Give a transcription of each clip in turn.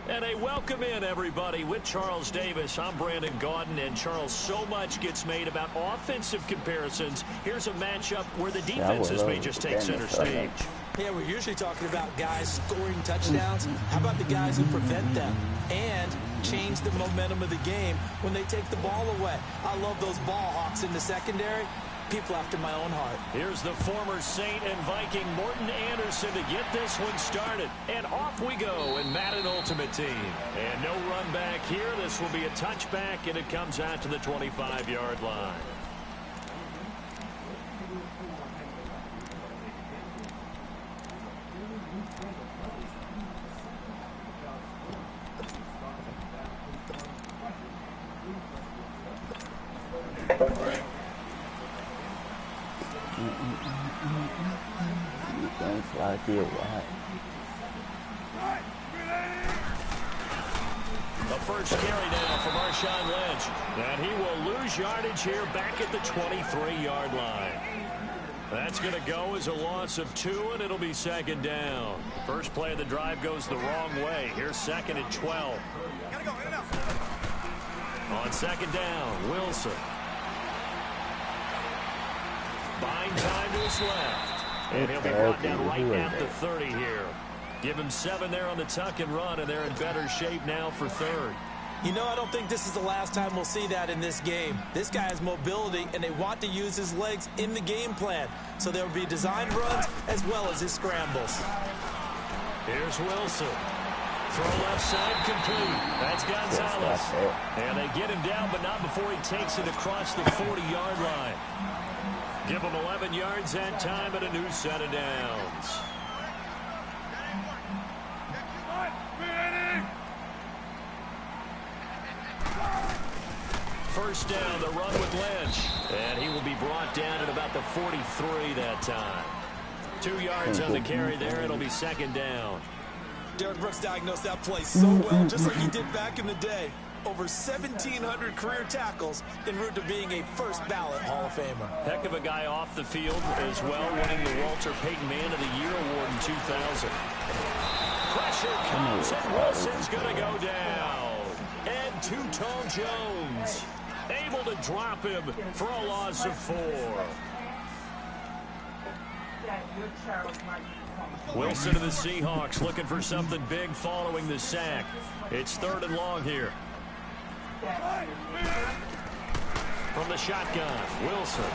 And a welcome in, everybody, with Charles Davis. I'm Brandon Gaudin, and Charles, so much gets made about offensive comparisons. Here's a matchup where the defenses may just take center stage. Yeah, we're usually talking about guys scoring touchdowns. How about the guys who prevent them and change the momentum of the game when they take the ball away? I love those ball hawks in the secondary. People after my own heart. Here's the former Saint and Viking Morton Anderson to get this one started. And off we go in Madden Ultimate Team. And no run back here. This will be a touchback, and it comes out to the 25-yard line. The first carry now from Marshawn Lynch. And he will lose yardage here back at the 23-yard line. That's going to go as a loss of 2, and it'll be second down. First play of the drive goes the wrong way. Here's second and 12. On second down, Wilson. Buying time to his left. And he'll be brought down right at the 30 here. Give him 7 there on the tuck and run, and they're in better shape now for third. You know, I don't think this is the last time we'll see that in this game. This guy has mobility, and they want to use his legs in the game plan. So there will be designed runs as well as his scrambles. Here's Wilson. Throw left side complete. That's Gonzalez. And they get him down, but not before he takes it across the 40-yard line. Give him 11 yards that time and a new set of downs. First down, the run with Lynch. And he will be brought down at about the 43 that time. 2 yards on the carry there. It'll be second down. Derek Brooks diagnosed that play so well, just like he did back in the day. Over 1,700 career tackles en route to being a first-ballot Hall of Famer. Heck of a guy off the field as well, winning the Walter Payton Man of the Year award in 2000. Pressure comes, and Wilson's going to go down. And Two-Tone Jones able to drop him for a loss of 4. Wilson of the Seahawks looking for something big following the sack. It's third and long here. From the shotgun, Wilson.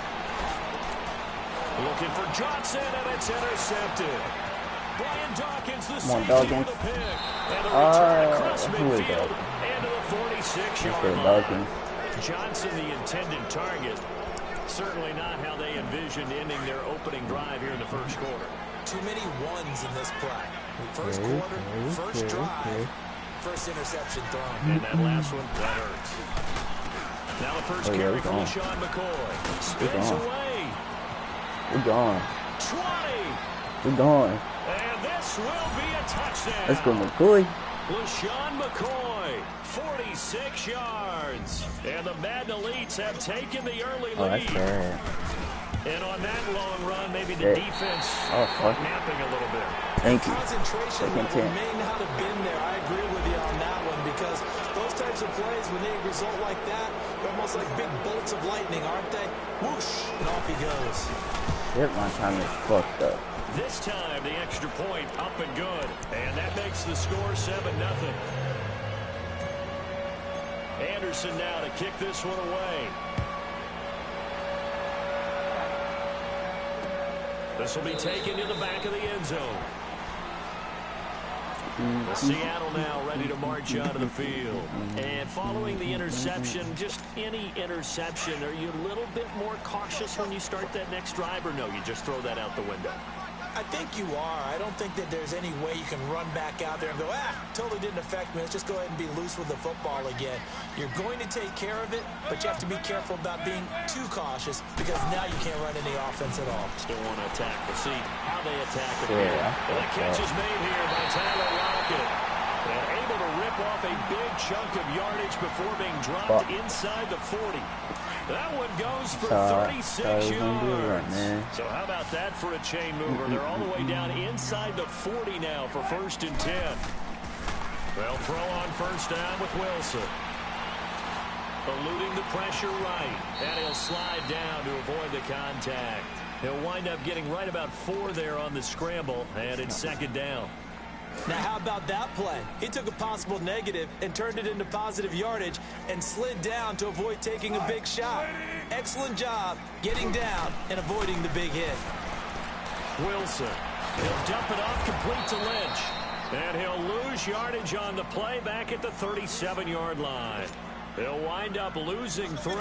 Looking for Johnson, and it's intercepted. Brian Dawkins, the safety with a pick. And a return across midfield and to the 46-yard line. Johnson, the intended target. Certainly not how they envisioned ending their opening drive here in the first quarter. Too many ones in this play. First quarter, first drive, first interception thrown. And that last one, that hurts. Now the first carry from LaShawn McCoy. Spins away. We're gone. 20. We're gone. And this will be a touchdown. Let's go, McCoy. LaShawn McCoy, 46 yards. And the Madden Elites have taken the early lead. That's bad. And on that long run, maybe the defense napping a little bit. Thank you. Concentration level may not have been there. I agree with you on that one, because those types of plays, when they result like that, they're almost like big bolts of lightning, aren't they? Whoosh, and off he goes. Yep, my time is fucked up. This time, the extra point up and good. And that makes the score 7-0. Anderson now to kick this one away. This will be taken to the back of the end zone. The Seattle now ready to march out of the field. And following the interception, just any interception, are you a little bit more cautious when you start that next drive, or no, you just throw that out the window? I think you are. I don't think that there's any way you can run back out there and go, totally didn't affect me. Let's just go ahead and be loose with the football again. You're going to take care of it, but you have to be careful about being too cautious, because now you can't run any offense at all. Still want to attack. We'll see how they attack it. And the catch is made here by Tyler Lockett. And able to rip off a big chunk of yardage before being dropped inside the 40. That one goes for 36 yards. So how about that for a chain mover? They're all the way down inside the 40 now for 1st and 10. They'll throw on first down with Wilson. Eluding the pressure right. And he'll slide down to avoid the contact. He'll wind up getting right about 4 there on the scramble, and it's second down. Now, how about that play? He took a possible negative and turned it into positive yardage and slid down to avoid taking a big shot. Excellent job getting down and avoiding the big hit. Wilson. He'll dump it off complete to Lynch. And he'll lose yardage on the play back at the 37-yard line. They'll wind up losing 3.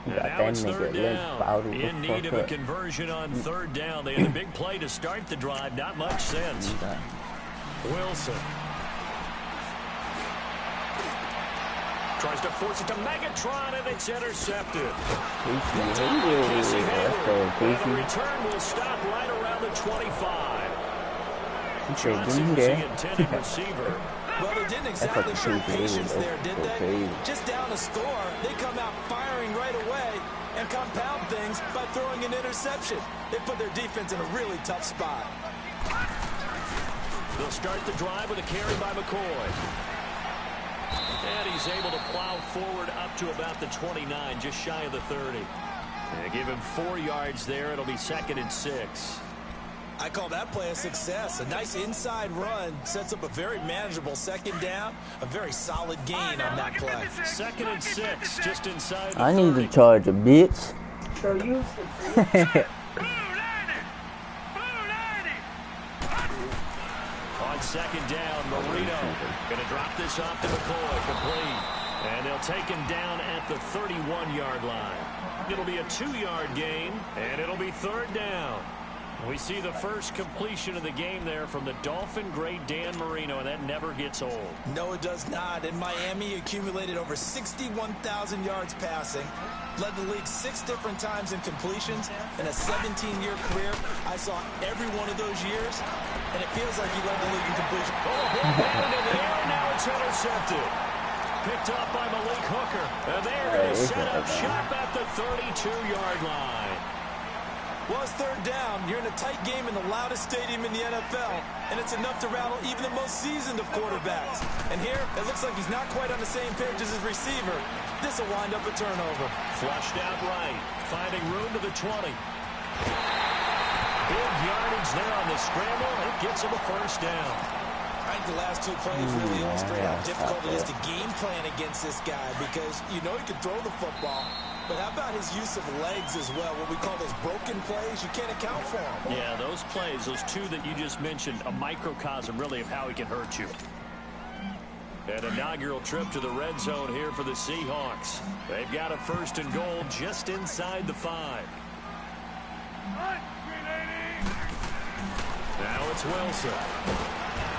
And now it's third down. In need of a conversion on third down. They had a big play to start the drive. Not much sense. Wilson. Tries to force it to Megatron, and it's intercepted. Casey Hayward. And the return will stop right around the 25. Johnson was the intended receiver. Well, they didn't exactly show patience there, did they? Just down a score, they come out firing right away and compound things by throwing an interception. They put their defense in a really tough spot. They'll start the drive with a carry by McCoy. And he's able to plow forward up to about the 29, just shy of the 30. They give him 4 yards there. It'll be 2nd and 6. I call that play a success. A nice inside run sets up a very manageable second down. A very solid gain on that play. 2nd and 6, just inside the 30. I need to charge a bitch. So you On second down, Marino going to drop this off to McCoy, complete. And they'll take him down at the 31-yard line. It'll be a 2-yard gain, and it'll be third down. We see the first completion of the game there from the Dolphin great Dan Marino, and that never gets old. No, it does not. In Miami, he accumulated over 61,000 yards passing, led the league 6 different times in completions. In a 17-year career, I saw every one of those years, and it feels like he led the league in completion. Oh, into the air, now it's intercepted. Picked up by Malik Hooker, and they're going to set up shop at the 32-yard line. Well, it's third down. You're in a tight game in the loudest stadium in the NFL, and it's enough to rattle even the most seasoned of quarterbacks. And here, it looks like he's not quite on the same page as his receiver. This will wind up a turnover. Flushed out right, finding room to the 20. Big yardage there on the scramble. It gets him a first down. I think the last 2 plays really illustrate how difficult it is to game plan against this guy, because you know he can throw the football. But how about his use of legs as well? What we call those broken plays, you can't account for them. Yeah, those plays, those 2 that you just mentioned, a microcosm really of how he can hurt you. An inaugural trip to the red zone here for the Seahawks. They've got a 1st and goal just inside the 5. Now it's Wilson.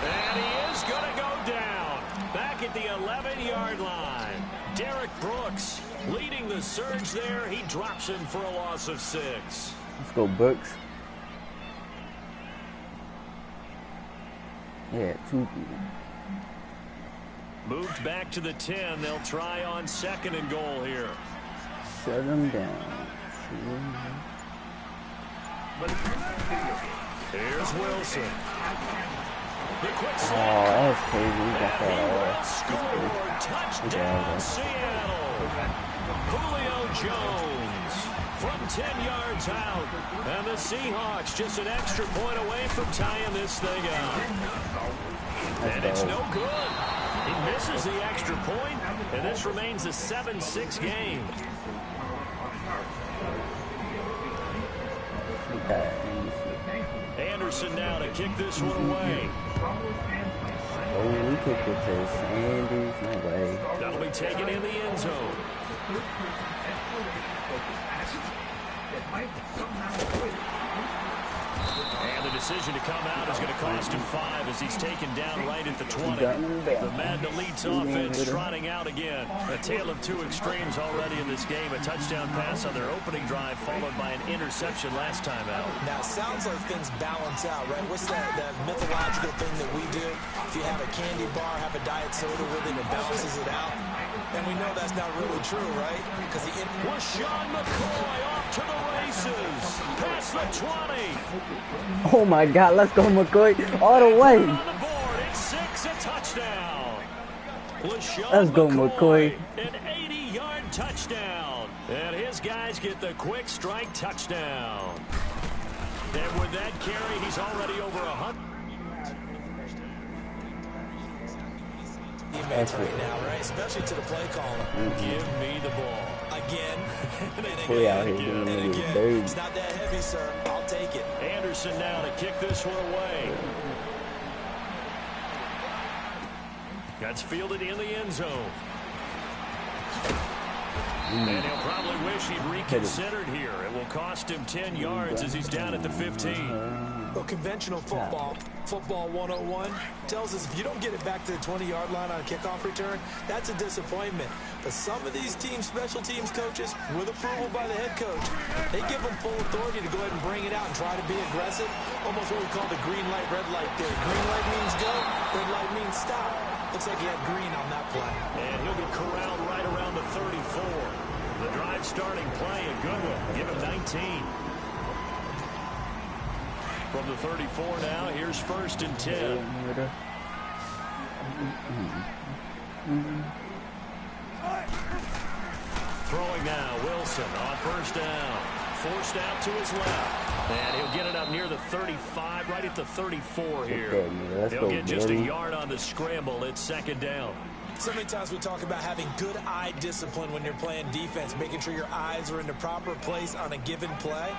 And he is going to go down. Back at the 11-yard line. Derek Brooks leading the surge there. He drops him for a loss of 6. Let's go, Brooks. Yeah, 2 people. Moved back to the 10. They'll try on 2nd and goal here. Shut him down. Here's Wilson. The quick Oh, slide. that was crazy. We got that all. Scoreboard touchdown Seattle. Julio Jones from 10 yards out. And the Seahawks just an extra point away from tying this thing up. And it's no good. He misses the extra point, and this remains a 7-6 game. Anderson now to kick this one away. Oh, we kicked it to Sanders. No way. That'll be taken in the end zone. And the decision to come out is going to cost him 5 as he's taken down right at the 20. The Madden Elite's offense trotting out again. A tale of 2 extremes already in this game. A touchdown pass on their opening drive followed by an interception last time out. Now, it sounds like things balance out, right? What's that mythological thing that we do? If you have a candy bar, have a diet soda with it, it balances it out. And we know that's not really true, right? Because the was Sean McCoy off to the races. Past the 20. Oh my God, let's go, McCoy. All the way. On the board, it's 6, a touchdown. Let's go, McCoy. An 80-yard touchdown. And his guys get the quick strike touchdown. And with that carry, he's already over 100. Teammates right now, right? Especially to the play caller. Give me the ball. Again. And again. It's not that heavy, sir. I'll take it. Anderson now to kick this one away. That's fielded in the end zone. And he'll probably wish he'd reconsidered here. It will cost him 10 yards as he's down at the 15. Well, conventional football 101, tells us if you don't get it back to the 20-yard line on a kickoff return, that's a disappointment. But some of these teams, special teams coaches, with approval by the head coach, they give them full authority to go ahead and bring it out and try to be aggressive. Almost what we call the green light, red light theory. Green light means go, red light means stop. Looks like he had green on that play. And he'll be corralled right around the 34. The drive starting play, a good one. Give him 19. From the 34 now, here's 1st and 10. Throwing now, Wilson on 1st down. Forced out to his left. And he'll get it up near the 35, right at the 34 here. He'll get just a yard on the scramble. It's 2nd down. So many times we talk about having good eye discipline when you're playing defense, making sure your eyes are in the proper place on a given play.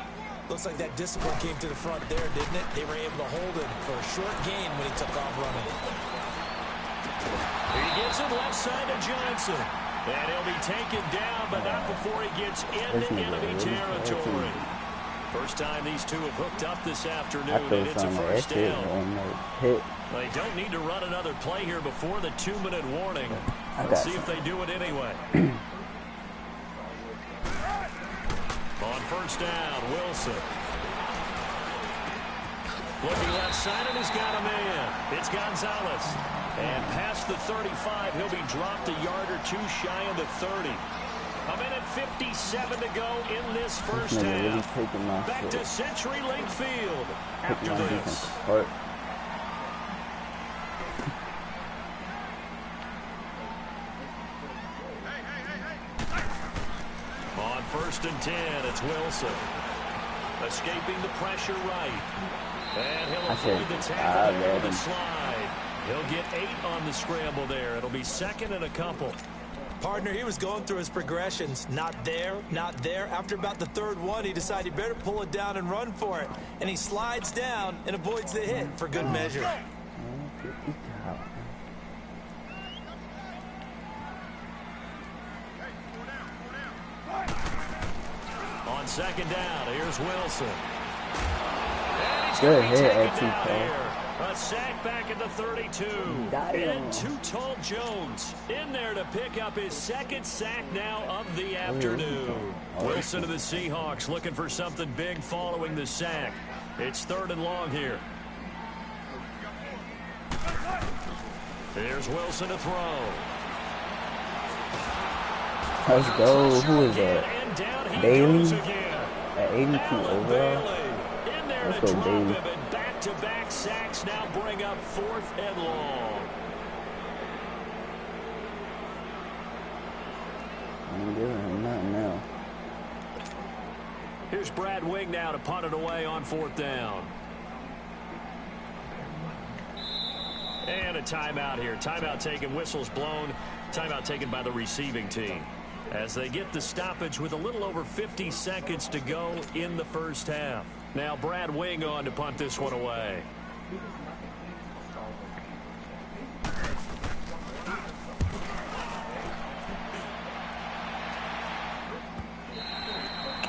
Looks like that discipline came to the front there, didn't it? They were able to hold him for a short gain when he took off running. He gets it left side to Johnson. And he'll be taken down, but not before he gets into enemy territory. First time these two have hooked up this afternoon, and it's a 1st down. They don't need to run another play here before the 2-minute warning. Let's see if they do it anyway. On 1st down, Wilson. Looking left side, and he's got a man. It's Gonzalez. And past the 35, he'll be dropped a yard or two shy of the 30. A minute 57 to go in this first half. Really back to CenturyLink Field after this. On 1st and 10, it's Wilson. Escaping the pressure right. And he'll avoid the tackle there with a slide. He'll get 8 on the scramble there. It'll be 2nd and a couple. Partner, he was going through his progressions. Not there, not there. After about the 3rd one, he decided he better pull it down and run for it. And he slides down and avoids the hit for good measure. On 2nd down, here's Wilson. And he's good hit, a sack back at the 32. And too tall Jones in there to pick up his 2nd sack now of the afternoon. Wilson of the Seahawks looking for something big following the sack. It's 3rd and long here. Here's Wilson to throw. Let's go. Who is that? Bailey at 82 overall. Let's go, Bailey. Back-to-back sacks now bring up 4th and long. I'm giving him nothing now. Here's Brad Wing now to punt it away on 4th down. And a timeout here. Timeout taken, whistles blown. Timeout taken by the receiving team. As they get the stoppage with a little over 50 seconds to go in the first half. Now Brad Wing on to punt this one away.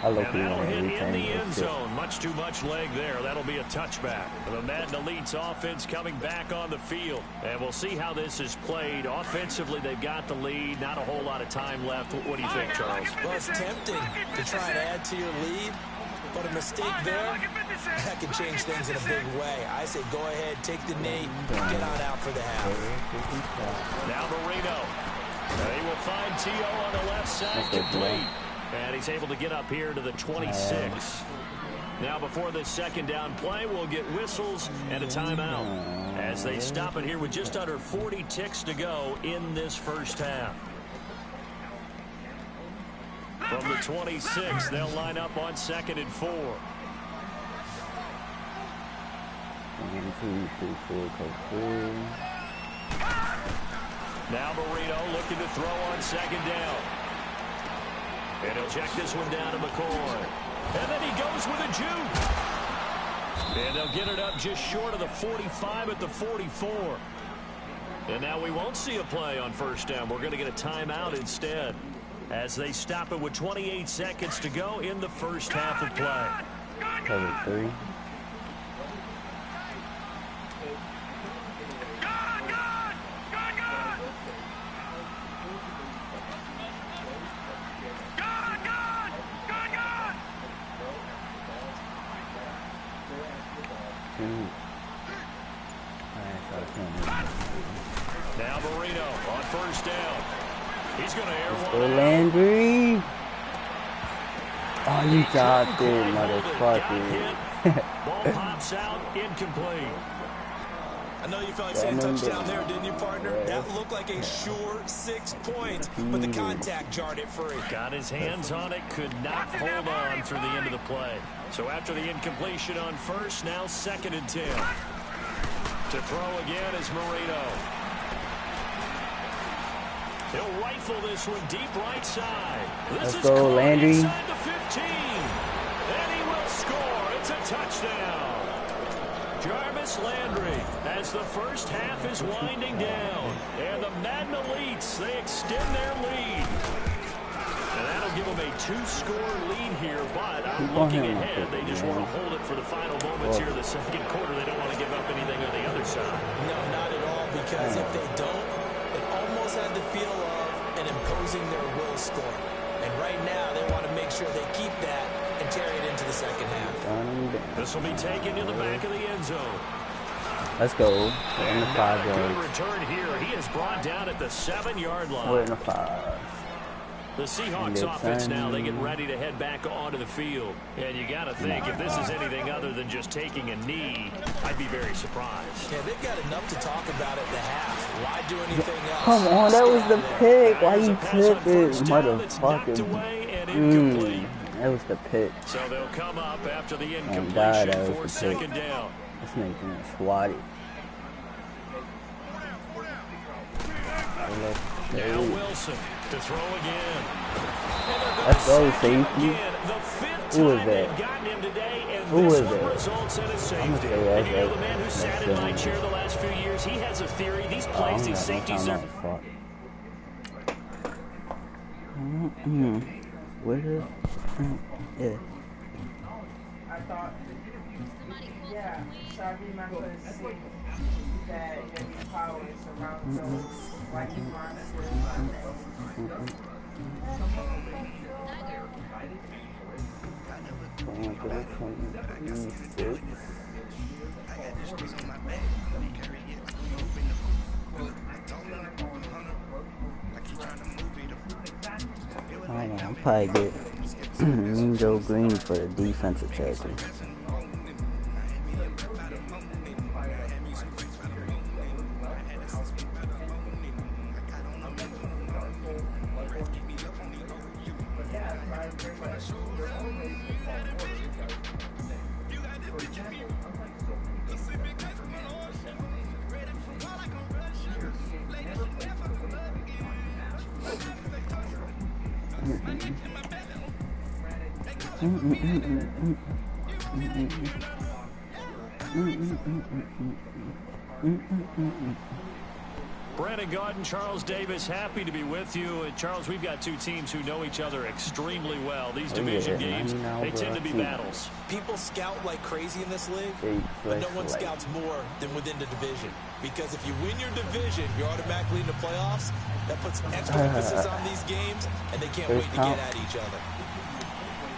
And that'll hit in the end zone. Much too much leg there. That'll be a touchback. The Madden Elite's offense coming back on the field. And we'll see how this is played. Offensively, they've got the lead. Not a whole lot of time left. What do you think, Charles? Well, it's tempting to try and add to your lead. But a mistake there, that can change things in a big way. I say go ahead, take the knee, get on out for the half. Now Marino. He will find T.O. on the left side, complete. And he's able to get up here to the 26. Now before this second down play, we'll get whistles and a timeout as they stop it here with just under 40 ticks to go in this first half. From the 26, they'll line up on 2nd and 4. 1, 2, 3, 4, cover 3. Now Marino looking to throw on 2nd down. And he'll check this one down to McCoy. And then he goes with a juke. And they'll get it up just short of the 45 at the 44. And now we won't see a play on first down. We're going to get a timeout instead as they stop it with 28 seconds to go in the first half of play. Cover 3. Now Marino on first down. He's going to air one. Landry. Oh, you dropped it, motherfucker. Ball pops out, incomplete. I know you felt like saying touchdown there, didn't you, partner? That looked like a sure 6 points, but the contact jarred it free. Got his hands on it, could not hold on through the end of the play. So after the incompletion on first, now 2nd and 10. To throw again is Marino. He'll rifle this one deep right side. This Let's go, Landry. Inside the 15. And he will score. It's a touchdown. Jarvis Landry, as the first half is winding down. And the Madden Elites, they extend their lead. And that'll give them a 2-score lead here, but I'm looking ahead. They just want to hold it for the final moments here in the second quarter. They don't want to give up anything on the other side. No, not at all, because if they don't, it almost had the feel of an imposing their will score. And right now, they want to make sure they keep that and carry it into the second half. This will be taken in the back of the end zone. Let's go. We're in the 5 Good yards. return here. He is brought down at the 7-yard line. We're in the 5. The Seahawks offense now, they get ready to head back onto the field. And you got to think, if this is anything other than just taking a knee, I'd be very surprised. Yeah, they've got enough to talk about at the half. Why do anything else? Come on, that was the pick. Why you took it, motherfucker? That was the pick. So they'll come up after the incompletion for 2nd down. This nigga getting swatted. Now Wilson to throw again. Let's go, safety. Who is that? Who is that? I'm gonna say that's the man who sat in my chair the last few years, he has a theory. These plays, these safeties are... Where the... Yeah. I thought... Yeah, so I read my first see that your power is around those like you want to I'm probably get Joe Green for the defensive tackle. Brandon Gaudin, Charles Davis, happy to be with you. And Charles, we've got two teams who know each other extremely well. These division games, they tend to be battles. People scout like crazy in this league, but no one scouts more than within the division. Because if you win your division, you're automatically in the playoffs. That puts extra emphasis on these games, and they can't wait to get at each other.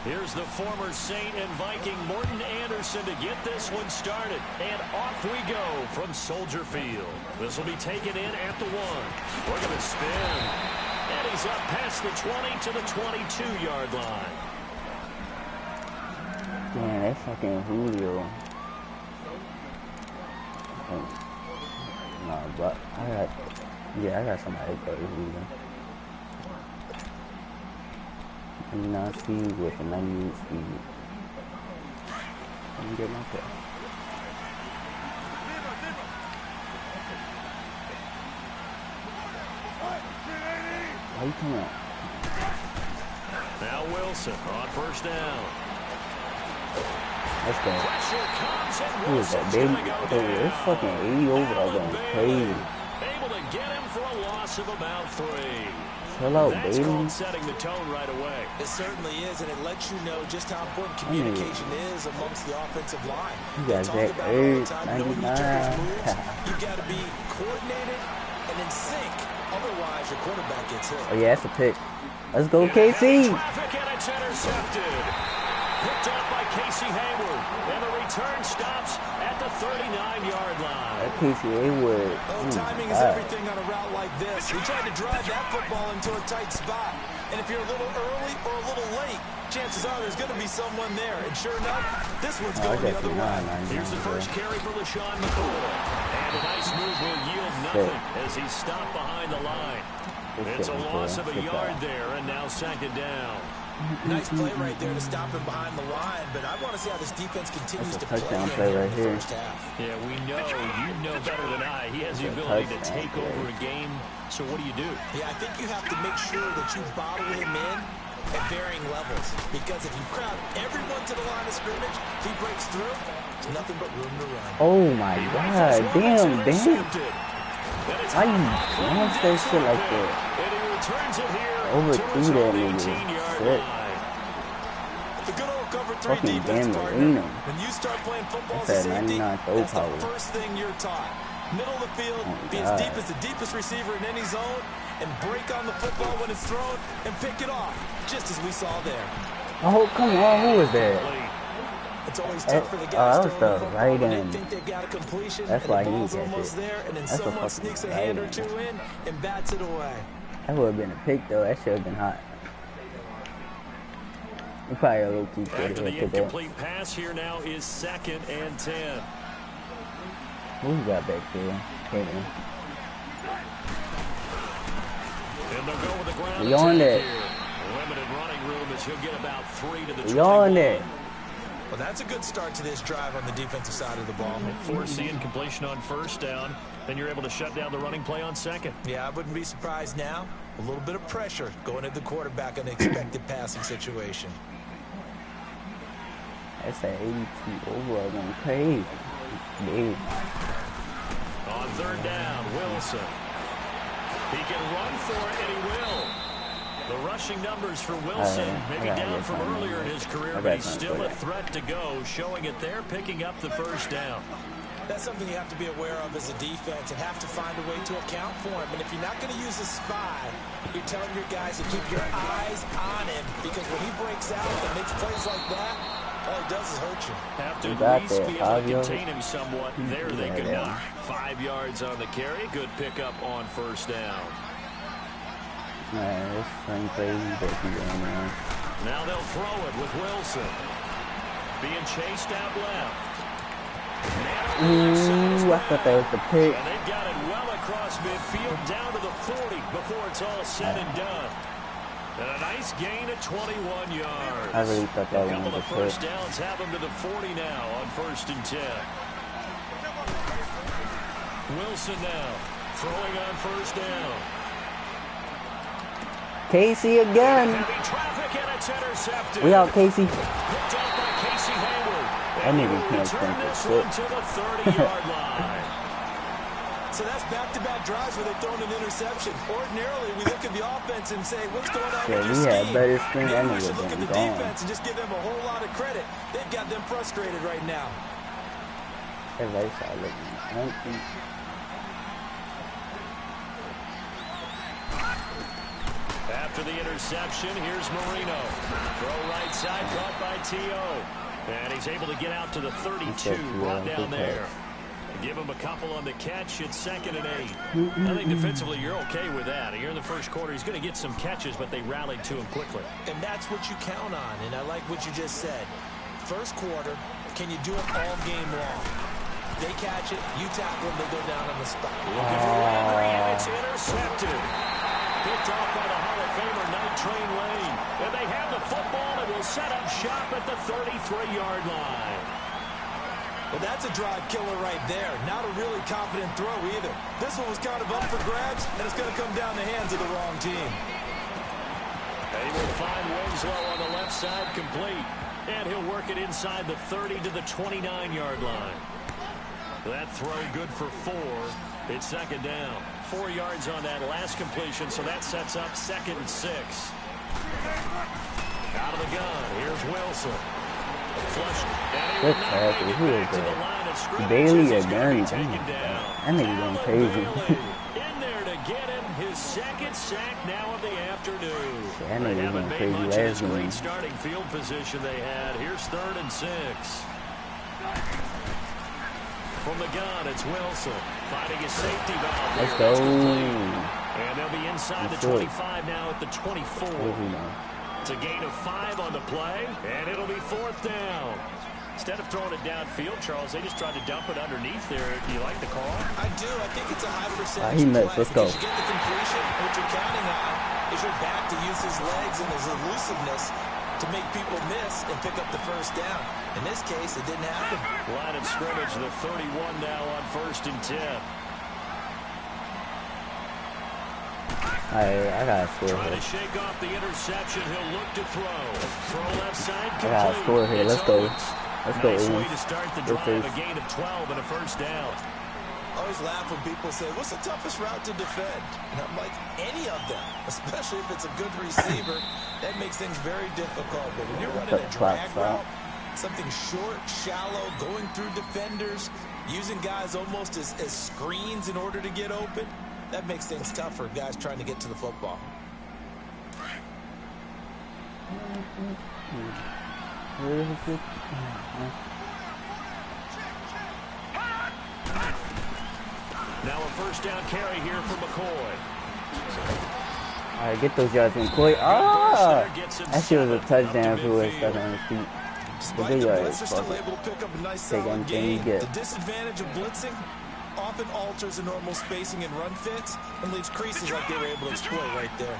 Here's the former Saint and Viking Morton Anderson to get this one started. And off we go from Soldier Field. This will be taken in at the 1. We're going to spin. And he's up past the 20 to the 22-yard line. Man, that fucking Julio. No, but I got somebody better Julio. 99 speed with a 98 speed. Let me get my pick. How you coming out? Now Wilson on first down. Let's go. Who is that, baby? Oh, it's fucking 80 overall going crazy. Able to get him for a loss of about 3. Chill out, That's baby. called setting the tone right away. It certainly is, and it lets you know just how important communication is amongst the offensive line. You got that 99. You got to be coordinated and in sync. Otherwise, your quarterback gets hit. Oh yeah, that's a pick. Let's go, KC. Traffic and it's intercepted. Picked up by Casey Hayward, and the return stops at the 39-yard line. That Casey Hayward. Timing is everything on a route like this. He tried to drive that football into a tight spot. And if you're a little early or a little late, chances are there's going to be someone there. And sure enough, this one's going the other way. Here's the first carry for LaShawn McCoy. And a nice move will yield nothing as he's stopped behind the line. It's a loss of a yard there, and now second down. Nice play right there to stop him behind the line, but I want to see how this defense continues to play right in the first half. Yeah, we know. You know better than I. He has the ability to take over a game. So what do you do? Yeah, I think you have to make sure that you bottle him in at varying levels, because if you crowd everyone to the line of scrimmage, if he breaks through, there's nothing but room to run. Oh my God, damn. Why you launch that shit like that? Overthrew that nigga. The good old cover 3 fucking defense partner. Marino. When you start playing football as That's a safety, 99 throw that's power. the first thing you're taught. Middle of the field, be as deep as the deepest receiver in any zone, and break on the football when it's thrown, and pick it off, just as we saw there. Oh, come on, who was that? It's always tough for the guys that was the right when they end. think they got a completion, That's and why the he ball's gets almost it. there, and then That's a someone fucking sneaks a right hand or end. two in and bats it away. That would have been a pick, though. That should have been hot. You probably a little too After quick the to that. incomplete pass, here now is 2nd and 10. Who you got back there? Hayden. And they'll go with the ground. We on that. Limited running room as he'll get about 3 to the 21. We on that. Well, that's a good start to this drive on the defensive side of the ball. Force the incompletion on first down, then you're able to shut down the running play on second. Yeah, I wouldn't be surprised now. A little bit of pressure going at the quarterback in the expected passing situation. That's an 82 overall going crazy. Baby. On third down, Wilson. He can run for it, and he will. The rushing numbers for Wilson, maybe down from earlier in his career, but he's still a threat to go, showing it there, picking up the first down. That's something you have to be aware of as a defense and have to find a way to account for him. And if you're not going to use a spy, you're telling your guys to keep your eyes on him, because when he breaks out and makes plays like that, all he does is hurt you. Have to at least be able to contain him somewhat. There they could not. 5 yards on the carry. Good pickup on first down. Man, this thing crazy that he's going on. Now they'll throw it with Wilson. Being chased out left. Ooh, I thought that was the pick. And they've got it well across midfield down to the 40 before it's all said and done. And a nice gain of 21 yards. I really thought that was a couple the of first downs have them to the 40 now on 1st and 10. Wilson now throwing on first down. Casey again. Heavy traffic and it's intercepted. We out, Casey. Picked up by Casey Hayward. That nigga can't turn this one to the 30-yard line. So that's back-to-back drives where they've thrown an interception. Ordinarily, we look at the offense and say, what's going on with your scheme? We had better screen. That Maybe we should nigga look at the been defense and just give them a whole lot of credit. They've got them frustrated right now. That right side looking empty. After the interception, here's Marino. Throw right side, caught by T.O. And he's able to get out to the 32, brought down there. Give him a couple on the catch. It's 2nd and 8. I think defensively you're okay with that. Here in the first quarter, he's going to get some catches, but they rallied to him quickly. And that's what you count on, and I like what you just said. First quarter, can you do it all game long? They catch it, you tackle them, they go down on the spot. Looking for Landry, and it's intercepted. Picked off by the Hall of Famer, Night Train Lane. And they have the football and will set up shop at the 33-yard line. Well, that's a drive killer right there. Not a really confident throw either. This one was kind of up for grabs, and it's going to come down the hands of the wrong team. They will find Winslow on the left side complete. And he'll work it inside the 30 to the 29-yard line. That throw good for 4. It's 2nd down. 4 yards on that last completion, so that sets up 2nd and 6. Out of the gun, here's Wilson. Good tackle. Who is that? Bailey or Gurney? That nigga going crazy. In there to get him, his 2nd sack now of the afternoon. That nigga going crazy last game. Great starting field position they had. Here's 3rd and 6. From the gun, it's Wilson finding his safety valve. Let's go. And they'll be inside the 25 now at the 24. It's a gain of 5 on the play, and it'll be 4th down. Instead of throwing it downfield, Charles, they just tried to dump it underneath there. Do you like the call? I do. I think it's a high percentage he missed. Let's go. You get the completion. What you're counting on is your back to use his legs and his elusiveness to make people miss and pick up the first down. In this case, it didn't happen. Line of scrimmage, the 31 now on 1st and 10. I gotta score Trying here. to shake off the interception. He'll look to throw. Throw left side. I gotta score here. Let's go. Let's go. Nice way to start the drive. A gain of 12 and a first down. I always laugh when people say, what's the toughest route to defend? And I'm like, any of them, especially if it's a good receiver. That makes things very difficult. But when you're running a drag route, something short, shallow, going through defenders, using guys almost as screens in order to get open, that makes things tough for guys trying to get to the football. Now a first down carry here for McCoy. All right, get those yards in quick. Ah! That shit was a touchdown if it was stuck on his feet. Despite the blitz, they're still able to pick up a nice solid gain. The disadvantage of blitzing often alters the normal spacing and run fits and leaves creases like they were able to exploit right there.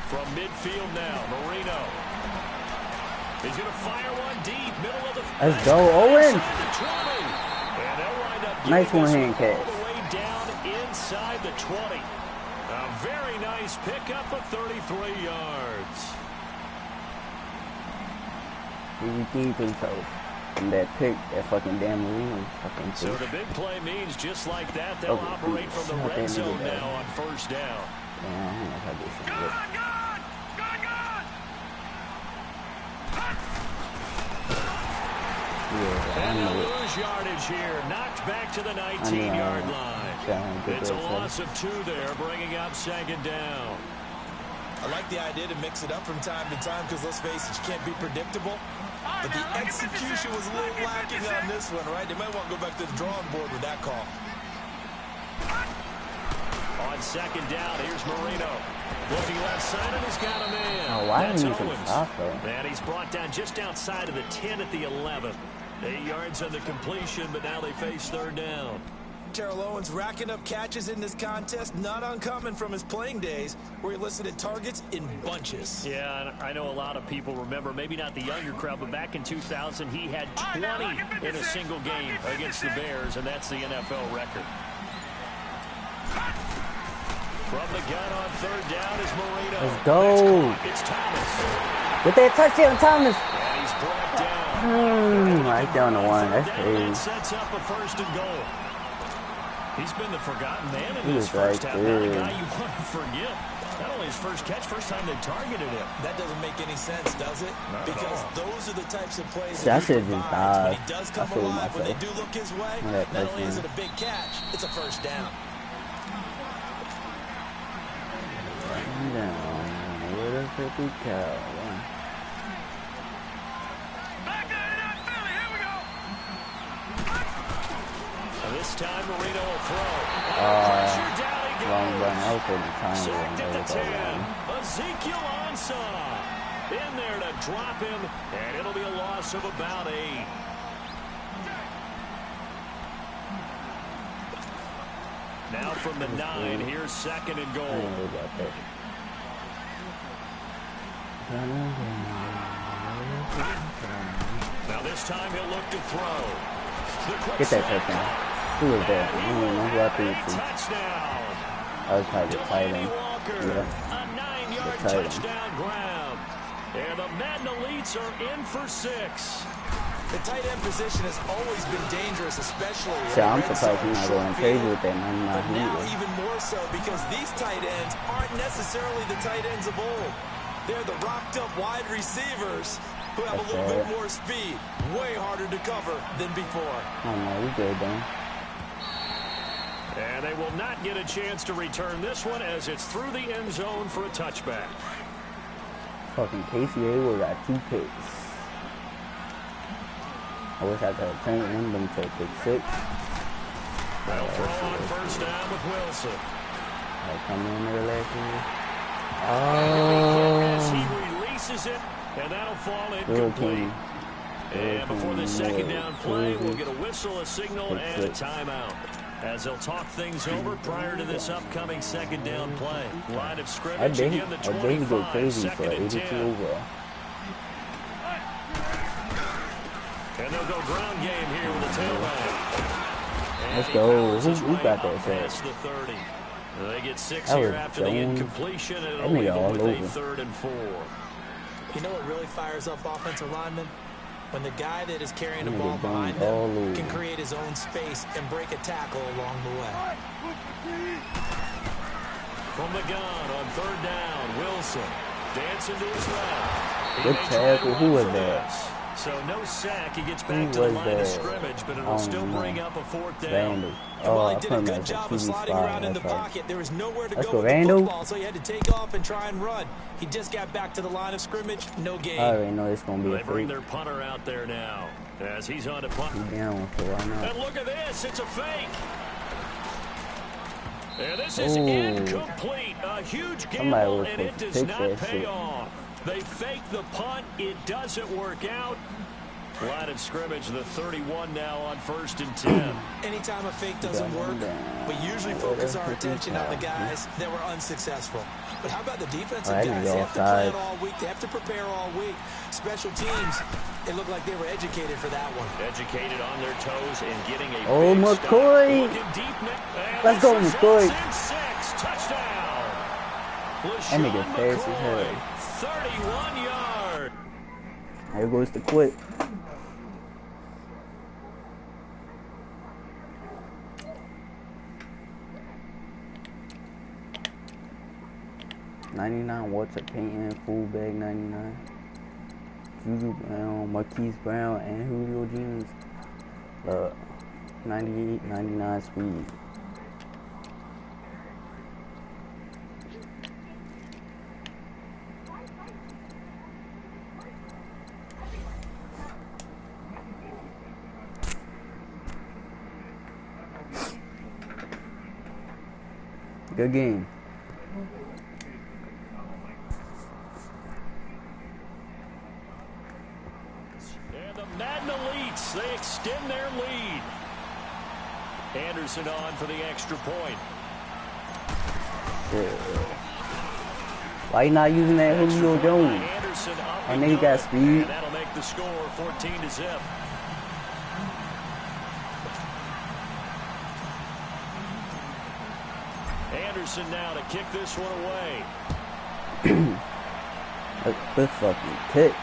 From midfield now, Marino. He's going to fire one deep, middle of the... Let's go, Owen! And they'll wind up nice one-hand catch. all the way down inside the 20. A very nice pickup of 33 yards. He redeemed himself. And that pick, that fucking damn Marino fucking pick. So the big play means just like that, they'll operate from the red zone now on first down. Yeah, I don't know how this is. And they'll lose yardage here. Knocked back to the 19-yard line. It's a loss of 2 there, bringing up 2nd down. I like the idea to mix it up from time to time because, let's face it, you can't be predictable. But the execution was a little lacking on this one, right? They might want to go back to the drawing board with that call. On 2nd down, here's Marino. Looking left side, and he's got a man. Oh, why didn't That's he Owens. stop, though? And he's brought down just outside of the 10 at the 11. 8 yards on the completion, but now they face 3rd down. Terrell Owens racking up catches in this contest, not uncommon from his playing days, where he listed targets in bunches. Yeah, and I know a lot of people remember, maybe not the younger crowd, but back in 2000, he had 20 in a single game against the Bears, and that's the NFL record. From the gun on 3rd down is Marino. Let's go. It's Thomas. Get that touchdown, Thomas. And he's brought down. Right down to 1. That's crazy. Sets up a 1st and goal. He's been the forgotten man in this Right first half. Not a guy you want to forget. Not only his first catch, first time they targeted him. That doesn't make any sense, does it? Not because those are the types of plays that he should just provides when die. he does come alive, when they do look his way. Not only is it a big catch, it's a first down. Down with a 50 cow. time Marino will throw. Wrong button. I was holding time. Sacked at the 10. Ezekiel Ansah in there to drop him, and it'll be a loss of about 8. Now from the 9, here's 2nd and goal. Now this time he'll look to throw. Get that touchdown. Who was that? I don't even know who I threw it to. I was probably the tight end. Yeah. A 9-yard touchdown grab. And the Madden Elites are in for 6. The tight end position has always been dangerous, especially So I'm surprised he's not going crazy with that. But now even more so because these tight ends aren't necessarily the tight ends of old. They're the rocked-up wide receivers who have a little bit more speed. Way harder to cover than before. Oh, no, we good, then. And they will not get a chance to return this one as it's through the end zone for a touchback. Fucking Casey Hayward got 2 picks. I wish I could have turned them to a pick 6. They'll throw on first down with Wilson. I'll come in there last year. As he releases it, and that'll fall incomplete. And before the second down play, we'll get a whistle, a signal, and a timeout. As they'll talk things over prior to this upcoming second down play. Line of scrimmage again, the 25, go crazy for 2nd and 82 10. overall. And they'll go ground game here with the tailback. Let's go. Who got that past the 30. They get 6 here after the incompletion, and it'll leave them with a 3rd and 4. You know what really fires up offensive linemen? When the guy that is carrying the ball behind them can create his own space and break a tackle along the way. From the gun on 3rd down, Wilson dancing to his left. Good tackle. Who was that? So no sack. He gets back to the line of scrimmage, but it'll still bring up a 4th down. Well, he did a good job of sliding around in the pocket. There was nowhere to go with the football, so he had to take off and try and run. He just got back to the line of scrimmage. No gain. I already know it's going to be a They bring their punter out there now as he's on to punt. Down, so why not? And look at this. It's a fake. And this is incomplete. A huge gamble, and it does not pay off. They fake the punt. It doesn't work out. Line of scrimmage, the 31 now on 1st and 10. Anytime a fake doesn't work, we usually focus our attention on the guys that were unsuccessful. But how about the defensive guys? They have to plan all week. They have to prepare all week. Special teams, it looked like they were educated for that one. Educated on their toes and getting a McCoy. Let's go, McCoy. Touchdown. That nigga fast as hell. 31 yards. There goes the quit. $99 Walter Payton, fullback 99. Juju Brown, Marquise Brown, and Julio Jones. 98, 99 speed. Good game. And the Madden Elites, they extend their lead. Anderson on for the extra point. Yeah. Why you not using that Julio Jones? And then he got speed. And that'll make the score 14-0. Anderson now to kick this one away. Good fucking kick.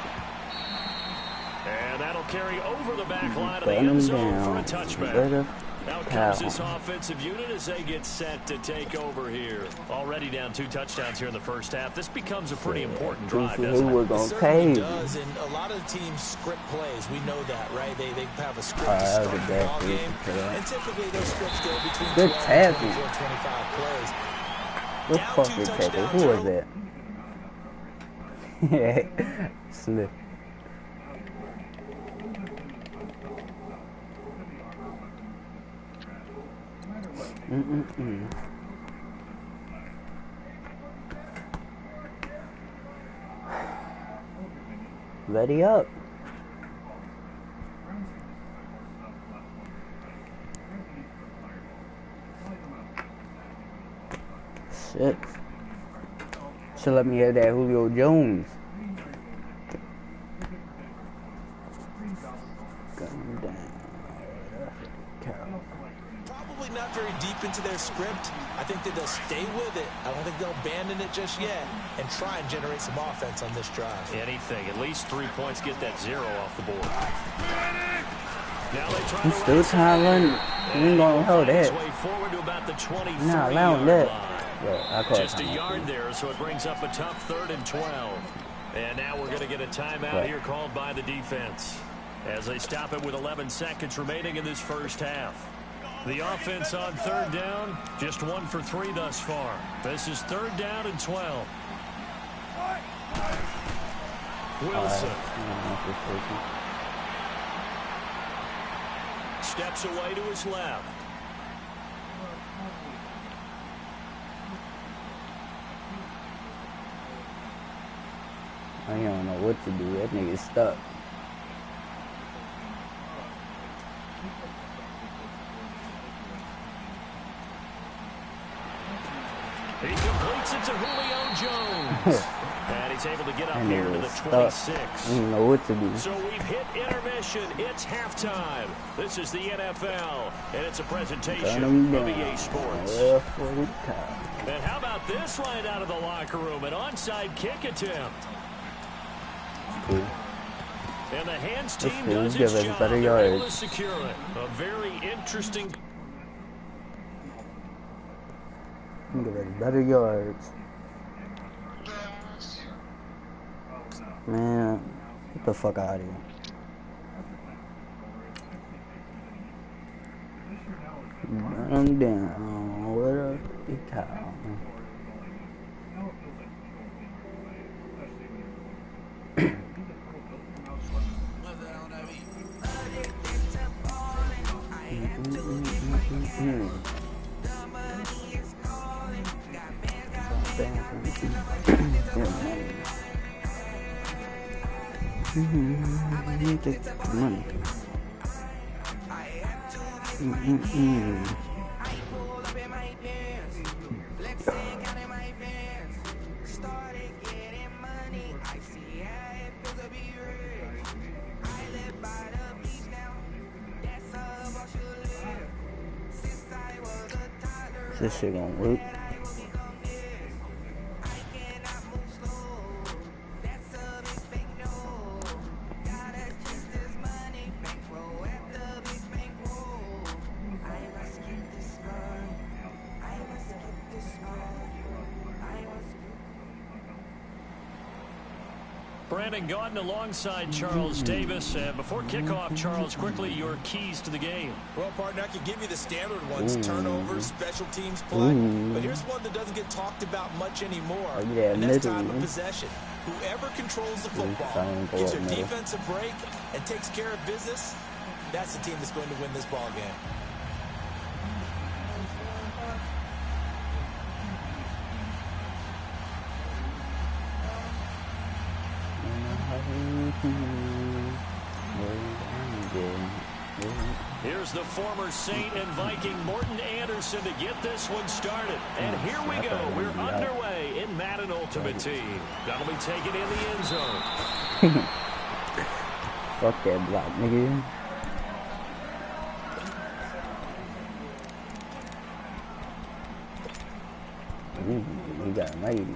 And that'll carry over the back line of the end zone for a touchback. Out comes this offensive unit as they get set to take over here. Already down 2 touchdowns here in the first half. This becomes a pretty important drive, doesn't it? It certainly does, and a lot of the teams script plays. We know that, right? They have a script to start the ball game, and typically those scripts go between 12 and 25 plays. Good fucking tackle. Who was that? Yeah, slip. Ready up. Shit. Should let me have that Julio Jones. Probably not very deep into their script. I think that they'll stay with it. I don't think they'll abandon it just yet and try and generate some offense on this drive. Anything. At least 3 points. Get that 0 off the board. Now they try I'm still trying to run. You ain't gonna hold that. Nah, allowing that. Yeah, just a yard there, so it brings up a tough 3rd and 12. And now we're going to get a timeout here called by the defense as they stop it with 11 seconds remaining in this first half. The offense on 3rd down, just 1 for 3 thus far. This is 3rd down and 12. Wilson. Steps away to his left. I don't know what to do. That nigga's stuck. He completes it to Julio Jones. And he's able to get up here to the 26. I don't know what to do. So we've hit intermission. It's halftime. This is the NFL, and it's a presentation of EA Sports. And how about this right out of the locker room? An onside kick attempt. Cool. And the hands team does its its job. Better They're able to yards. secure it. A very interesting. Give us better yards. Man, get the fuck out of here. Burn them down. What a big cow. Take the money. This shit gonna work. Brandon Gaudin alongside Charles Davis. And before kickoff, Charles, quickly your keys to the game. Well, partner, I can give you the standard ones, turnovers, special teams play. But here's one that doesn't get talked about much anymore, and that's time of possession. Whoever controls the football, gives their defense a break, and takes care of business, that's the team that's going to win this ball game. Here's the former Saint and Viking Morton Anderson to get this one started. And here we go. We're underway in Madden Ultimate Team. That'll be taken in the end zone. Fuck that block, nigga. We got made.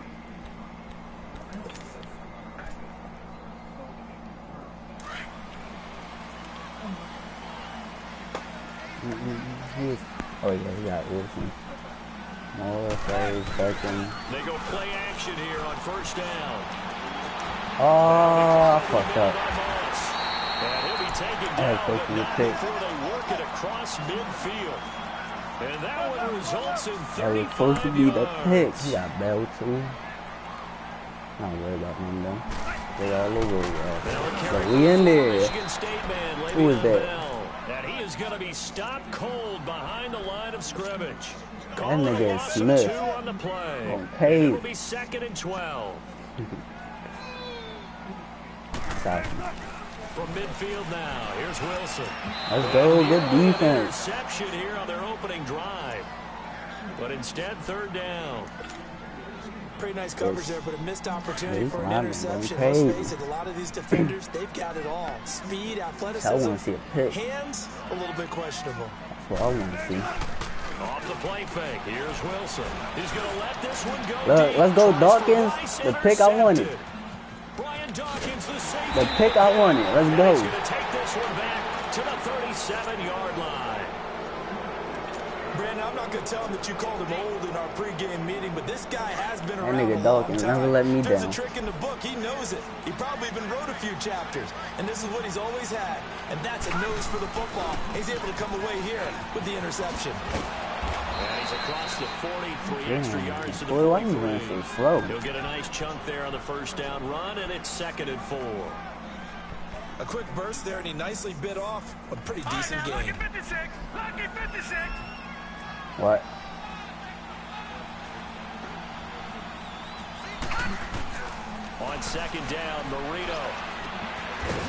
Oh yeah, he got Wilson. More plays, second. They go play action here on first down. Oh, I fucked up. And he'll be taken down, but not before they work it across midfield. And that one results in 35 That was supposed to be the pick. He got Bell too. Not worried about him though. They all over. But we in there. Who is that? is going to be stopped cold behind the line of scrimmage. That nigga is Smith. On the play. Okay. It'll be 2nd and 12. From midfield now, here's Wilson. Let's go, good defense. Interception here on their opening drive. But instead, 3rd down. Pretty nice coverage there, but a missed opportunity for an interception. Let's face it, a lot of these defenders, they've got it all. Speed, athleticism, I want to see a pick. Hands, a little bit questionable. That's what I want to see. Off the play fake, here's Wilson. He's going to let this one go. Look, let's go, Dawkins. The pick I wanted. Brian Dawkins, the safety. The pick I wanted. Let's go. He's going to take this one back to the 37-yard line. Brandon, I'm not going to tell him that you called him old in our pregame meeting, but this guy has been around nigga a long Dawkins time. never let me There's down. a trick in the book. He knows it. He probably even wrote a few chapters, and this is what he's always had, and that's a nose for the football. He's able to come away here with the interception. And he's across the 43 extra yards to the 43. Boy, why are you running so slow? He'll get a nice chunk there on the 1st down run, and it's 2nd and 4. A quick burst there, and he nicely bit off a pretty decent game. Lucky 56. Lucky 56. What? On 2nd down, Marino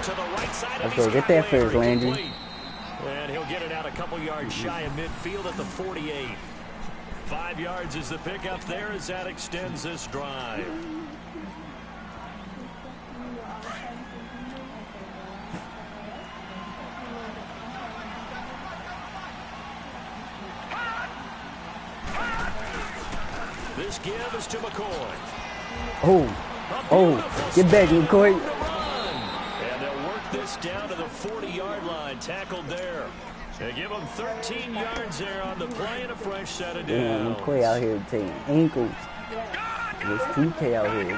to the right side. Let's go, get that first, Landry. And he'll get it out a couple yards shy of midfield at the 48. 5 yards is the pickup there as that extends this drive. This give is to McCoy. Oh, get back, McCoy. And they'll work this down to the 40-yard line, tackled there. They give him 13 yards there on the play and a fresh set of downs. Damn, McCoy out here taking ankles. There's 2K out here.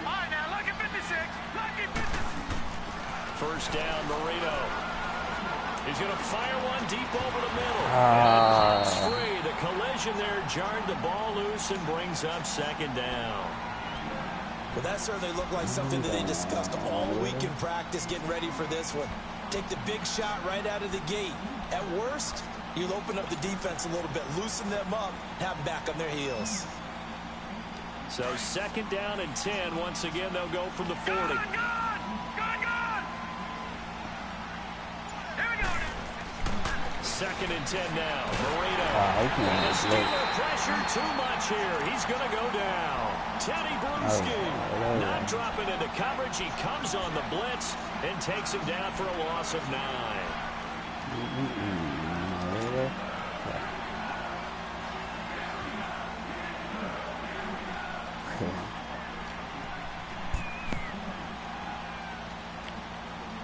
All right, now, lucky 56. Lucky 56. 1st down, Marino. He's going to fire one deep over the middle. Ah. And free. The collision there jarred the ball loose and brings up 2nd down. Well, that certainly looked like something that they discussed all week in practice getting ready for this one. Take the big shot right out of the gate. At worst, you'll open up the defense a little bit, loosen them up, have them back on their heels. So 2nd down and 10. Once again, they'll go from the 40. Good. Here we go. 2nd and 10 now. Marino. And the Steeler pressure too much here. He's going to go down. Teddy Bruschi not dropping into coverage. He comes on the blitz and takes him down for a loss of 9.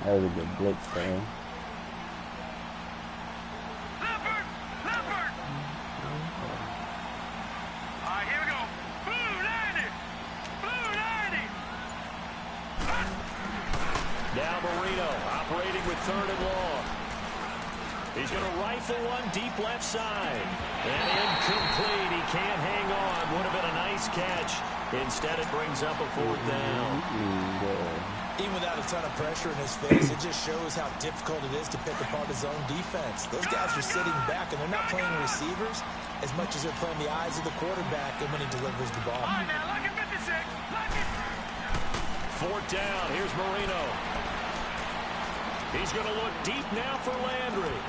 That was a good blitz there. Leopard. All right, here we go. Blue 90. Now Marino operating with 3rd and long. He's going to rifle one deep left side. And incomplete. He can't hang on. Would have been a nice catch. Instead, it brings up a 4th down. Even without a ton of pressure in his face, it just shows how difficult it is to pick apart his own defense. Those guys are sitting back, and they're not playing receivers as much as they're playing the eyes of the quarterback and when he delivers the ball. All right, now, lucky 56. Lucky. 4th down. Here's Marino. He's going to look deep now for Landry.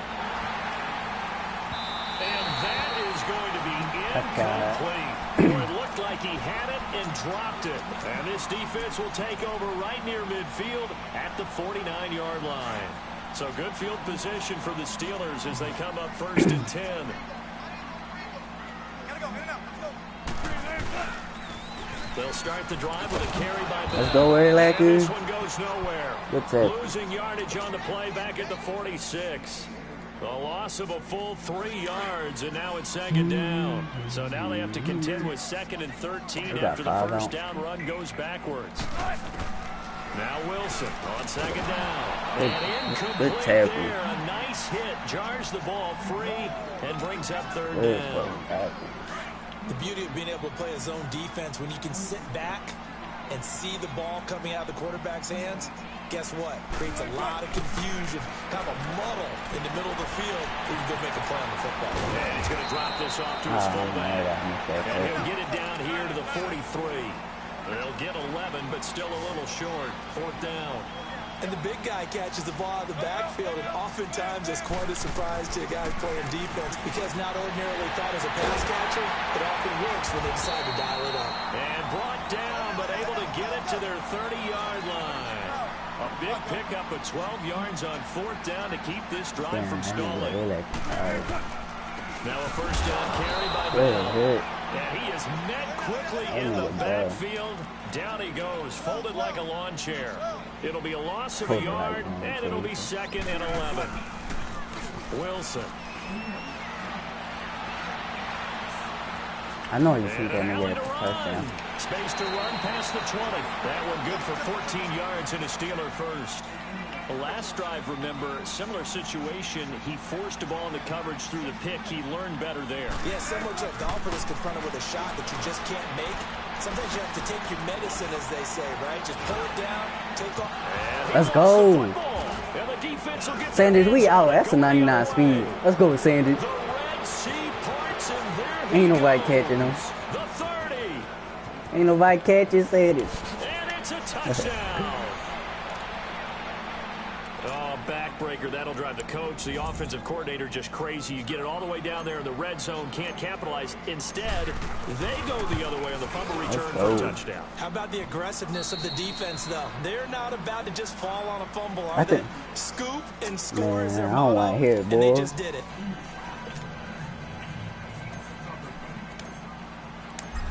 And that is going to be incomplete. It looked like he had it and dropped it. And this defense will take over right near midfield at the 49-yard line. So good field position for the Steelers as they come up 1st and 10. They'll start the drive with a carry by Bell. Let's go, Urlacher. This one goes nowhere. Good tip. Losing yardage on the play back at the 46. The loss of a full 3 yards, and now it's 2nd down. So now they have to contend with 2nd and 13 after the 1st down run goes backwards. Now Wilson on 2nd down. And incomplete there. A nice hit. Jars the ball free and brings up 3rd down. The beauty of being able to play a zone defense when you can sit back and see the ball coming out of the quarterback's hands, guess what? Creates a lot of confusion, kind of a muddle in the middle of the field. He can go make a play on the football. And he's going to drop this off to his fullback. And he'll get it down here to the 43. They'll get 11, but still a little short. 4th down. And the big guy catches the ball out of the backfield, and oftentimes it's quite a surprise to a guy playing defense because not ordinarily thought as a pass catcher, it often works when they decide to dial it up. And brought down, but able to get it to their 30-yard line. A big pickup of 12 yards on 4th down to keep this drive from stalling. Now a first down carry by Bell. And he is met quickly in the backfield. Down he goes, folded like a lawn chair. It'll be a loss of a yard, and it'll be 2nd and 11. Wilson. I know you think that nigga get a touchdown. Space to run past the 20. That one good for 14 yards and a Steeler first. The last drive, remember, similar situation. He forced a ball into coverage through the pick. He learned better there. Yeah, similar to a golfer that's confronted with a shot that you just can't make. Sometimes you have to take your medicine, as they say, right? Just pull it down, take off. Let's go. Sanders, we out. That's a 99 speed. Let's go with Sanders. Ain't nobody catching him. Ain't nobody catching Sanders. And it's a touchdown. Backbreaker, that'll drive the coach, the offensive coordinator, just crazy. You get it all the way down there in the red zone, can't capitalize. Instead, they go the other way on the fumble return for a touchdown. How about the aggressiveness of the defense, though? They're not about to just fall on a fumble, are they? Scoop and score is their motto, I don't want to hear it, boy. And they just did it.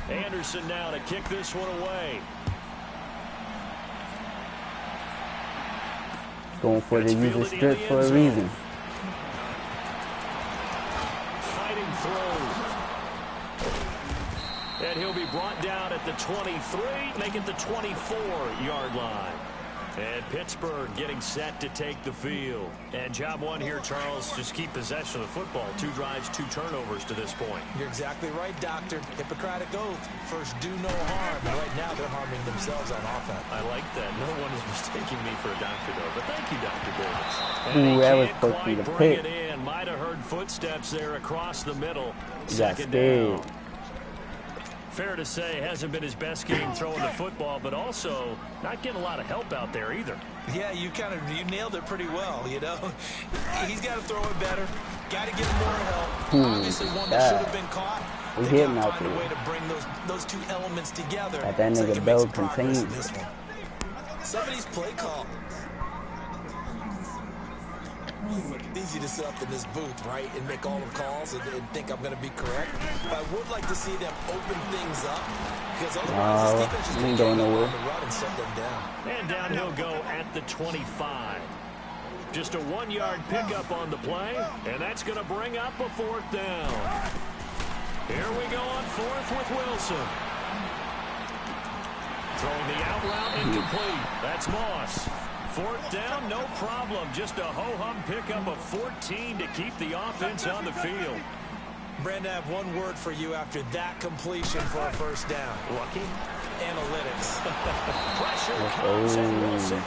Anderson now to kick this one away. Going for the user strip for a reason. Fighting through. And he'll be brought down at the 23, make it the 24-yard line. And Pittsburgh getting set to take the field. And job one here, Charles, just keep possession of the football. 2 drives, 2 turnovers to this point. You're exactly right, Doctor. Hippocratic oath. First, do no harm. And right now, they're harming themselves on offense. I like that. No one is mistaking me for a doctor, though. But thank you, Dr. Davis. Ooh, that was supposed to be the pick. Might have heard footsteps there across the middle. Second down. Fair to say, hasn't been his best game throwing the football, but also not getting a lot of help out there either. Yeah, you nailed it pretty well, you know. He's got to throw it better. Got to get more help. Obviously, one that should have been caught. We hit him out there. Find a way to bring those 2 elements together. That nigga Bell contained. Some of these play calls. It's easy to sit up in this booth, right, and make all the calls and think I'm going to be correct. But I would like to see them open things up because otherwise this defense is going to go on the run and shut them down. And down he'll go at the 25. Just a 1-yard pickup on the play, and that's going to bring up a 4th down. Here we go on 4th with Wilson. Throwing the out route incomplete. That's Moss. 4th down, no problem. Just a ho-hum pickup of 14 to keep the offense on the field. Brandon, I have one word for you after that completion for a first down. Lucky? Analytics. Pressure comes and Wilson.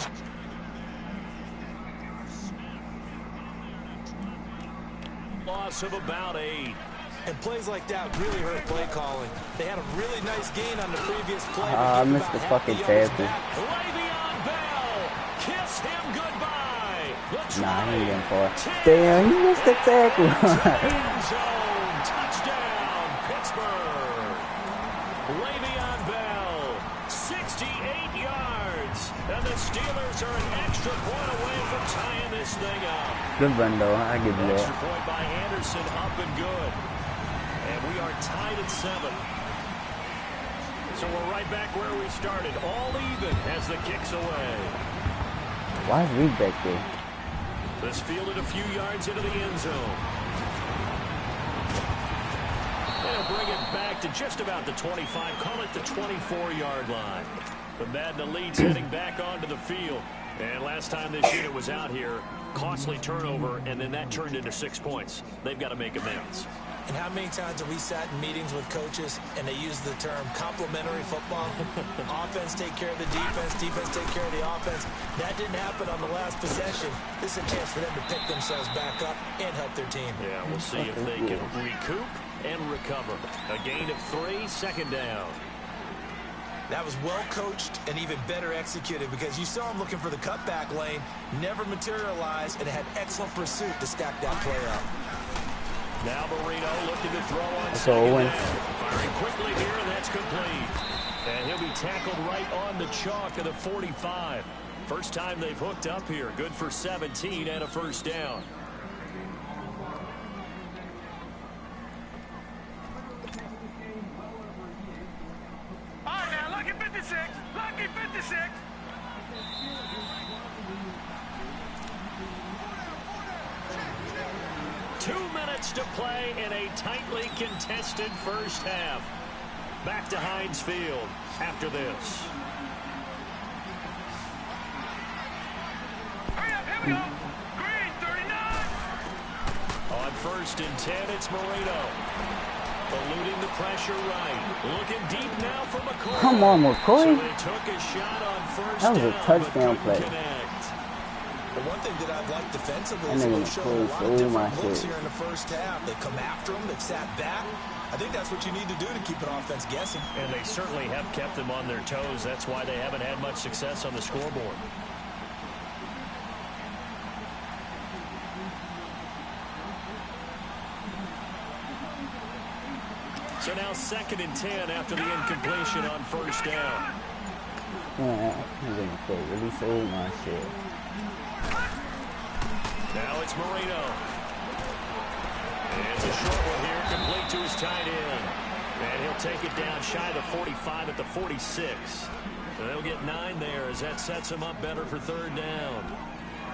Loss of about 8. And plays like that really hurt play calling. They had a really nice gain on the previous play. I missed the fucking tackle. Kiss him goodbye. Nah, he ain't getting far. Damn, he missed the tackle. End zone touchdown, Pittsburgh. Le'Veon Bell, 68 yards. And the Steelers are an extra point away from tying this thing up. Good run, though. I give you that. Extra point by Anderson, up and good. And we are tied at 7. So we're right back where we started. All even as the kick's away. Why is Reed back there? This fielded a few yards into the end zone. They'll bring it back to just about the 25. Call it the 24-yard line. The Madden Elite's heading back onto the field. And last time this unit was out here, costly turnover, and then that turned into 6 points. They've got to make amends. And how many times have we sat in meetings with coaches and they use the term complementary football? Offense take care of the defense, defense take care of the offense. That didn't happen on the last possession. This is a chance for them to pick themselves back up and help their team. Yeah, we'll see if they can recoup and recover. A gain of 3, second down. That was well coached and even better executed because you saw him looking for the cutback lane, never materialized, and had excellent pursuit to stack that play up. Now Marino looking to throw on second down. Firing quickly here, and that's complete. And he'll be tackled right on the chalk of the 45. First time they've hooked up here. Good for 17 and a first down. All right, now, lucky 56. Lucky 56. Two minutes to play in a tightly contested first half. Back to Heinz Field after this. Hurry up, here we go. Green, 39. On 1st and 10, it's Marino. Eluding the pressure right. Looking deep now for McCoy. Come on, McCoy. So they took a shot on first That was a down, touchdown but play. couldn't connect. The one thing that I've liked defensively That is nigga they've shown a lot McCoy of stole my different looks shit. here in the first half. They've come after them. They've sat back. I think that's what you need to do to keep an offense guessing. And they certainly have kept them on their toes. That's why they haven't had much success on the scoreboard. So now 2nd and 10 after the incompletion on first down. Yeah, McCoy really sold my shit. Now it's Marino. And it's a short one here, complete to his tight end. And he'll take it down shy of the 45 at the 46. So they'll get 9 there as that sets him up better for 3rd down.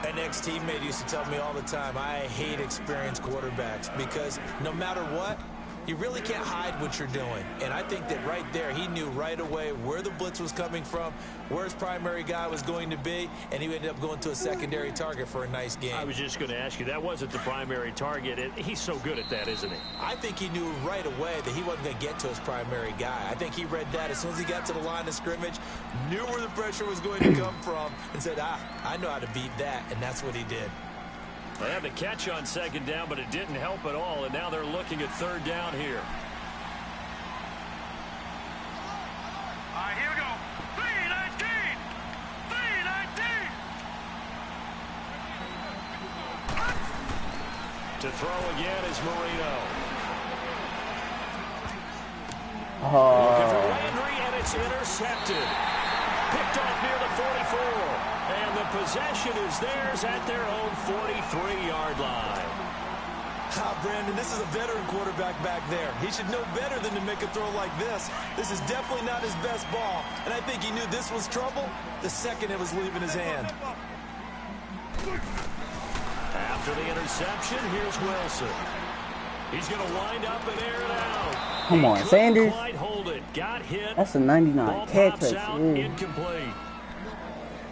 An ex-teammate used to tell me all the time, I hate experienced quarterbacks because no matter what, you really can't hide what you're doing. And I think that right there, he knew right away where the blitz was coming from, where his primary guy was going to be, and he ended up going to a secondary target for a nice game. I was just going to ask you, that wasn't the primary target. He's so good at that, isn't he? I think he knew right away that he wasn't going to get to his primary guy. I think he read that as soon as he got to the line of scrimmage, knew where the pressure was going to come from, and said, I know how to beat that, and that's what he did. They had the catch on 2nd down, but it didn't help at all, and now they're looking at 3rd down here. All right, here we go. 319. 319. To throw again is Marino. Looking for Landry, and it's intercepted. Picked off near the 44. And the possession is theirs at their own 43-yard line. Brandon, this is a veteran quarterback back there. He should know better than to make a throw like this. This is definitely not his best ball. And I think he knew this was trouble the second it was leaving his hand. After the interception, here's Wilson. He's going to wind up and air it out. Come on, Sanders. Quite hold it. Got hit. That's a 99 Ball catch pops right out, there. incomplete.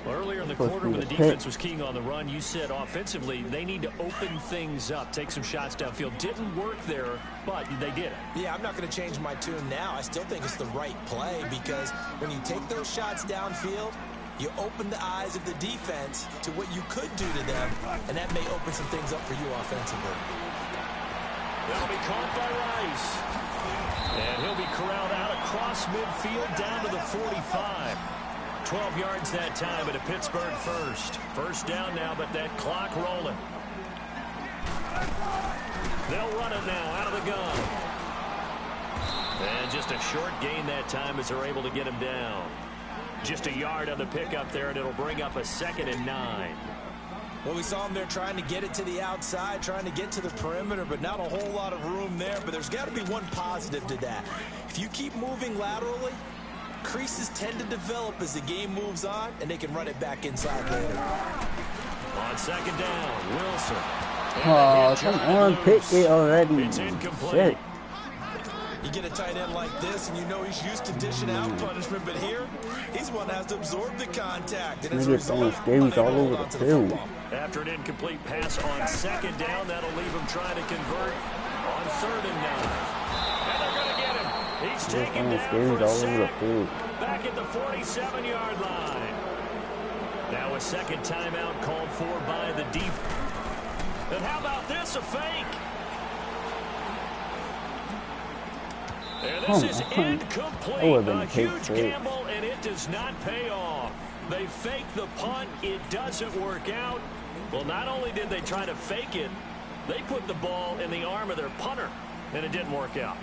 Well, earlier in the quarter when the defense was keying on the run, you said offensively they need to open things up, take some shots downfield. Didn't work there, but they did it. Yeah, I'm not going to change my tune now. I still think it's the right play because when you take those shots downfield, you open the eyes of the defense to what you could do to them, and that may open some things up for you offensively. That'll be caught by Rice. And he'll be corralled out across midfield down to the 45. 12 yards that time at a Pittsburgh first. First down now, but that clock rolling. They'll run it now out of the gun. And just a short gain that time as they're able to get him down. Just a yard on the pickup there, and it'll bring up a 2nd and 9. Well, we saw him there trying to get it to the outside, trying to get to the perimeter, but not a whole lot of room there. But there's got to be one positive to that. If you keep moving laterally, creases tend to develop as the game moves on, and they can run it back inside later. On 2nd down, Wilson. Oh, come on, pick it already. It's incomplete. Shit. You get a tight end like this, and you know he's used to dishing out punishment, but here, he's one that has to absorb the contact. And as a result, scaries all over the field. After an incomplete pass on 2nd down, that'll leave him trying to convert on on 3rd and 9. And they're going to get him. He's taken down for a all sack. over the field. Back at the 47-yard line. Now a second timeout called for by the defense. And how about this, a fake? And this is incomplete. A huge gamble, and it does not pay off. They fake the punt. It doesn't work out. Well, not only did they try to fake it, they put the ball in the arm of their punter, and it didn't work out.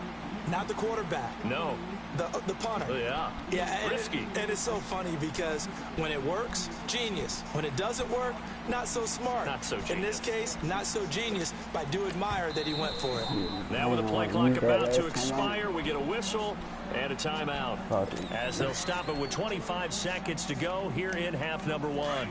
Not the quarterback. No. The punter. Yeah. Yeah, risky. And it's so funny because when it works, genius. When it doesn't work, not so smart. Not so genius. In this case, not so genius, but I do admire that he went for it. Now with the play clock about to expire, we get a whistle and a timeout. As they'll stop it with 25 seconds to go here in half number 1.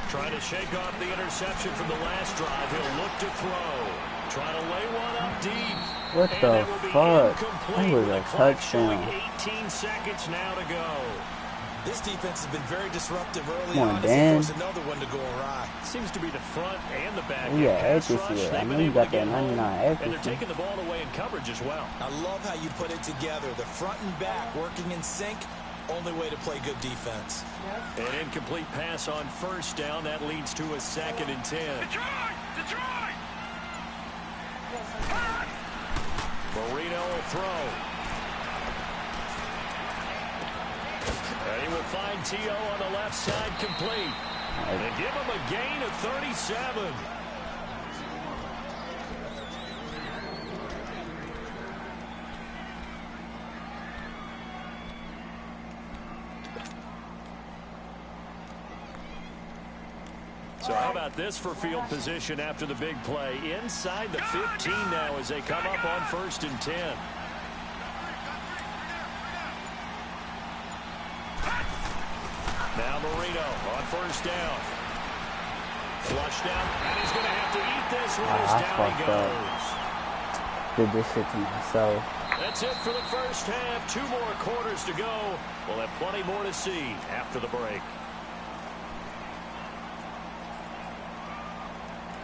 Trying to shake off the interception from the last drive. He'll look to throw. Trying to lay one up deep. What the fuck? That was a touchdown. 18 seconds now to go. This defense has been very disruptive early on. Dan. It's another one to go awry. Seems to be the front and the back. Yeah, accuracy. I know you got that 99 accuracy. And they're taking the ball away in coverage as well. I love how you put it together. The front and back working in sync. Only way to play good defense. An incomplete pass on 1st down. That leads to a 2nd and 10. Detroit! Marino will throw. And he will find T.O. on the left side complete. And give him a gain of 37. So how about this for field position after the big play? Inside the 15 now as they come up on 1st and 10. Now Marino on 1st down. Flush down, and he's going to have to eat this one as down he goes. Did this shit to myself. That's it for the first half. 2 more quarters to go. We'll have plenty more to see after the break.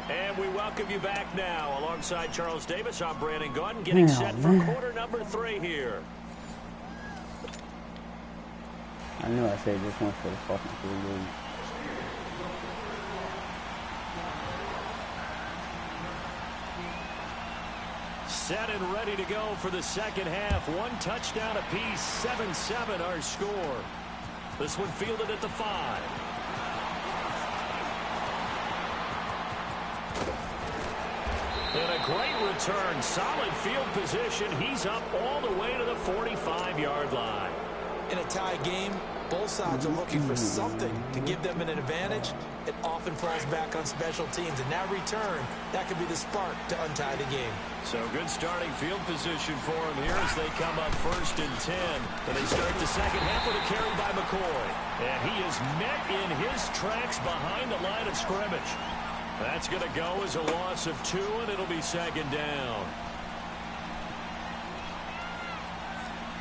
And we welcome you back now. Alongside Charles Davis, I'm Brandon Gaudin, getting set for quarter number 3 here. I knew I said this one for the fucking 3 years. Set and ready to go for the second half. 1 touchdown apiece, 7-7 our score. This one fielded at the 5. And a great return. Solid field position. He's up all the way to the 45-yard line. In a tie game, both sides are looking for something to give them an advantage. It often falls back on special teams. And that return, that could be the spark to untie the game. So good starting field position for him here as they come up 1st and 10. And they start the second half with a carry by McCoy. And he is met in his tracks behind the line of scrimmage. That's going to go as a loss of 2, and it'll be 2nd down.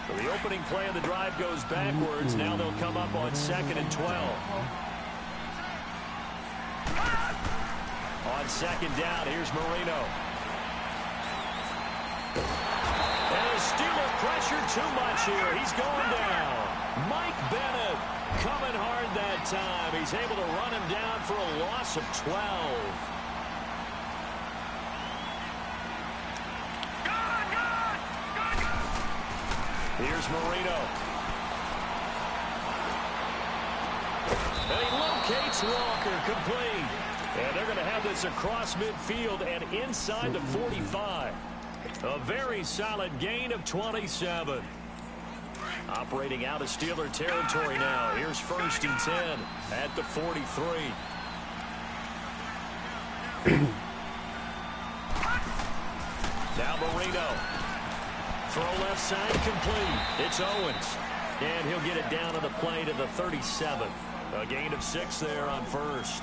So the opening play of the drive goes backwards. Now they'll come up on 2nd and 12. On 2nd down, here's Marino. And the Steeler pressure too much here. He's going down. Mike Bennett coming hard that time. He's able to run him down for a loss of 12. Here's Marino. And he locates Walker, complete. And they're going to have this across midfield and inside the 45. A very solid gain of 27. Operating out of Steeler territory now. Here's 1st and 10 at the 43. Now Marino. Throw left side complete. It's Owens. And he'll get it down to the play to the 37. A gain of 6 there on 1st.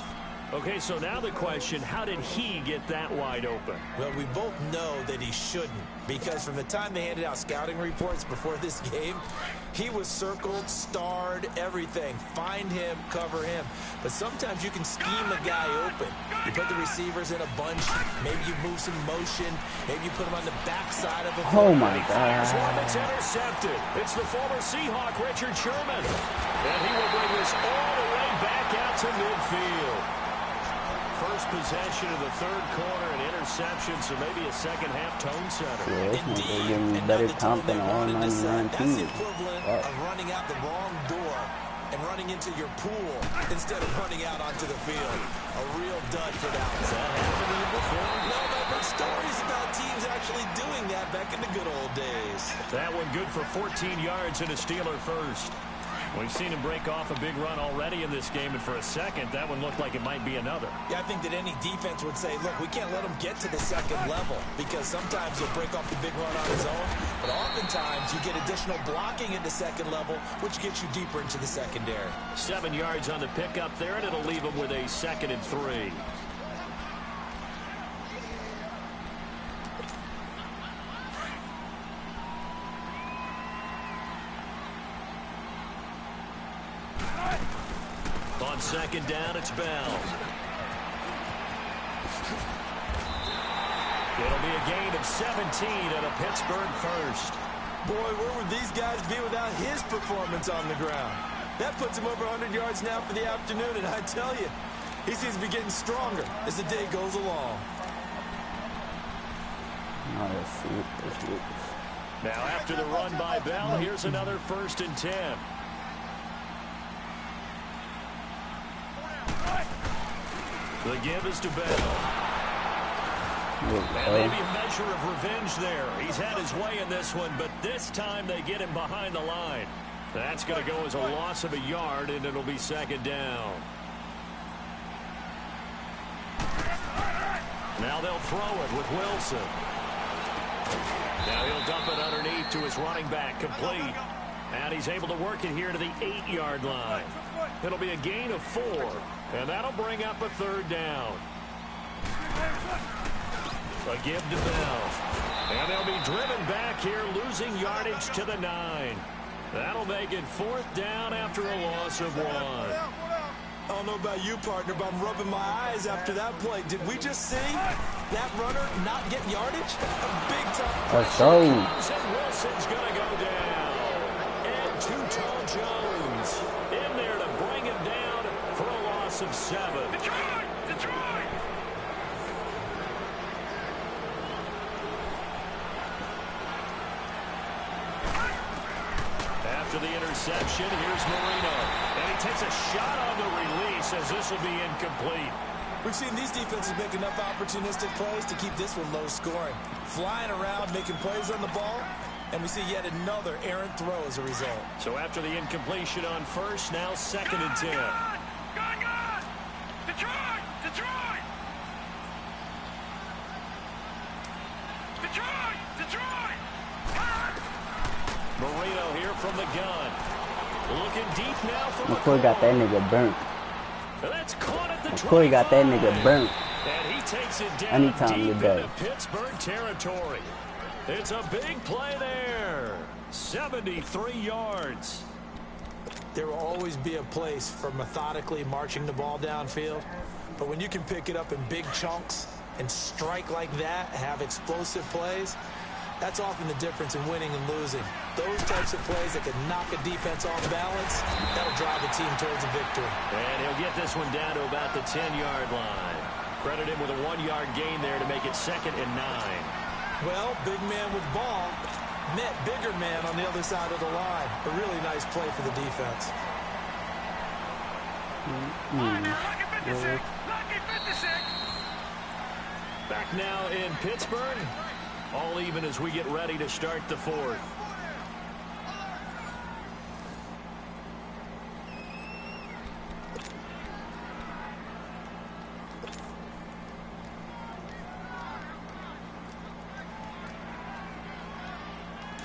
Okay, so now the question, how did he get that wide open? Well, we both know that he shouldn't, because from the time they handed out scouting reports before this game, He was circled, starred, everything. Find him, cover him. But sometimes you can scheme a guy open. You put the receivers in a bunch. Maybe you move some motion. Maybe you put him on the backside of a Oh my God. It's intercepted. It's the former Seahawk, Richard Sherman. And he will bring this all the way back out to midfield. First possession of the third quarter, an interception, so maybe a second-half tone setter. Yeah, this one's getting better comp than all 99 That's the equivalent of running out the wrong door and running into your pool instead of running out onto the field. A real dud for that one. Has that happened to you before? No, but stories about teams actually doing that back in the good old days. That one good for 14 yards and a Steeler first. We've seen him break off a big run already in this game, and for a second, that one looked like it might be another. Yeah, I think that any defense would say, look, we can't let him get to the second level, because sometimes he'll break off the big run on his own, but oftentimes you get additional blocking at the second level, which gets you deeper into the secondary. 7 yards on the pickup there, and it'll leave him with a 2nd and 3. On 2nd down, it's Bell. It'll be a gain of 17 and a Pittsburgh first. Boy, where would these guys be without his performance on the ground? That puts him over 100 yards now for the afternoon, and I tell you, he seems to be getting stronger as the day goes along. Oh, let's see. Now, after the run by Bell, here's another 1st and 10. The give is to Bell. And maybe a measure of revenge there. He's had his way in this one, but this time they get him behind the line. That's going to go as a loss of a yard, and it'll be 2nd down. Now they'll throw it with Wilson. Now he'll dump it underneath to his running back, complete. And he's able to work it here to the 8-yard line. It'll be a gain of 4, and that'll bring up a 3rd down. A give to Bell. And they'll be driven back here, losing yardage to the 9. That'll make it 4th down after a loss of 1. I don't know about you, partner, but I'm rubbing my eyes after that play. Did we just see that runner not get yardage? A big time. Let's go. And Wilson's going to go down. And Too-Tall Jones in there to bring him down for a loss of 7. Detroit! Detroit! After the interception, here's Marino. And he takes a shot on the release as this will be incomplete. We've seen these defenses make enough opportunistic plays to keep this one low scoring. Flying around, making plays on the ball, and we see yet another errant throw as a result. So after the incompletion on 1st, now 2nd and 10. Gone! Detroit! Detroit! Detroit! Detroit! Marino here from the gun. Looking deep now for McCoy got that nigga burnt. That's caught at the McCoy got that nigga burnt. And he takes it down Anytime deep you go. into Pittsburgh territory. It's a big play there. 73 yards. There will always be a place for methodically marching the ball downfield. But when you can pick it up in big chunks and strike like that, have explosive plays, that's often the difference in winning and losing. Those types of plays that can knock a defense off balance, that'll drive a team towards a victory. And he'll get this one down to about the 10-yard line. Credit him with a 1-yard gain there to make it 2nd and 9. Well, big man with ball met bigger man on the other side of the line. A really nice play for the defense. Lucky 56! Lucky 56! Back now in Pittsburgh. All even as we get ready to start the 4th.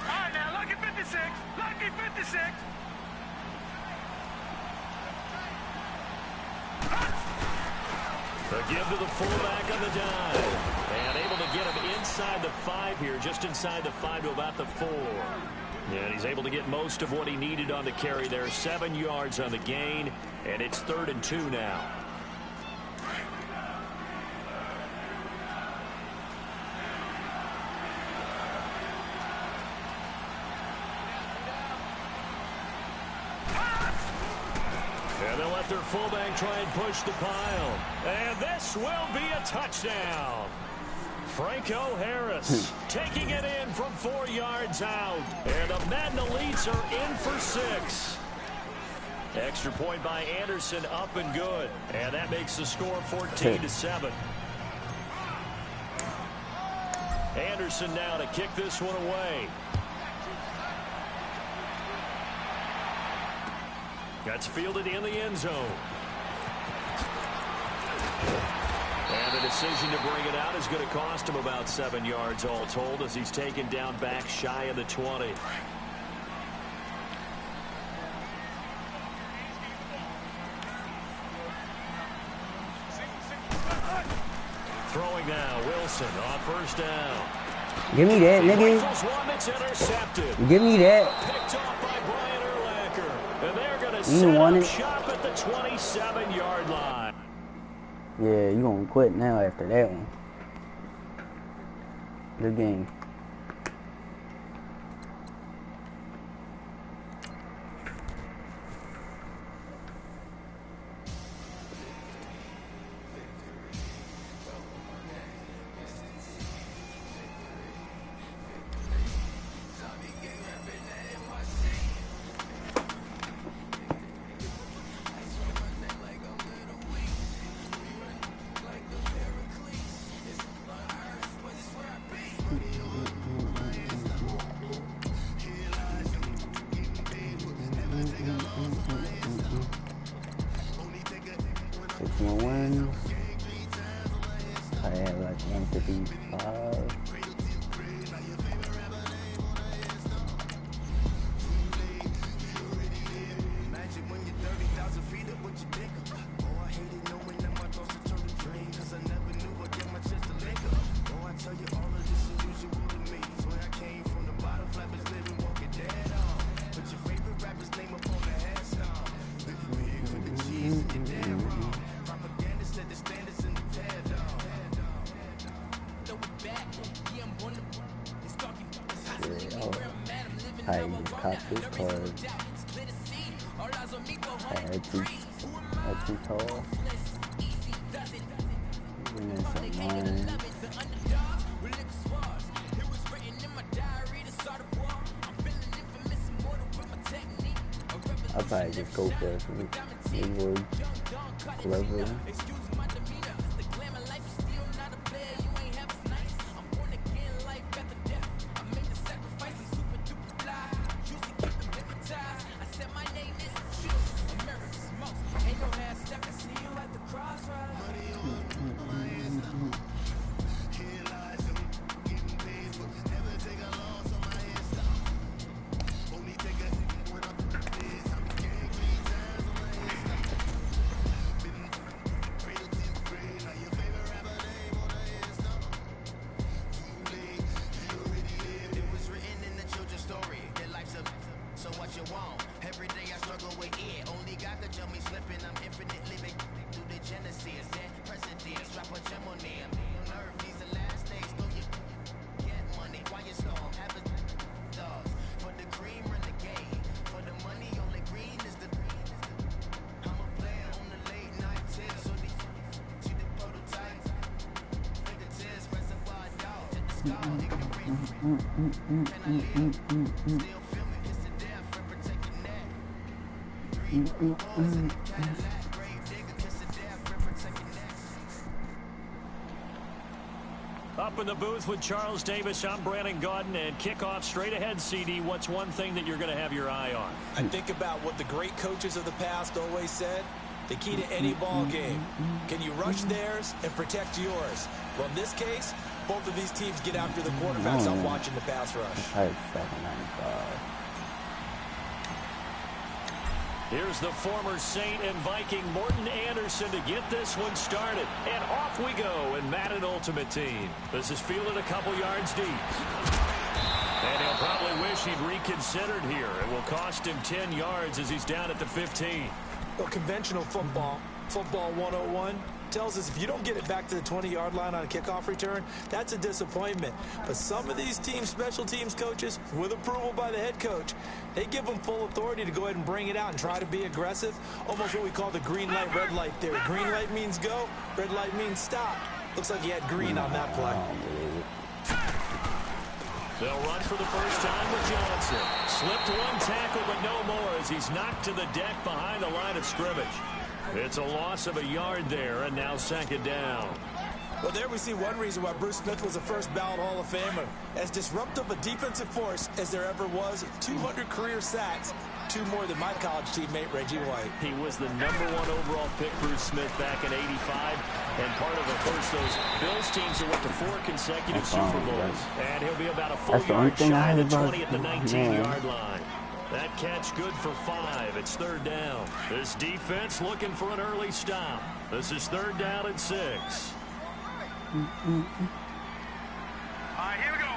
All right, now, lucky 56! Lucky 56! The give to the fullback on the dive. And able to get him inside the 5 here, just inside the 5 to about the 4. And he's able to get most of what he needed on the carry there. 7 yards on the gain, and it's 3rd and 2 now. And they'll let their fullback try and push the pile. And this will be a touchdown. Franco Harris taking it in from 4 yards out. And the Madden Elites are in for 6. Extra point by Anderson, up and good. And that makes the score 14-7. Anderson now to kick this one away. That's fielded in the end zone. And the decision to bring it out is going to cost him about 7 yards all told as he's taken down back shy of the 20. Throwing now, Wilson on first down. Give me that, nigga. Give me that. Picked off by Brian Urlacher. And they're going to You want it? shop at the 27-yard line. Yeah, you gonna quit now after that one. Good game. Wins. I have like 155. I just caught this card. That's too tall. And then some lines. I'll probably just go for it. It would clever. Up in the booth with Charles Davis, I'm Brandon Gaudin, and kickoff straight ahead, CD. What's one thing that you're going to have your eye on? I think about what the great coaches of the past always said. The key to any ball game. Can you rush theirs and protect yours? Well, in this case, both of these teams get after the quarterbacks on watching the pass rush. I expect 95. Here's the former Saint and Viking Morton Anderson to get this one started. And off we go in Madden Ultimate Team. This is fielded a couple yards deep. And he'll probably wish he'd reconsidered here. It will cost him 10 yards as he's down at the 15. Well, conventional football 101, tells us if you don't get it back to the 20-yard line on a kickoff return, that's a disappointment. But some of these teams, special teams coaches, with approval by the head coach, they give them full authority to go ahead and bring it out and try to be aggressive. Almost what we call the green light, red light theory. Green light means go, red light means stop. Looks like he had green on that play. They'll run for the first time with Johnson. Slipped one tackle, but no more as he's knocked to the deck behind the line of scrimmage. It's a loss of a yard there, and now second down. Well, there we see one reason why Bruce Smith was a first ballot Hall of Famer. As disruptive a defensive force as there ever was, 200 career sacks, 2 more than my college teammate, Reggie White. He was the #1 overall pick, Bruce Smith, back in '85, and part of, those Bills teams that went to 4 consecutive Super Bowls. And he'll be about a full yard shy of the 20 at the 19-yard line. That catch good for 5. It's third down. This defense looking for an early stop. This is third down and 6. All right, here we go.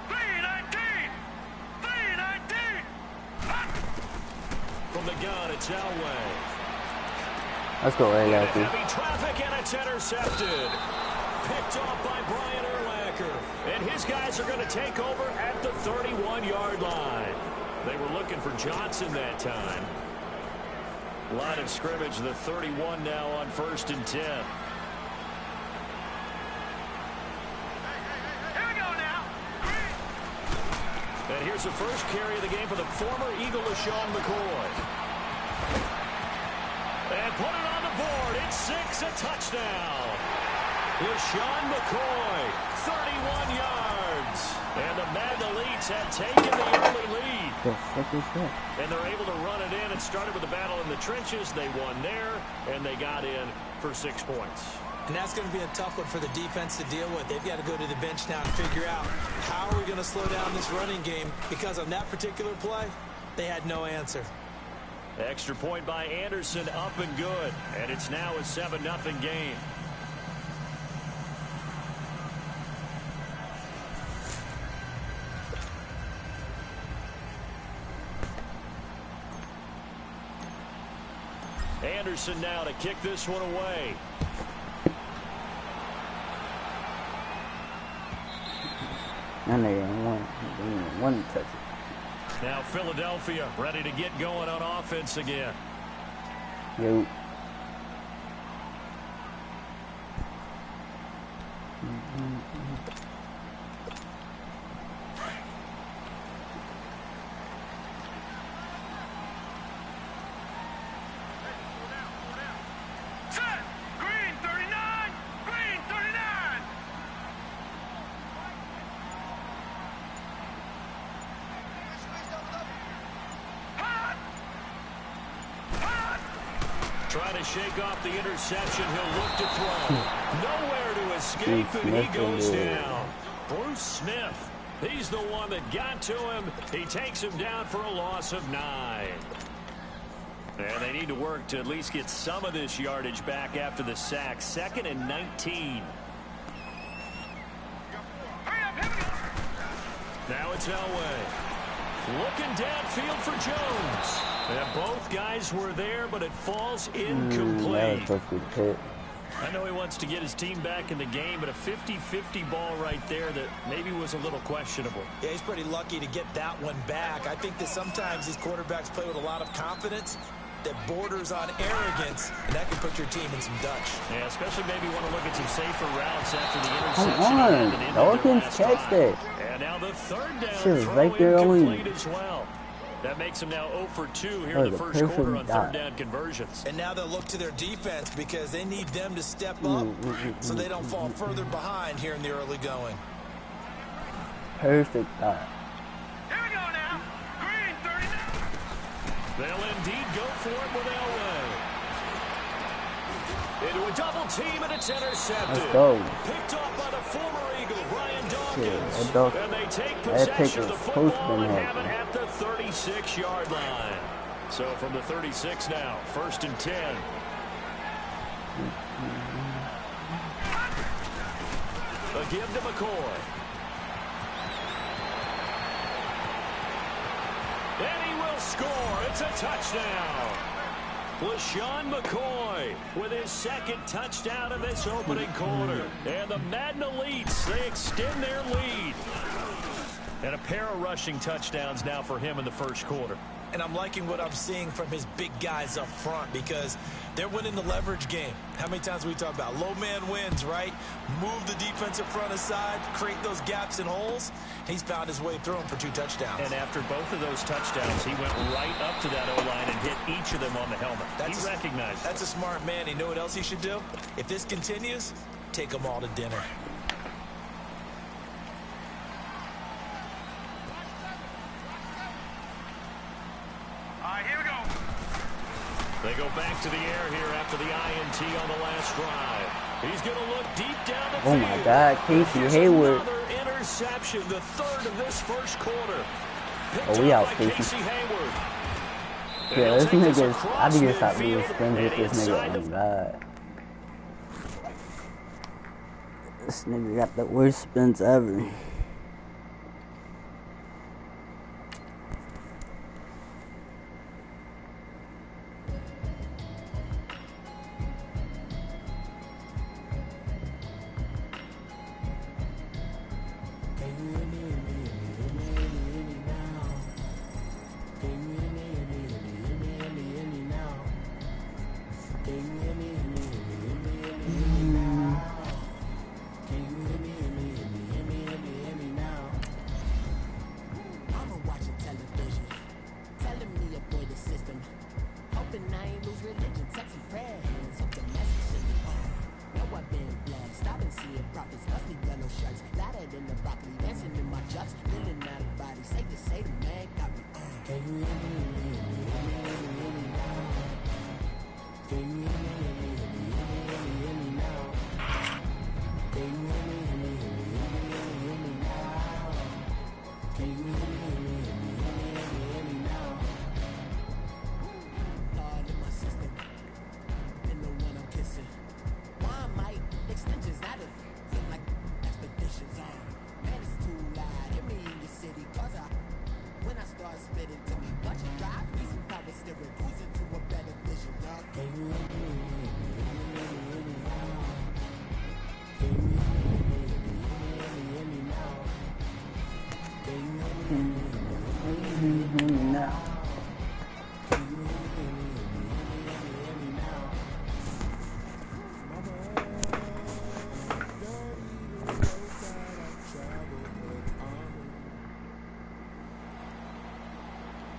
3-19. 3-19. From the gun, it's Elway. Let's go, Elway. Heavy traffic, and it's intercepted. Picked off by Brian Urlacher. And his guys are going to take over at the 31-yard line. They were looking for Johnson that time. Line of scrimmage, the 31 now on 1st and 10. Here we go now. And here's the first carry of the game for the former Eagle, LaShawn McCoy. And put it on the board. It's 6, a touchdown. LaShawn McCoy, 31 yards. And the Madden Elites have taken the early lead. And they're able to run it in. It started with a battle in the trenches. They won there, and they got in for 6 points. And that's going to be a tough one for the defense to deal with. They've got to go to the bench now and figure out how are we going to slow down this running game, because on that particular play, they had no answer. Extra point by Anderson, up and good. And it's now a 7-0 game. Anderson now to kick this one away. And they one touch. Now Philadelphia ready to get going on offense again. Yo. Trying to shake off the interception. He'll look to throw. Nowhere to escape, and he goes down. Bruce Smith, he's the one that got to him. He takes him down for a loss of 9. And they need to work to at least get some of this yardage back after the sack. 2nd and 19. Now it's Elway. Looking downfield for Jones. And both guys were there, but it falls incomplete. I know he wants to get his team back in the game, but a 50-50 ball right there that maybe was a little questionable. Yeah, he's pretty lucky to get that one back. I think that sometimes these quarterbacks play with a lot of confidence that borders on arrogance, and that can put your team in some Dutch. Yeah, especially maybe want to look at some safer routes after the interception. Come on, Dawkins, catch that. And now the third down Shit, throw right there incomplete as well. That makes them now 0 for 2 here in the first quarter on third down conversions. And now they'll look to their defense because they need them to step up so they don't fall further behind here in the early going. Perfect. Here we go now. Green 39. They'll indeed go for it with Elway. Into a double team, and it's intercepted. Let's go. Picked off by the former Eagle, Brian Yeah, Dawkins. And they take possession of the football and have it at the 36-yard line. So from the 36 now, 1st and 10. A give to McCoy. score. It's a touchdown. LaShawn McCoy with his second touchdown of this opening quarter. And the Madden Elites, they extend their lead. And a pair of rushing touchdowns now for him in the first quarter. And I'm liking what I'm seeing from his big guys up front because they're winning the leverage game. How many times we talk about low man wins, right? Move the defensive front aside, create those gaps and holes. He's found his way through them for 2 touchdowns. And after both of those touchdowns, he went right up to that O-line and hit each of them on the helmet. He recognized That's a smart man. You know what else he should do? If this continues, take them all to dinner. Here we go. They go back to the air here after the INT on the last drive. He's going to look deep down the field. Oh my God, Casey Hayward. Another interception, the third of this first quarter. Oh, we out, Casey. Hayward. Yeah, this nigga, I need to stop being friends with this nigga. Oh my God. This nigga got the worst spins ever.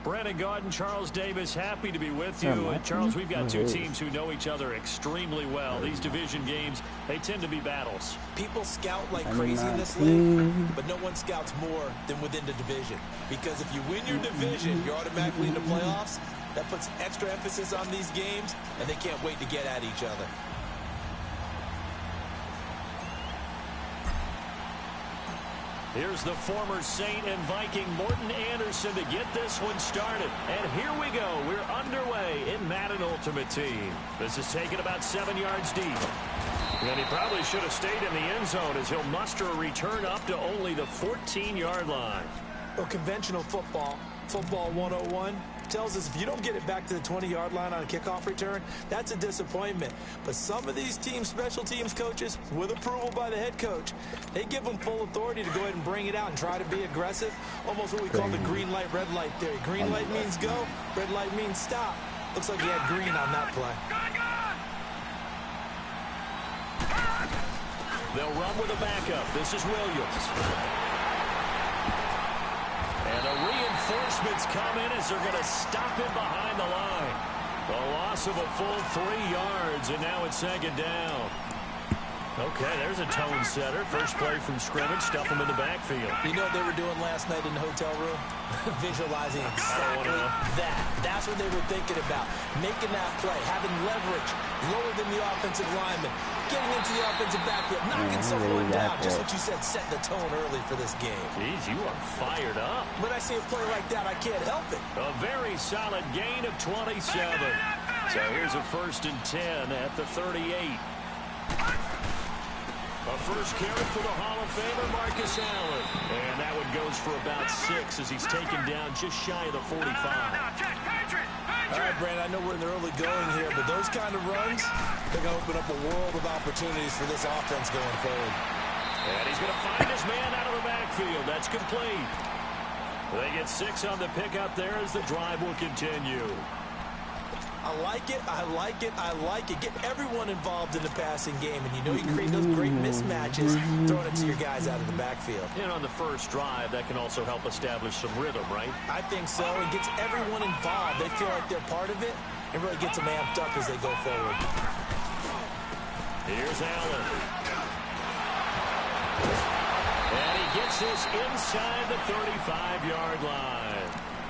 Brandon Gaudin, Charles Davis, happy to be with you. And Charles, we've got 2 teams who know each other extremely well. These division games, they tend to be battles. People scout like crazy in this league, but no one scouts more than within the division. Because if you win your division, you're automatically in the playoffs. That puts extra emphasis on these games, and they can't wait to get at each other. Here's the former Saint and Viking Morton Anderson to get this one started. And here we go. We're underway in Madden Ultimate Team. This is taken about 7 yards deep. And he probably should have stayed in the end zone as he'll muster a return up to only the 14-yard line. Well, conventional football 101, tells us if you don't get it back to the 20-yard line on a kickoff return, that's a disappointment. But some of these teams, special teams coaches, with approval by the head coach, they give them full authority to go ahead and bring it out and try to be aggressive. Almost what we call the green light, red light theory. Green light means go, red light means stop. Looks like he had green on that play. They'll run with a backup. This is Williams. And the reinforcements come in as they're going to stop him behind the line. The loss of a full 3 yards, and now it's second down. Okay, there's a tone setter. First play from scrimmage, stuff him in the backfield. You know what they were doing last night in the hotel room? Visualizing exactly that. That's what they were thinking about. Making that play, having leverage, lower than the offensive lineman, getting into the offensive backfield, knocking someone down. Just what you said, set the tone early for this game. Jeez, you are fired up. When I see a play like that, I can't help it. A very solid gain of 27. So here's a 1st and 10 at the 38. A first carry for the Hall of Famer, Marcus Allen. And that one goes for about 6 as he's taken down just shy of the 45. All right, Brandon, I know we're in the early going here, but those kind of runs, they're going to open up a world of opportunities for this offense going forward. And he's going to find his man out of the backfield. That's complete. They get 6 on the pickup there as the drive will continue. I like it, I like it, I like it. Get everyone involved in the passing game, and you know you create those great mismatches throwing it to your guys out of the backfield. And on the first drive, that can also help establish some rhythm, right? I think so. It gets everyone involved. They feel like they're part of it, and really gets them amped up as they go forward. Here's Allen. And he gets this inside the 35-yard line.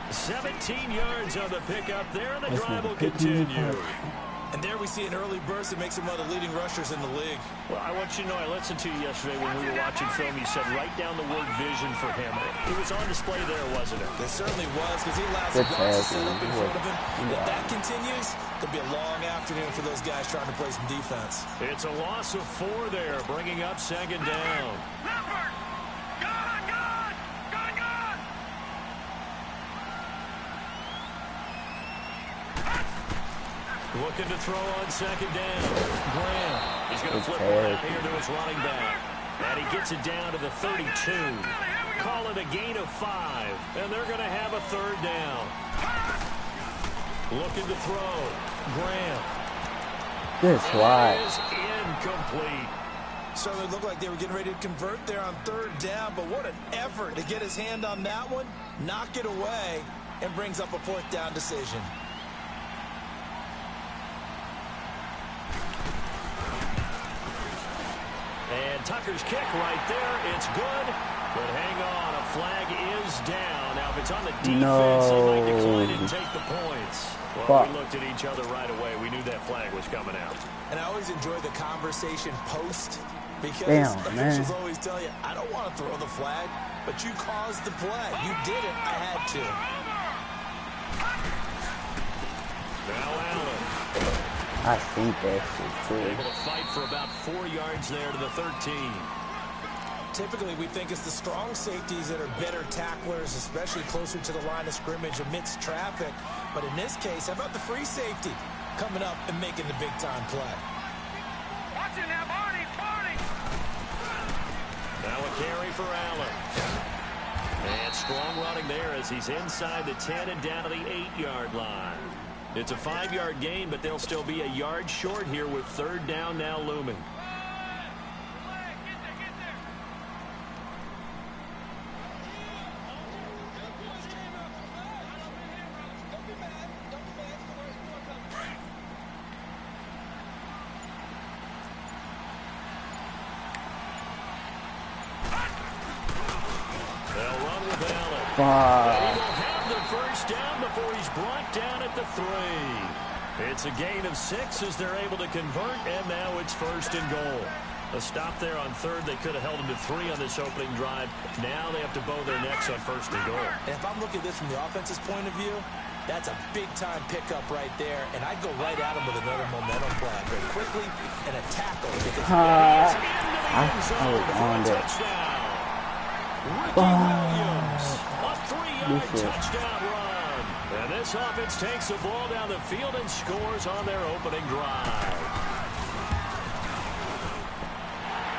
17 yards on the pickup there, and the drive will continue. And there we see an early burst that makes him one of the leading rushers in the league. Well, I want you to know, I listened to you yesterday when we were watching film. You said write down the word vision for him. It was on display there, wasn't it? It certainly was, because he allows the guys to set up in front of him. If that continues, it'll be a long afternoon for those guys trying to play some defense. It's a loss of 4 there, bringing up second down. Looking to throw on second down. Graham. He's going to flip one out here to his running back. And he gets it down to the 32. Call it a gain of 5. And they're going to have a 3rd down. Looking to throw. Graham. Good slide. Is incomplete. Certainly looked like they were getting ready to convert there on 3rd down, but what an effort to get his hand on that one, knock it away, and brings up a 4th down decision. And Tucker's kick right there. It's good. But hang on. A flag is down. Now, if it's on the defense, they might decline and take the points. Well, we looked at each other right away. We knew that flag was coming out. And I always enjoy the conversation post because officials always tell you, I don't want to throw the flag, but you caused the play. You did it. I had to. Now Allen. I think that's it, too. Able to fight for about 4 yards there to the 13. Typically, we think it's the strong safeties that are better tacklers, especially closer to the line of scrimmage amidst traffic. But in this case, how about the free safety coming up and making the big-time play? Watching that, Barney. Now a carry for Allen. And strong running there as he's inside the 10 and down to the 8-yard line. It's a 5-yard gain, but they'll still be a yard short here with 3rd down now looming. They'll run with Allen. He will have the first down before he's brought down at the 3. It's a gain of 6 as they're able to convert, and now it's 1st and goal. A stop there on 3rd. They could have held him to 3 on this opening drive. Now they have to bow their necks on 1st and goal. And if I'm looking at this from the offense's point of view, that's a big-time pickup right there, and I'd go right at him with another momentum play. Very quickly and a tackle. I was on that. Ricky Williams, a 3-yard touchdown run. And this offense takes the ball down the field and scores on their opening drive.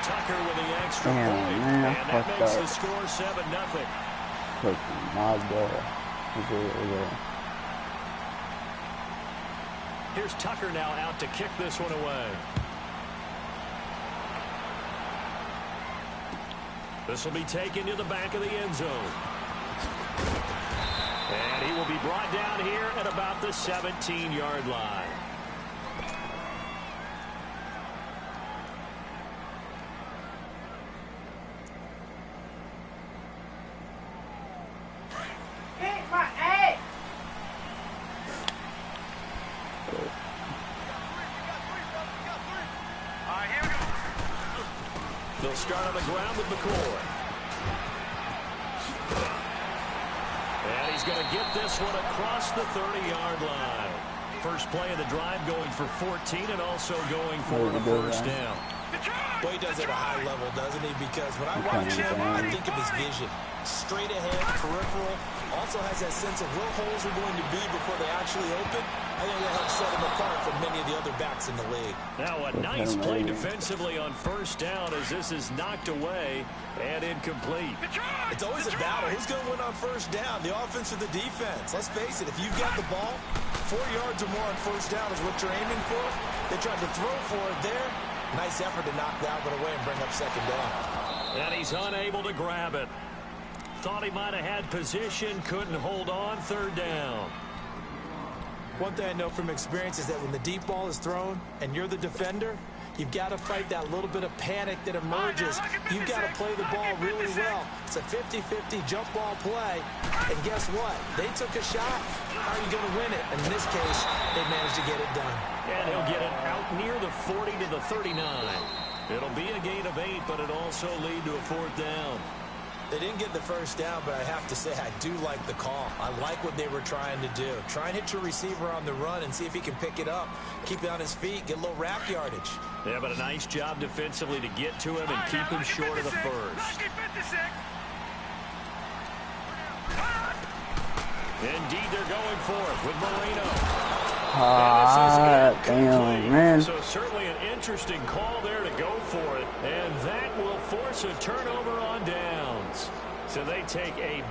Tucker with the extra point, and that makes the score 7-0. My God. Here's Tucker now out to kick this one away. This will be taken to the back of the end zone. And he will be brought down here at about the 17-yard line. They'll start on the ground with McCoy. And he's going to get this one across the 30-yard line. First play of the drive going for 14 and also going for the first down. Boy, he does it at a high level, doesn't he? Because when I watch him, I think of his vision. Straight ahead, peripheral. Also has that sense of where holes are going to be before they actually open. I think that helps set him apart from many of the other backs in the league. Now a nice play defensively on first down as this is knocked away and incomplete. It's always a battle. Who's going to win on first down, the offense or the defense? Let's face it, if you've got the ball, 4 yards or more on first down is what you're aiming for. They tried to throw for it there. Nice effort to knock that one away and bring up second down. And he's unable to grab it. Thought he might have had position, couldn't hold on, third down. One thing I know from experience is that when the deep ball is thrown and you're the defender, you've got to fight that little bit of panic that emerges. You've got to play the ball really well. It's a 50-50 jump ball play. And guess what? They took a shot. How are you going to win it? And in this case, they managed to get it done. And he'll get it out near the 40 to the 39. It'll be a gain of 8, but it also lead to a fourth down. They didn't get the first down, but I have to say I do like the call. I like what they were trying to do. Try and hit your receiver on the run and see if he can pick it up. Keep it on his feet, get a little rack yardage. Yeah, but a nice job defensively to get to him and keep him short of the first. Indeed, they're going for it with Marino. Damn, man. So certainly an interesting call there to go for it, and that will force a turnover on downs. So they take a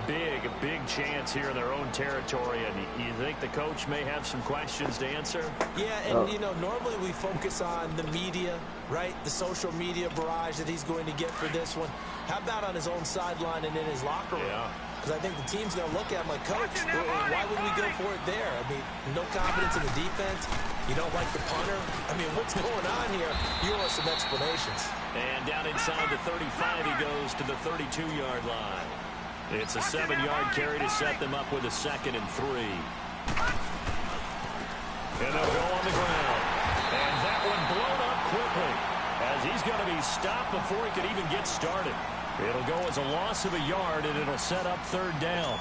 big chance here in their own territory, and you think the coach may have some questions to answer? Yeah, and you know, normally we focus on the media, right? The social media barrage that he's going to get for this one. How about on his own sideline and in his locker room? Yeah. Because I think the team's going to look at him like, Coach, why would we go for it there? I mean, no confidence in the defense. You don't like the punter. I mean, what's going on here? You owe us some explanations. And down inside the 35, he goes to the 32-yard line. It's a 7-yard carry to set them up with a 2nd and 3. And they'll go on the ground. And that one blown up quickly as he's going to be stopped before he could even get started. It'll go as a loss of a yard, and it'll set up third down.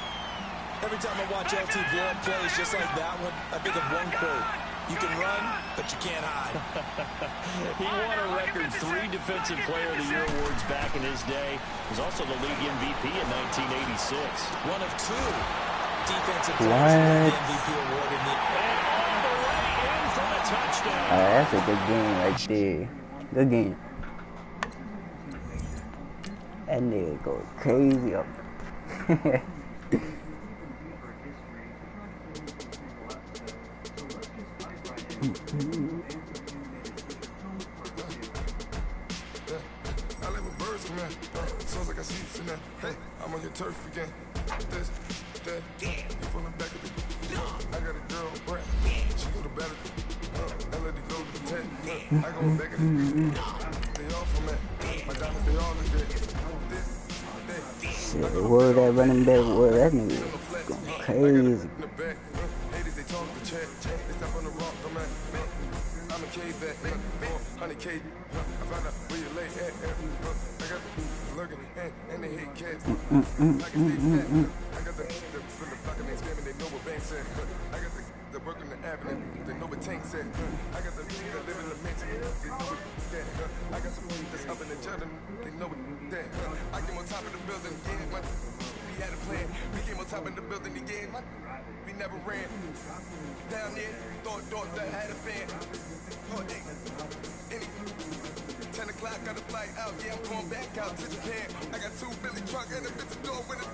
Every time I watch LT blow up plays just like that one, I think of one quote. You can run, but you can't hide. He won a record 3 Defensive Player of the Year awards back in his day. He was also the league MVP in 1986. One of 2 defensive players who won the MVP award in the... And all the way in for the touchdown. That's a good game right there. Good game. That nigga go crazy up. I live with birds from that. Sounds like I see you in that. Hey, I'm on your turf again. This, that, you from the back of it. I got a girl, Brett. She go to battle. I let it go to the 10. I go back at it. They all from that. My diamonds, they all in there. Shit, the word that running back word, that nigga going crazy. Haters, they talk the chat. They step on the rock, I'm at. I'm a cave back. 100K. I found out where you lay at. I got the lurking and they hate cats. I can stay fat. I got the block and they scamming, they know what bank said. I got the work on the avenue, they know what tank said. I got the live in the mix, they know what that. I got some that's up in the judging, they know what that. I came on top of the building, yeah, we had a plan. We came on top of the building again, we never ran. Down there, thought that I had a fan. Oh, any 10 o'clock, got a flight out, yeah, I'm going back out to Japan. I got 2 Billy truck and a bitch door with it.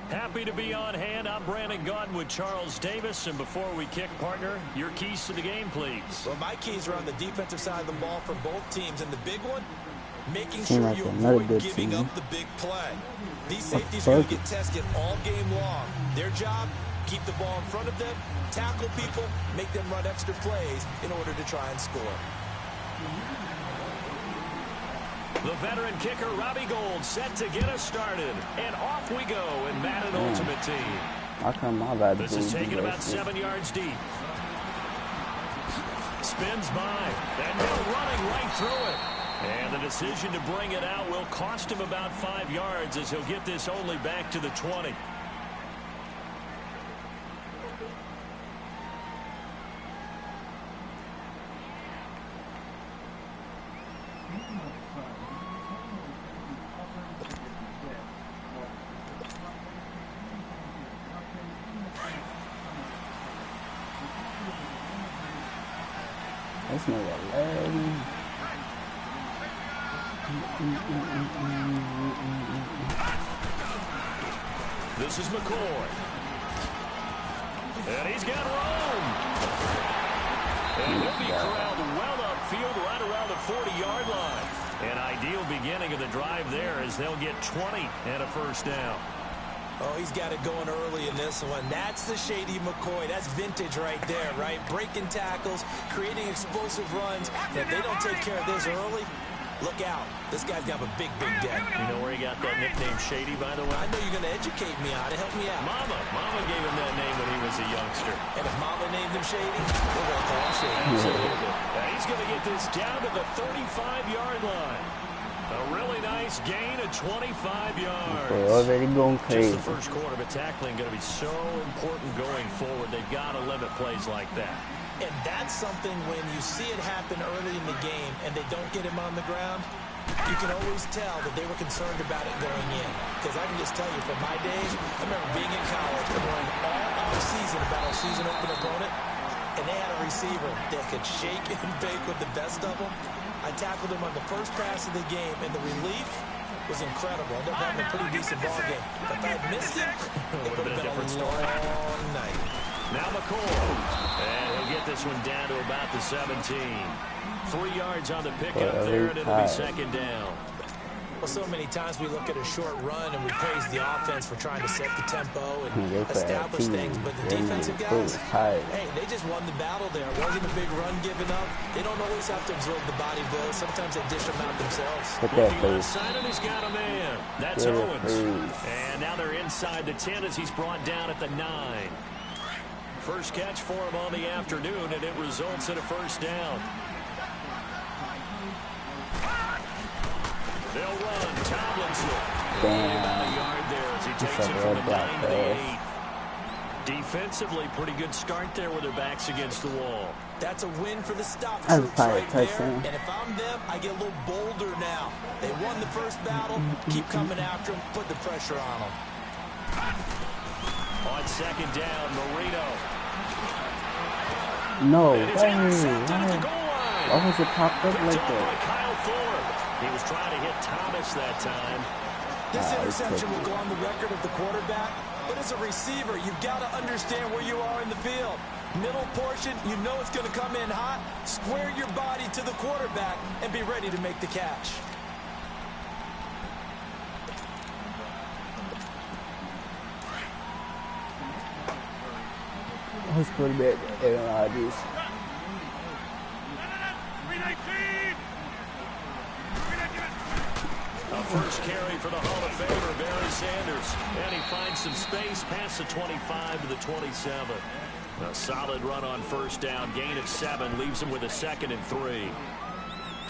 Happy to be on hand. I'm Brandon Gaudin with Charles Davis. And before we kick, partner, your keys to the game, please. Well, my keys are on the defensive side of the ball for both teams. And the big one, making Seems sure like you another avoid good giving team. up the big play. These safeties are going to get tested all game long. Their job, keep the ball in front of them, tackle people, make them run extra plays in order to try and score. The veteran kicker, Robbie Gould, set to get us started. And off we go in Madden Ultimate Team. How come my bad? This is taken about 7 yards deep. Spins by. And now running right through it. And the decision to bring it out will cost him about 5 yards as he'll get this only back to the 20. This nigga lady. This is McCoy. And he's got room. And he'll be corralled well upfield right around the 40-yard line. An ideal beginning of the drive there as they'll get 20 and a first down. Oh, he's got it going early in this one. That's the Shady McCoy. That's vintage right there, right? Breaking tackles, creating explosive runs. And if they don't take care of this early, look out. This guy's got a big, big day. You know where he got that nickname Shady, by the way? I know you're going to educate me on it. Help me out. Mama gave him that name when he was a youngster. And if Mama named him Shady, we're going to call him Shady. Absolutely. He's going to get this down to the 35-yard line. A really nice gain of 25 yards. They're already going crazy. Just the first quarter, but tackling going to be so important going forward. They've got to limit plays like that. And that's something when you see it happen early in the game and they don't get him on the ground, you can always tell that they were concerned about it going in. Because I can just tell you, from my days, I remember being in college and learning all off-season about our season-open opponent, and they had a receiver that could shake and bake with the best of them. I tackled him on the first pass of the game, and the relief was incredible. I ended up having a pretty decent ball game. But if I had missed him, it would have been a long night. Now McCoy, and he'll get this one down to about the 17. 3 yards on the pickup there, and it'll be second down. Well, so many times we look at a short run and we praise the offense for trying to set the tempo and establish things, but the defensive guys, hey, they just won the battle there. It wasn't a big run given up. They don't always have to absorb the body blows. Sometimes they dish them out themselves. He's got a man. That's Owens. And now they're inside the 10 as he's brought down at the 9. First catch for him on the afternoon, and it results in a first down. They'll run. Tomlinson. About a yard there as he takes it from the 9 to the 8. Defensively, pretty good start there with their backs against the wall. That's a win for the stop troops right there. And if I'm them, I get a little bolder now. They won the first battle. Keep coming after them. Put the pressure on them. On second down, Marino. No, why was it popped up like that? Kyle Ford. He was trying to hit Thomas that time. This interception will go on the record of the quarterback, but as a receiver, you've got to understand where you are in the field. Middle portion, you know it's going to come in hot. Square your body to the quarterback and be ready to make the catch. Who's quarterback? Aaron Rodgers. First carry for the Hall of Famer, Barry Sanders. And he finds some space past the 25 to the 27. A solid run on first down. Gain of 7 leaves him with a 2nd and 3.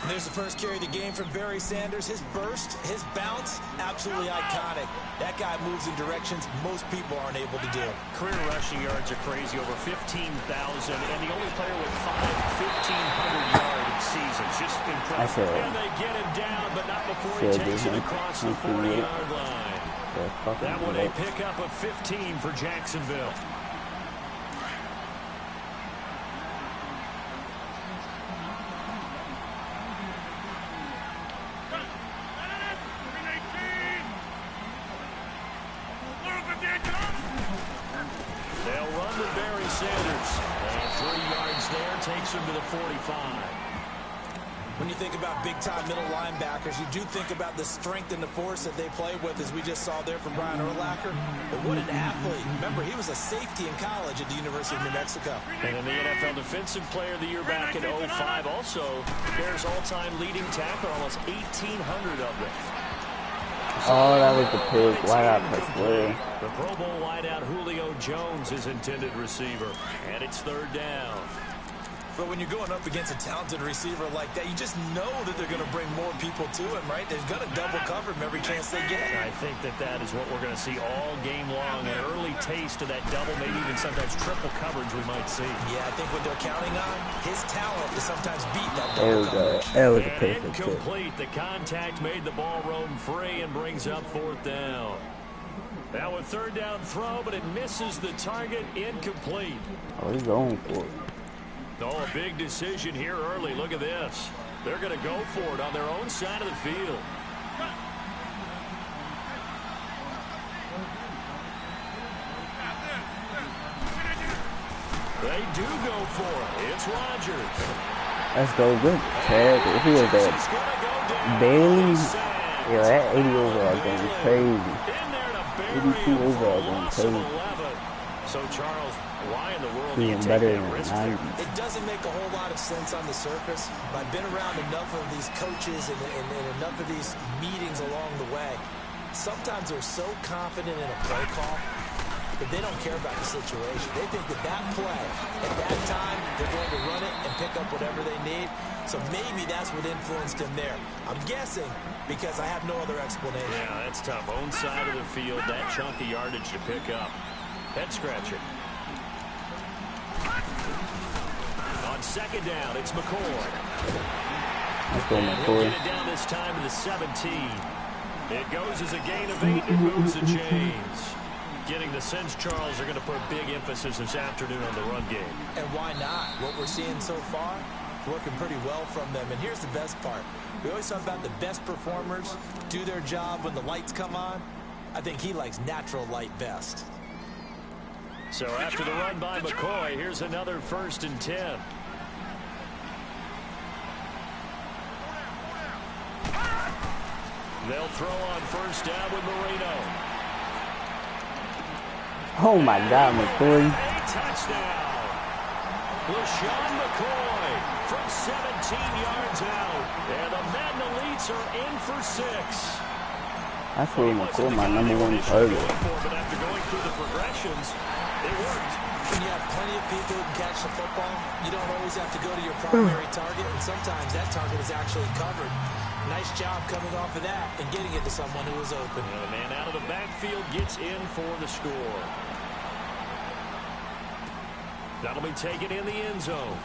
There's the first carry of the game from Barry Sanders. His burst, his bounce, absolutely iconic. That guy moves in directions most people aren't able to do. Career rushing yards are crazy, over 15,000. And the only player with 1,500-yard seasons. Just incredible. And they get him down, but not before he takes it across the 40-yard line. That one a pickup of 15 for Jacksonville. They'll run with Barry Sanders. And 3 yards there takes him to the 45. When you think about big-time middle linebackers, you do think about the strength and the force that they play with, as we just saw there from Brian Urlacher. But what an athlete. Remember, he was a safety in college at the University of New Mexico. And in the NFL Defensive Player of the Year back in 05, also Bears all-time leading tackler, almost 1,800 of them. Oh, that was the pick. Wideout press play. The Pro Bowl wideout Julio Jones is intended receiver. And it's third down. But when you're going up against a talented receiver like that, you just know that they're going to bring more people to him, right? They're going to double cover him every chance they get. I think that is what we're going to see all game long. An early taste of that double, maybe even sometimes triple coverage we might see. Yeah, I think what they're counting on, his talent to sometimes beat that double coverage. That was a perfect incomplete. The contact made the ball roam free and brings up fourth down. Now a third down throw, but it misses the target, incomplete. Oh, he's going for it. Oh, a big decision here early. Look at this. They're going to go for it on their own side of the field. They do go for it. It's Rodgers. Let's go. Good tag. Who was that? Bailey? Yeah, that 80 overall going crazy. 82 overall going crazy. So, Charles, why in the world do Being you take better that than risk 90. there? It doesn't make a whole lot of sense on the surface, but I've been around enough of these coaches and enough of these meetings along the way. Sometimes they're so confident in a play call that they don't care about the situation. They think that play, at that time, they're going to run it and pick up whatever they need. So maybe that's what influenced him there. I'm guessing because I have no other explanation. Yeah, that's tough. Own side of the field, that chunk of yardage to pick up. Head scratcher. On second down, it's McCoy. Let's go, And he'll McCoy. get it down this time to the 17. It goes as a gain of 8 and moves the chains. Getting the sense, Charles, are going to put big emphasis this afternoon on the run game. And why not? What we're seeing so far, working pretty well from them. And here's the best part. We always talk about the best performers do their job when the lights come on. I think he likes natural light best. So after the run by McCoy, here's another 1st and 10. They'll throw on 1st down with Marino. Oh my God, McCoy. A touchdown. LaShawn McCoy from 17 yards out. And the Madden Elites are in for 6. I swear McCoy my #1 target. But after going through the progressions, it worked. When you have plenty of people who can catch the football, you don't always have to go to your primary target, and sometimes that target is actually covered. Nice job coming off of that and getting it to someone who was open. And the man out of the backfield gets in for the score. That'll be taken in the end zone.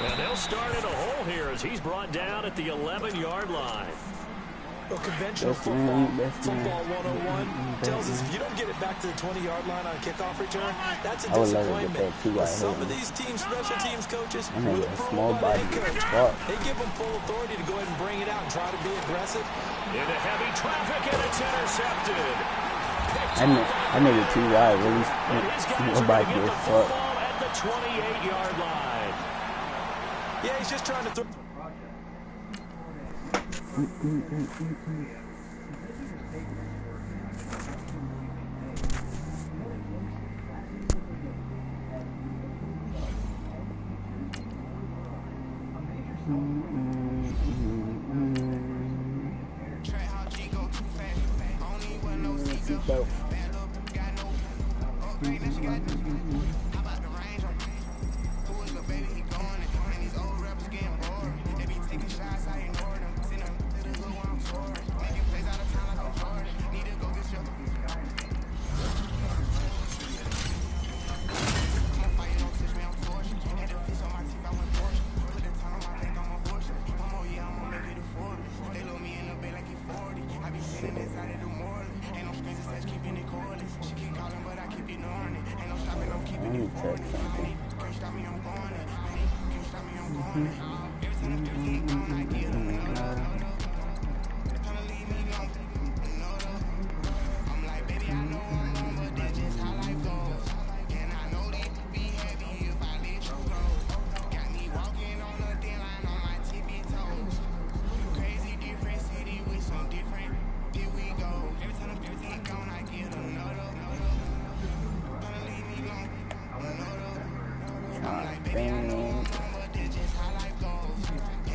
And they'll start in a hole here as he's brought down at the 11-yard line. Well, conventional football 101 tells us if you don't get it back to the 20-yard line on a kickoff return, that's a disappointment. But some of these teams, special teams coaches, with approval by the head coach, they give them full authority to go ahead and bring it out and try to be aggressive. Into heavy traffic, and it's intercepted. I made it too wide. Really, nobody gives a fuck. At the 28-yard line. Yeah, he's just trying to throw.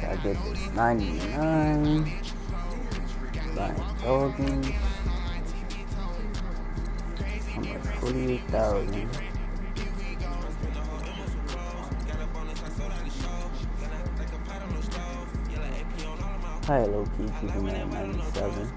I get this 99. Brian Dawkins. I'm at 48,000. Hi, low key, keeping me at 97.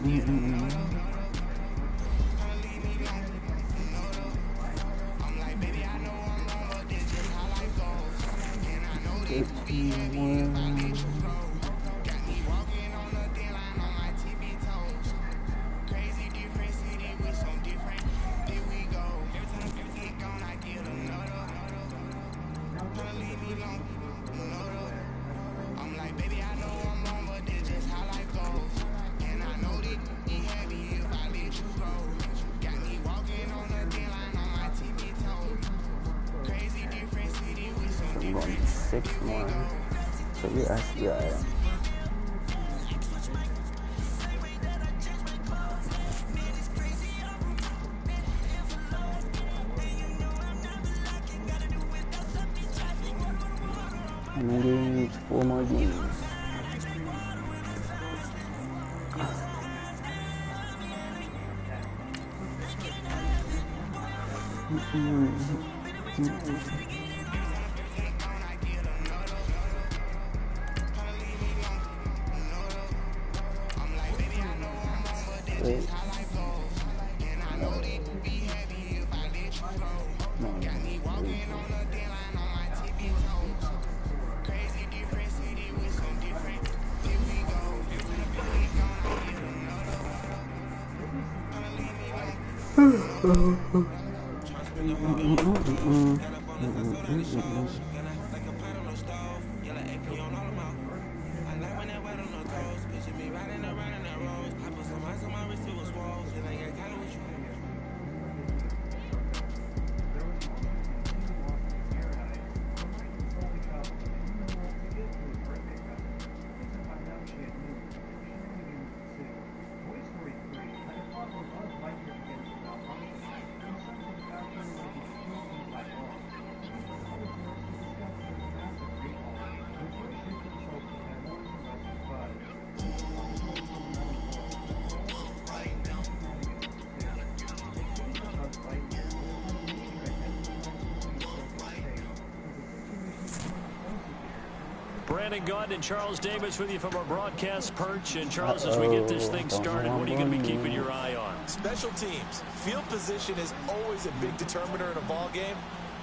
I'm going 6 more. So we actually got it. Games, 4 more games. Brandon Gaunt and Charles Davis with you from our broadcast perch. And Charles, as we get this thing started, what are you going to be keeping your eye on? Special teams. Field position is always a big determiner in a ball game.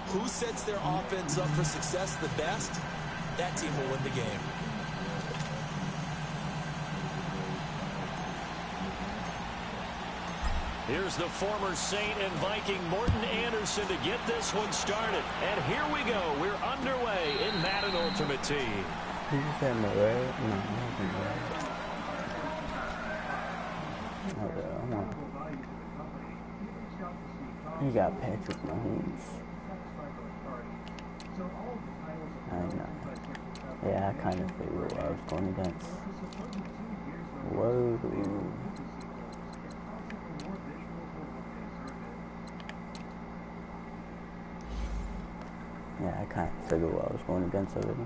Who sets their offense up for success the best, that team will win the game. Here's the former Saint and Viking Morten Andersen to get this one started. And here we go. We're underway in Madden Ultimate Team. Did you say Murray? No, nothing Murray. You got Patrick Mahomes. I know. Yeah, I kind of figured what I was going against. Whoa. Yeah, I kind of figured what I was going against already.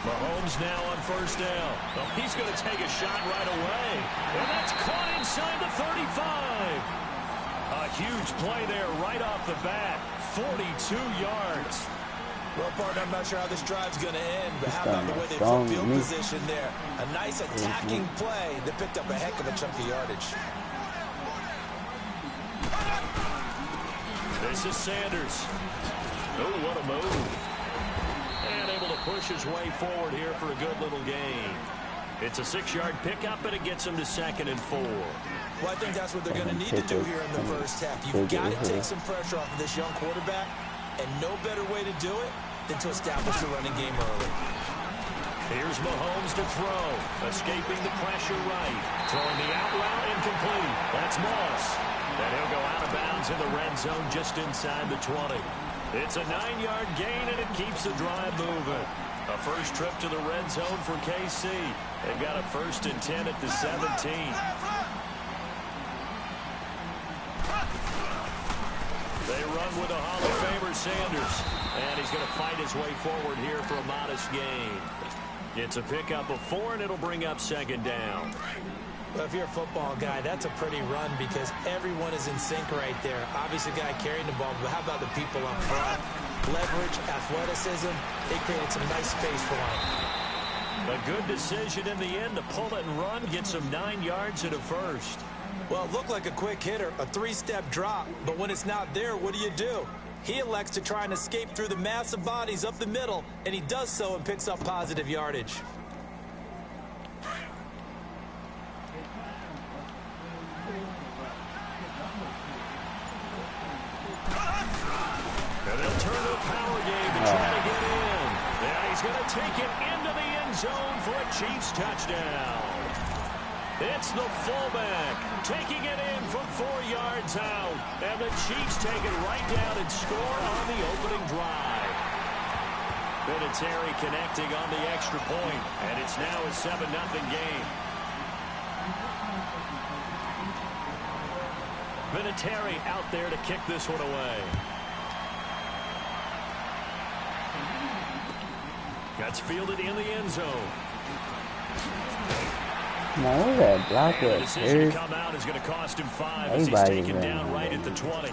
Mahomes now on first down. Oh, he's going to take a shot right away. And that's caught inside the 35. A huge play there right off the bat. 42 yards. Well, partner, I'm not sure how this drive's going to end, but how about the way they put field position there? A nice attacking play that picked up a heck of a chunk of yardage. This is Sanders. Oh, what a move. And able to push his way forward here for a good little gain. It's a 6-yard pickup, and it gets him to 2nd and 4. Well, I think that's what they're going to need to do here in the first half. You've got to take some pressure off of this young quarterback, and no better way to do it than to establish the running game early. Here's Mahomes to throw. Escaping the pressure right. Throwing the out route incomplete. That's Moss. And he'll go out of bounds in the red zone just inside the 20. It's a 9-yard gain, and it keeps the drive moving. A first trip to the red zone for KC. They've got a 1st and 10 at the 17. They run with a Hall of Famer, Sanders. And he's going to fight his way forward here for a modest gain. It's a pickup of 4, and it'll bring up 2nd down. Well, if you're a football guy, that's a pretty run because everyone is in sync right there. Obviously, the guy carrying the ball, but how about the people up front? Leverage, athleticism, they created some nice space for him. A good decision in the end to pull it and run, gets him 9 yards at a first. Well, it looked like a quick hitter, a 3-step drop, but when it's not there, what do? He elects to try and escape through the massive bodies up the middle, and he does so and picks up positive yardage. And they'll turn to a power game to try to get in. And he's going to take it into the end zone for a Chiefs touchdown. It's the fullback taking it in from 4 yards out. And the Chiefs take it right down and score on the opening drive. Vinatieri connecting on the extra point. And it's now a 7-0 game. Vinatieri out there to kick this one away. That's fielded in the end zone. Man, that blocker. The decision to come out is going to cost him 5 as he's taken down right at the 20.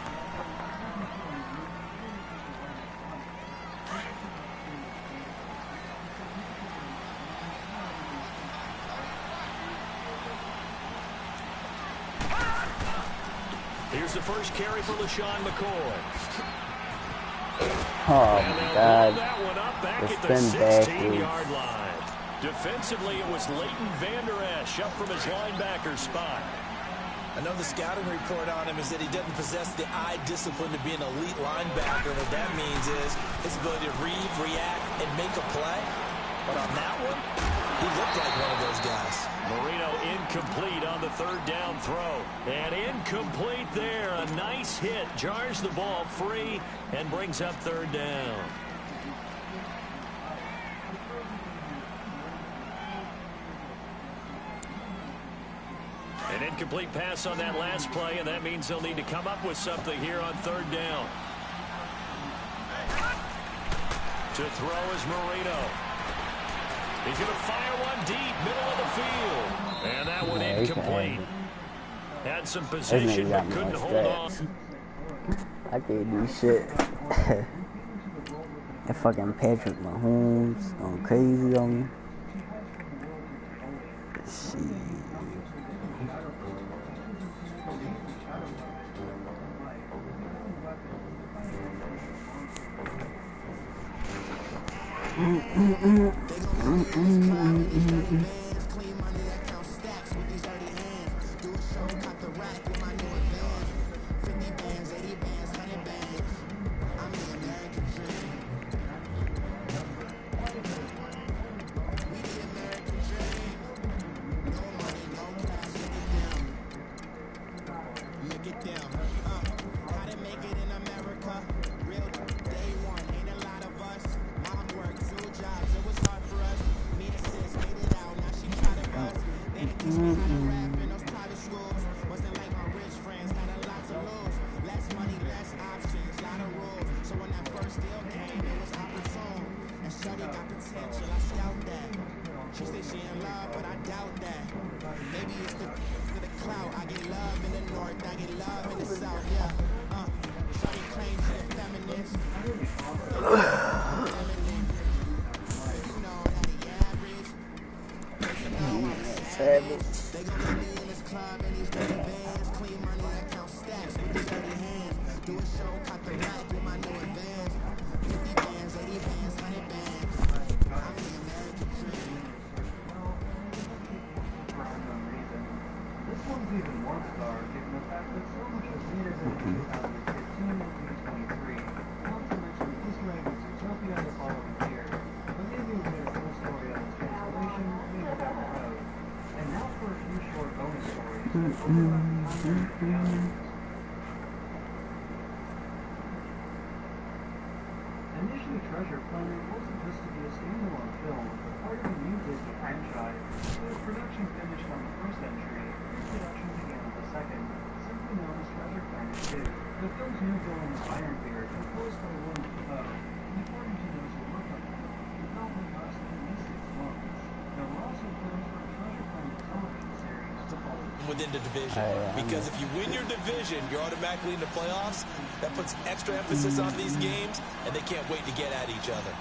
Here's the first carry for LaShawn McCoy. Oh my God. That one up back the at the spin 16-yard line. Defensively, it was Leighton Vander Esch up from his linebacker spot. I know the scouting report on him is that he doesn't possess the eye discipline to be an elite linebacker. What that means is his ability to read, react, and make a play. But on that one, he looked like one of those guys. Marino incomplete on the 3rd down throw. And incomplete there. A nice hit. Jars the ball free and brings up 3rd down. An incomplete pass on that last play, and that means they'll need to come up with something here on 3rd down. To throw is Marino. He's going to fire one deep, middle of the field. And that one incomplete. Had some position, but couldn't hold on. I can't do shit. That fucking Patrick Mahomes going crazy on me. Shit. Initially, Treasure Planet wasn't just to be a standalone film, but part of a new Disney franchise. The production finished on the first entry, and production began on the second, simply known as Treasure Planet 2. The film's new villain is Ironbeard, composed by Willem Dafoe. according to those who work on the film, development lasted at least 6 months. There were also plans for a Treasure Planet television series to follow within the division, because if you win your division, you're automatically in the playoffs. That puts extra emphasis on these games, and they can't wait to get at each other.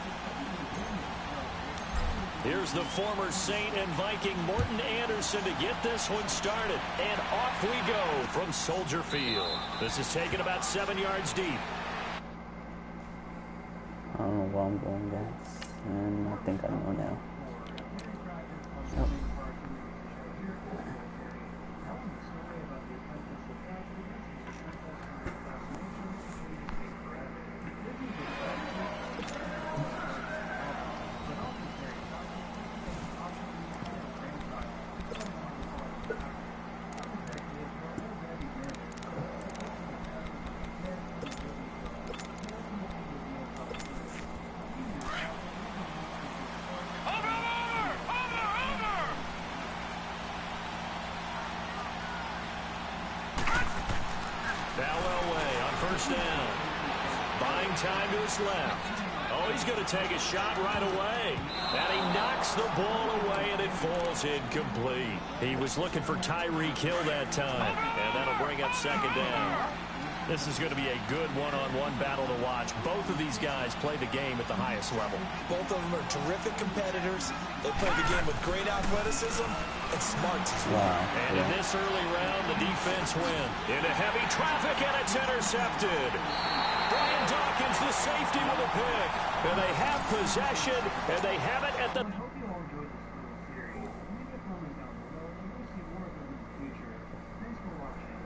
Here's the former Saint and Viking Morton Anderson to get this one started. And off we go from Soldier Field. This is taken about 7 yards deep. I don't know where I'm going, guys. And I think I know now. Yep. Down. Buying time to his left. Oh, he's going to take a shot right away. And he knocks the ball away, and it falls incomplete. He was looking for Tyreek Hill that time, and that'll bring up second down. This is going to be a good one-on-one battle to watch. Both of these guys play the game at the highest level. Both of them are terrific competitors. They play the game with great athleticism and smarts as well. Wow. And in this early round, the defense win. Into heavy traffic, and it's intercepted. Brian Dawkins, the safety, with a pick. And they have possession, and they have it at the... I hope you all enjoyed this little series. Leave a comment down below, and we'll see more of them in the future. Thanks for watching.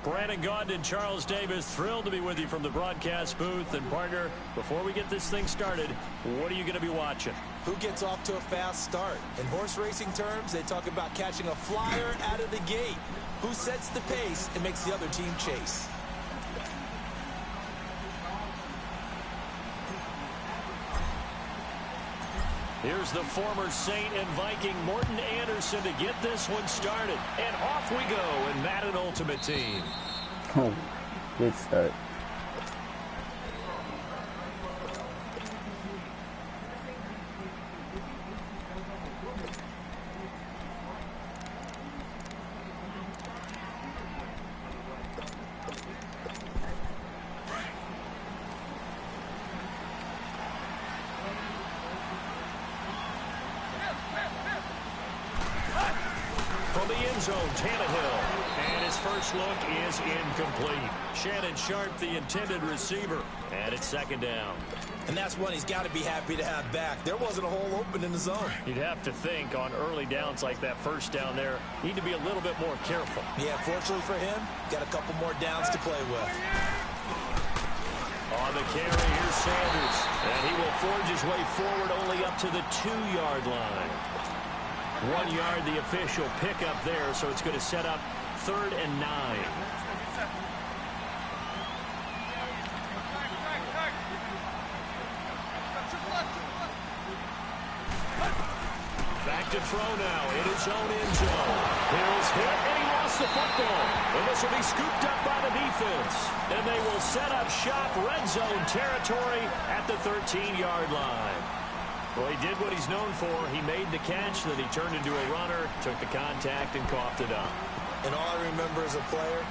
Brandon Gaudin and Charles Davis, thrilled to be with you from the broadcast booth. And partner, before we get this thing started, what are you going to be watching? Who gets off to a fast start? In horse racing terms, they talk about catching a flyer out of the gate. Who sets the pace and makes the other team chase? Here's the former Saint and Viking Morton Anderson to get this one started. And off we go in Madden Ultimate Team. Oh, good start. From the end zone, Tannehill. And his first look is incomplete. Shannon Sharp, the intended receiver. And it's second down. And that's one he's got to be happy to have back. There wasn't a hole open in the zone. You'd have to think on early downs like that first down there, need to be a little bit more careful. Yeah, fortunately for him, got a couple more downs to play with. On the carry, here's Sanders. And he will forge his way forward only up to the 2-yard line. 1 yard, the official pickup there, so it's going to set up 3rd and 9. to throw now in his own end zone. Hill's hit, and he lost the football. And this will be scooped up by the defense. And they will set up shop red zone territory at the 13-yard line. Well, he did what he's known for. He made the catch, then he turned into a runner, took the contact, and coughed it up. And all I remember as a player,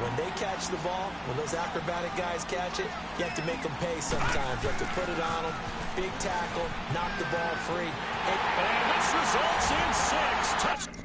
when they catch the ball, when those acrobatic guys catch it, you have to make them pay sometimes. You have to put it on them. Big tackle, knock the ball free. And this results in 6 touchdowns.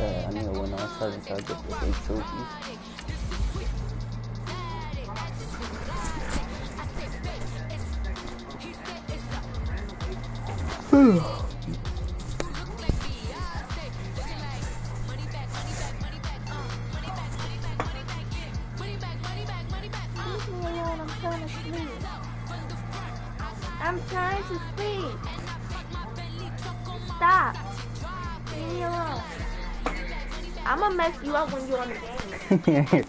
I need to win on certain targets with 8 trophies. I'm trying to sleep. Stop. Leave me alone. I'm gonna mess you up when you're on the game.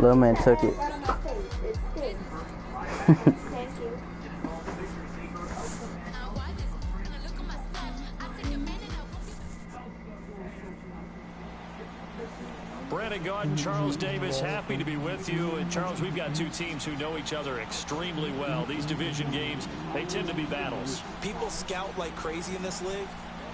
Little man took it. Thank you. Brandon Gaudin, Charles Davis, happy to be with you. And Charles, we've got two teams who know each other extremely well. These division games, they tend to be battles. People scout like crazy in this league,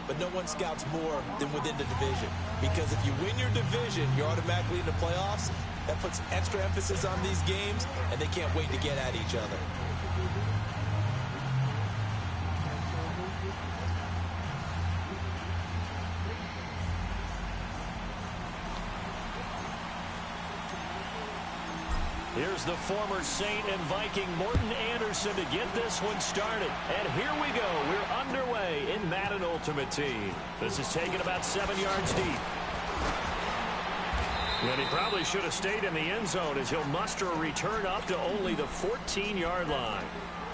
but no one scouts more than within the division. Because if you win your division, you're automatically in the playoffs. That puts extra emphasis on these games, and they can't wait to get at each other. Here's the former Saint and Viking Morton Anderson to get this one started. And here we go. We're underway in Madden Ultimate Team. This is taken about 7 yards deep. And he probably should have stayed in the end zone as he'll muster a return up to only the 14-yard line.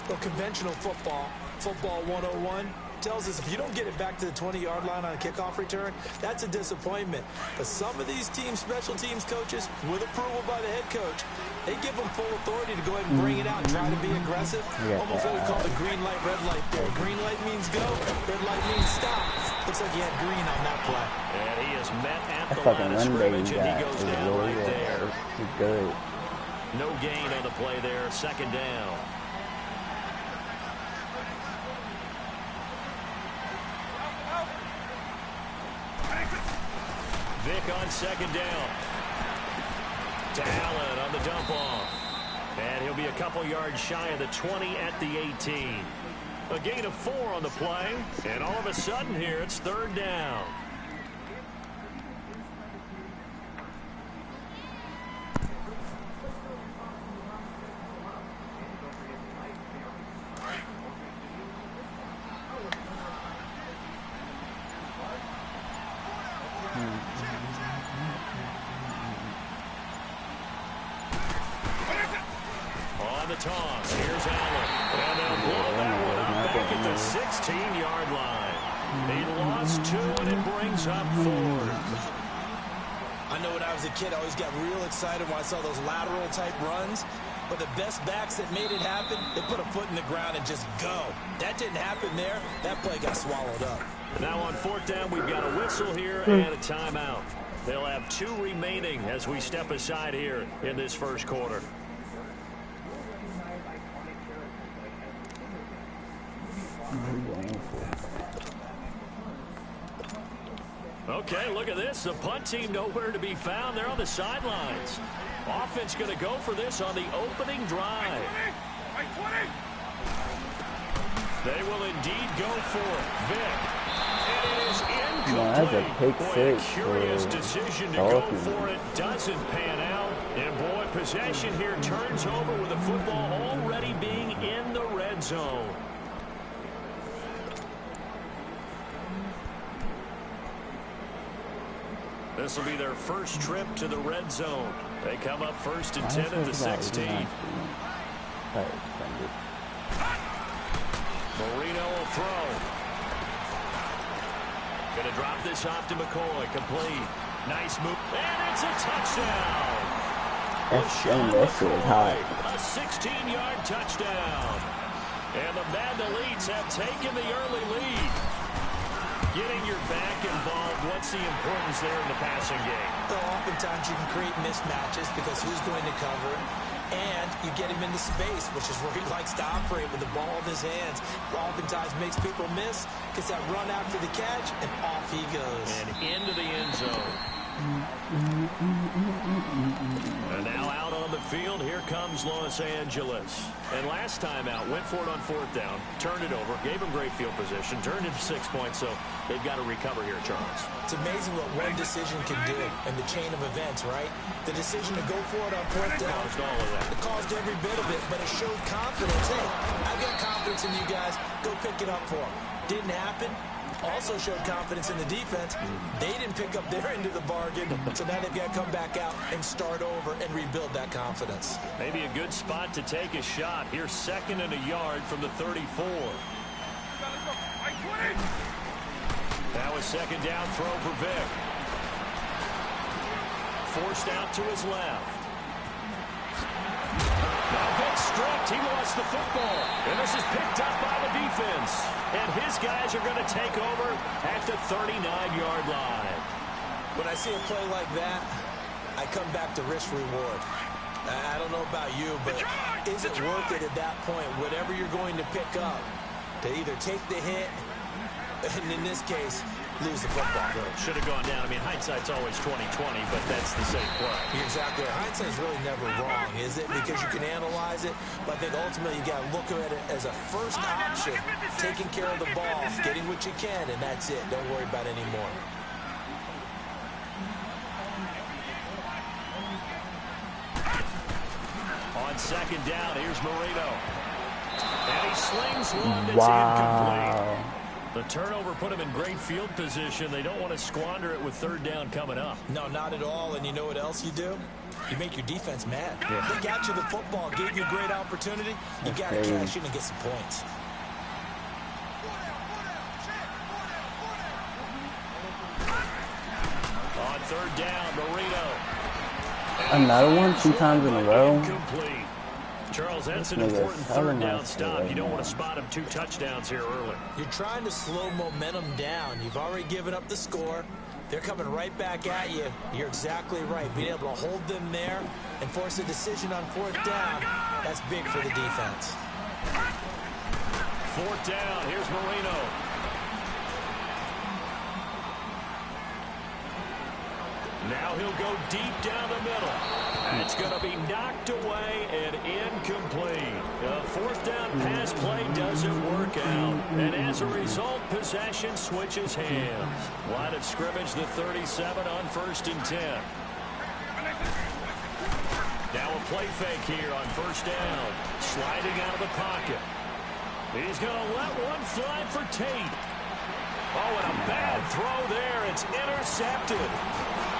Well, conventional football 101, tells us if you don't get it back to the 20-yard line on a kickoff return, that's a disappointment. But some of these teams, special teams coaches, with approval by the head coach, they give them full authority to go ahead and bring it out, try to be aggressive. Almost what we call the green light, red light there. Green light means go, red light means stop. Looks like he had green on that play. And he is met at the line of scrimmage, and he goes down right there. Good. No gain on the play there, second down. Vick on second down. To Allen on the dump off. And he'll be a couple yards shy of the 20 at the 18. A gain of 4 on the play. And all of a sudden here, it's third down. On the toss, here's Allen. And they'll blow that one up back at the 16-yard line. He lost 2, and it brings up 4. I know when I was a kid, I always got real excited when I saw those lateral-type runs. But the best backs that made it happen, they put a foot in the ground and just go. That didn't happen there. That play got swallowed up. Now on fourth down, we've got a whistle here and a timeout. They'll have 2 remaining as we step aside here in this first quarter. Okay, look at this. The punt team nowhere to be found. They're on the sidelines. Offense going to go for this on the opening drive. They will indeed go for it. Vick. And it is incomplete. That's a pick boy, six a curious decision to go for it. Doesn't pan out. And boy, possession here turns over with the football already being in the red zone. This will be their first trip to the red zone. They come up first and 10 at the 16. Marino will throw. Going to drop this off to McCoy. Complete. Nice move. And it's a touchdown. That's hot. A 16-yard touchdown. And the Madden Elites have taken the early lead. Getting your back involved, what's the importance there in the passing game? So oftentimes you can create mismatches because who's going to cover it, and you get him into space, which is where he likes to operate with the ball in his hands. Oftentimes makes people miss, gets that run after the catch, and off he goes. And into the end zone. And now out on the field, here comes Los Angeles. And last time out, went for it on 4th down, turned it over, gave him great field position, turned into 6 points, so they've got to recover here, Charles. It's amazing what one decision can do in the chain of events, right? The decision to go for it on 4th down. Caused all of that. It caused every bit of it, but it showed confidence. Hey, I've got confidence in you guys. Go pick it up for them. Didn't happen. Also showed confidence in the defense. They didn't pick up their end of the bargain, so now they've got to come back out and start over and rebuild that confidence. Maybe a good spot to take a shot. Here's 2nd and a yard from the 34. That was 2nd down throw for Vic. Forced out to his left. Now Vic stripped. He lost the football. And this is picked up by the defense. And his guys are going to take over at the 39-yard line. When I see a play like that, I come back to risk-reward. I don't know about you, but is it worth it at that point, whatever you're going to pick up, to either take the hit, and in this case, lose the football? Should have gone down. I mean, hindsight's always 20/20, but that's the same play. You're exactly right. Hindsight's really never wrong, is it? Because you can analyze it, but I think ultimately you got to look at it as a first option, taking care of the ball, getting what you can, and that's it. Don't worry about it anymore. On 2nd down, here's Marino. And he slings one that's incomplete. The turnover put him in great field position. They don't want to squander it with 3rd down coming up. No, not at all. And you know what else you do? You make your defense mad. Yeah. They got you the football, gave you a great opportunity. You got to cash in and get some points. On 3rd down, Marino. Another one 2 times in a row. Incomplete. Charles, that's an important 3rd down stop. You don't want to spot him 2 touchdowns here early. You're trying to slow momentum down. You've already given up the score. They're coming right back at you. You're exactly right. Being able to hold them there and force a decision on 4th down, that's big for the defense. 4th down. Here's Marino. Now he'll go deep down the middle. It's going to be knocked away and incomplete. The 4th down pass play doesn't work out. And as a result, possession switches hands. Line of scrimmage, the 37 on 1st and 10. Now a play fake here on 1st down. Sliding out of the pocket. He's going to let one fly for Tate. Oh, and a bad throw there. It's intercepted.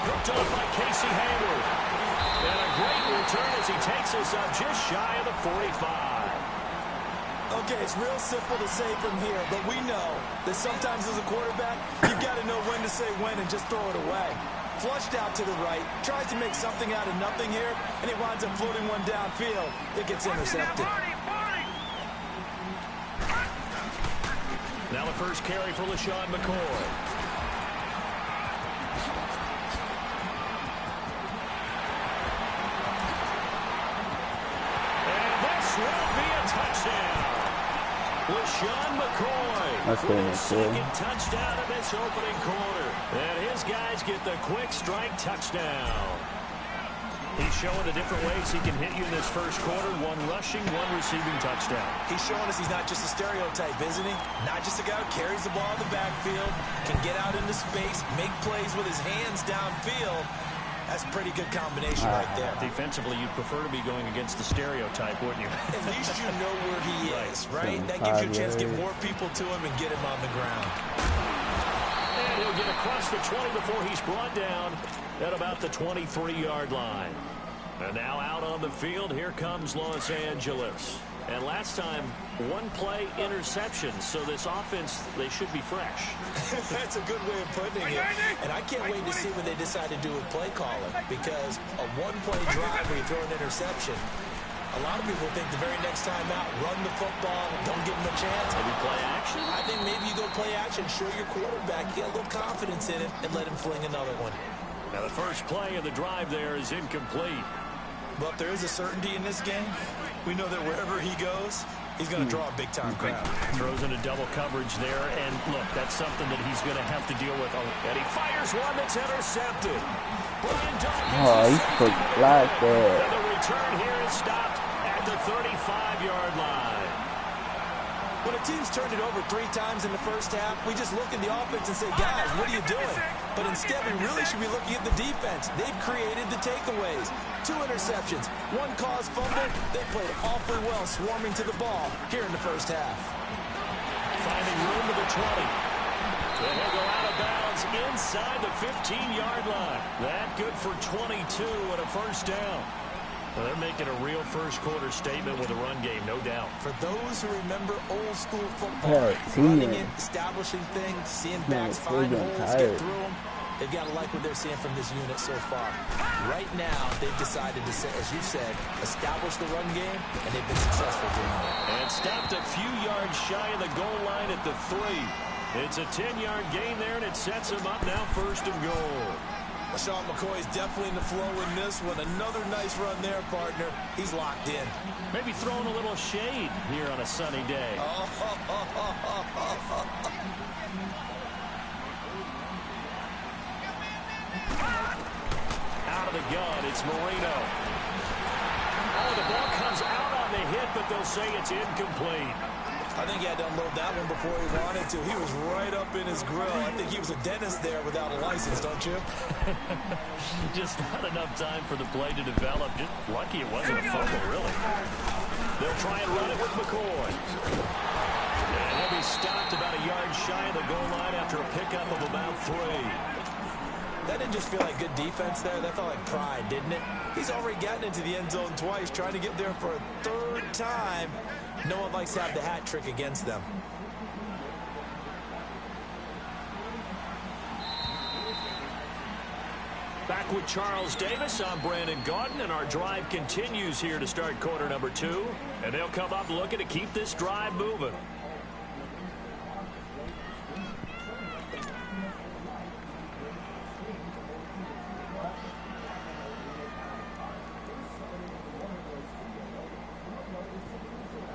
Picked off by Casey Hayward. And a great return as he takes us up just shy of the 45. Okay, it's real simple to say from here, but we know that sometimes as a quarterback, you've got to know when to say when and just throw it away. Flushed out to the right, tries to make something out of nothing here, and he winds up floating one downfield. It gets intercepted. Now the first carry for LaShawn McCoy. Will be a touchdown. LaShawn McCoy with his 2nd touchdown of this opening quarter. And his guys get the quick strike touchdown. He's showing the different ways he can hit you in this first quarter. 1 rushing, 1 receiving touchdown. He's showing us he's not just a stereotype, isn't he? Not just a guy who carries the ball in the backfield, can get out into space, make plays with his hands downfield. That's a pretty good combination right there. Defensively, you'd prefer to be going against the stereotype, wouldn't you? At least you know where he is, right? That gives you a chance to get more people to him and get him on the ground. And he'll get across the 20 before he's brought down at about the 23-yard line. And now out on the field, here comes Los Angeles. And last time, one play interception, so this offense, they should be fresh. That's a good way of putting it. And I can't wait to see what they decide to do with play calling, because a one-play drive where you throw an interception, a lot of people think the very next time out, run the football, don't give them a chance. Maybe play action? I think maybe you go play action, show your quarterback, get a little confidence in it, and let him fling another one. Now the first play of the drive there is incomplete. But there is a certainty in this game. We know that wherever he goes, he's going to draw a big-time crowd. Throws into double coverage there, and look, that's something that he's going to have to deal with. And he fires one that's intercepted. Brian Dawkins. Oh, he put like that. And the return here is stopped at the 35-yard line. When a team's turned it over 3 times in the first half, we just look at the offense and say, guys, what are you doing? But instead, we really should be looking at the defense. They've created the takeaways. 2 interceptions, 1 caused fumble. They played awfully well swarming to the ball here in the first half. Finding room to the 20. And he'll go out of bounds inside the 15-yard line. That good for 22 and a first down. Well, they're making a real first-quarter statement with a run game, no doubt. For those who remember old-school football, running it, establishing things, seeing backs find holes, get through them, they've got to like what they're seeing from this unit so far. Right now, they've decided to, as you said, establish the run game, and they've been successful doing it. And stopped a few yards shy of the goal line at the 3. It's a 10-yard gain there, and it sets him up now first and goal. Sean McCoy is definitely in the flow in this one. Another nice run there, partner. He's locked in. Maybe throwing a little shade here on a sunny day. Out of the gun, it's Marino. Oh, the ball comes out on the hit, but they'll say it's incomplete. I think he had to unload that one before he wanted to. He was right up in his grill. I think he was a dentist there without a license, don't you? Just not enough time for the play to develop. Just lucky it wasn't a fumble, really. They'll try and run it with McCoy. And he'll be stopped about a yard shy of the goal line after a pickup of about 3. That didn't just feel like good defense there. That felt like pride, didn't it? He's already gotten into the end zone twice, trying to get there for a 3rd time. No one likes to have the hat trick against them. Back with Charles Davis, I'm Brandon Gaudin, and our drive continues here to start quarter number 2. And they'll come up looking to keep this drive moving.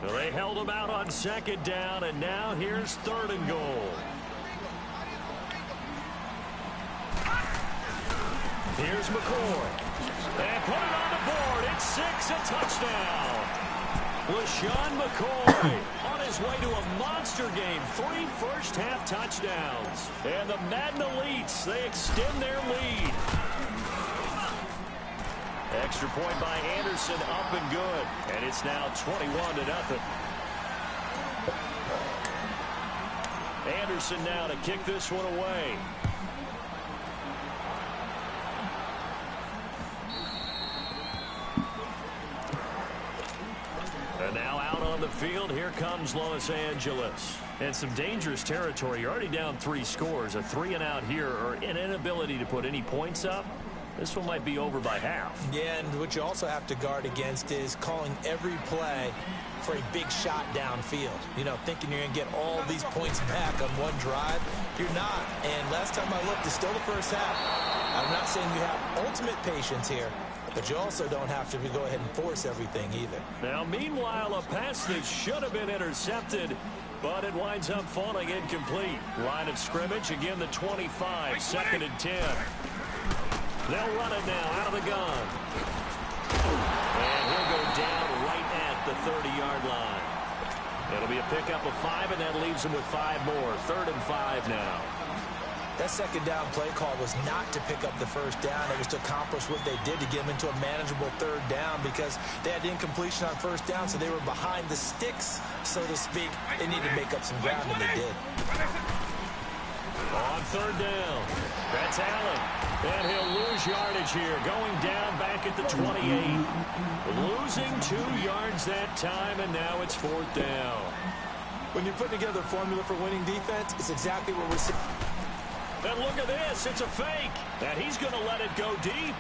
Well, they held him out on 2nd down, and now here's 3rd and goal. Here's McCoy. And put it on the board. It's 6, a touchdown. LaShawn McCoy on his way to a monster game. 3 first-half touchdowns. And the Madden Elites, they extend their lead. Extra point by Anderson, up and good. And it's now 21-0. Anderson now to kick this one away. And now out on the field, here comes Los Angeles. And some dangerous territory. You're already down 3 scores. A 3-and-out here, or an inability to put any points up. This one might be over by half. Yeah, and what you also have to guard against is calling every play for a big shot downfield. You know, thinking you're going to get all these points back on one drive. You're not. And last time I looked, it's still the first half. I'm not saying you have ultimate patience here, but you also don't have to go ahead and force everything either. Now, meanwhile, a pass that should have been intercepted, but it winds up falling incomplete. Line of scrimmage, again, the 25, 2nd and 10. They'll run it now out of the gun. And he'll go down right at the 30-yard line. It'll be a pickup of 5, and that leaves him with 5 more. 3rd and 5 now. That second down play call was not to pick up the first down. It was to accomplish what they did to get them into a manageable third down because they had incompletion on first down, so they were behind the sticks, so to speak. They needed to make up some ground, and they did. On third down, that's Allen. And he'll lose yardage here, going down back at the 28. Losing 2 yards that time, and now it's fourth down. When you put together a formula for winning defense, it's exactly what we're seeing. And look at this, it's a fake. And he's going to let it go deep.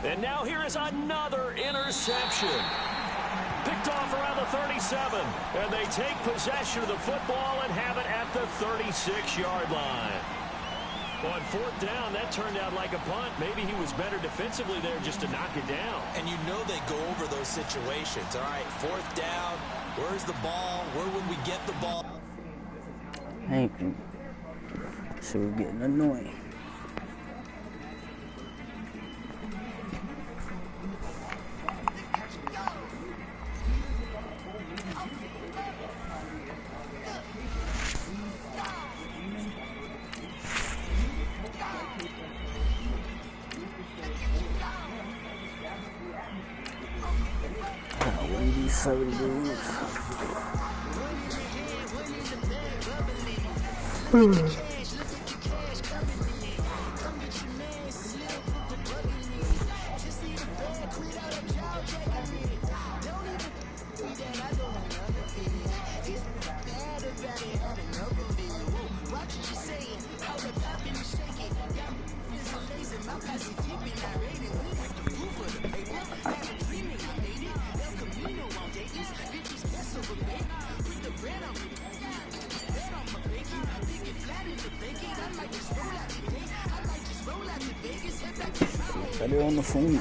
And now here is another interception. Picked off around the 37. And they take possession of the football and have it at the 36-yard line. On fourth down, that turned out like a punt. Maybe he was better defensively there just to knock it down. And you know they go over those situations. All right, fourth down. Where's the ball? Where would we get the ball? Thank you. So we're getting annoying. So they're on the phone.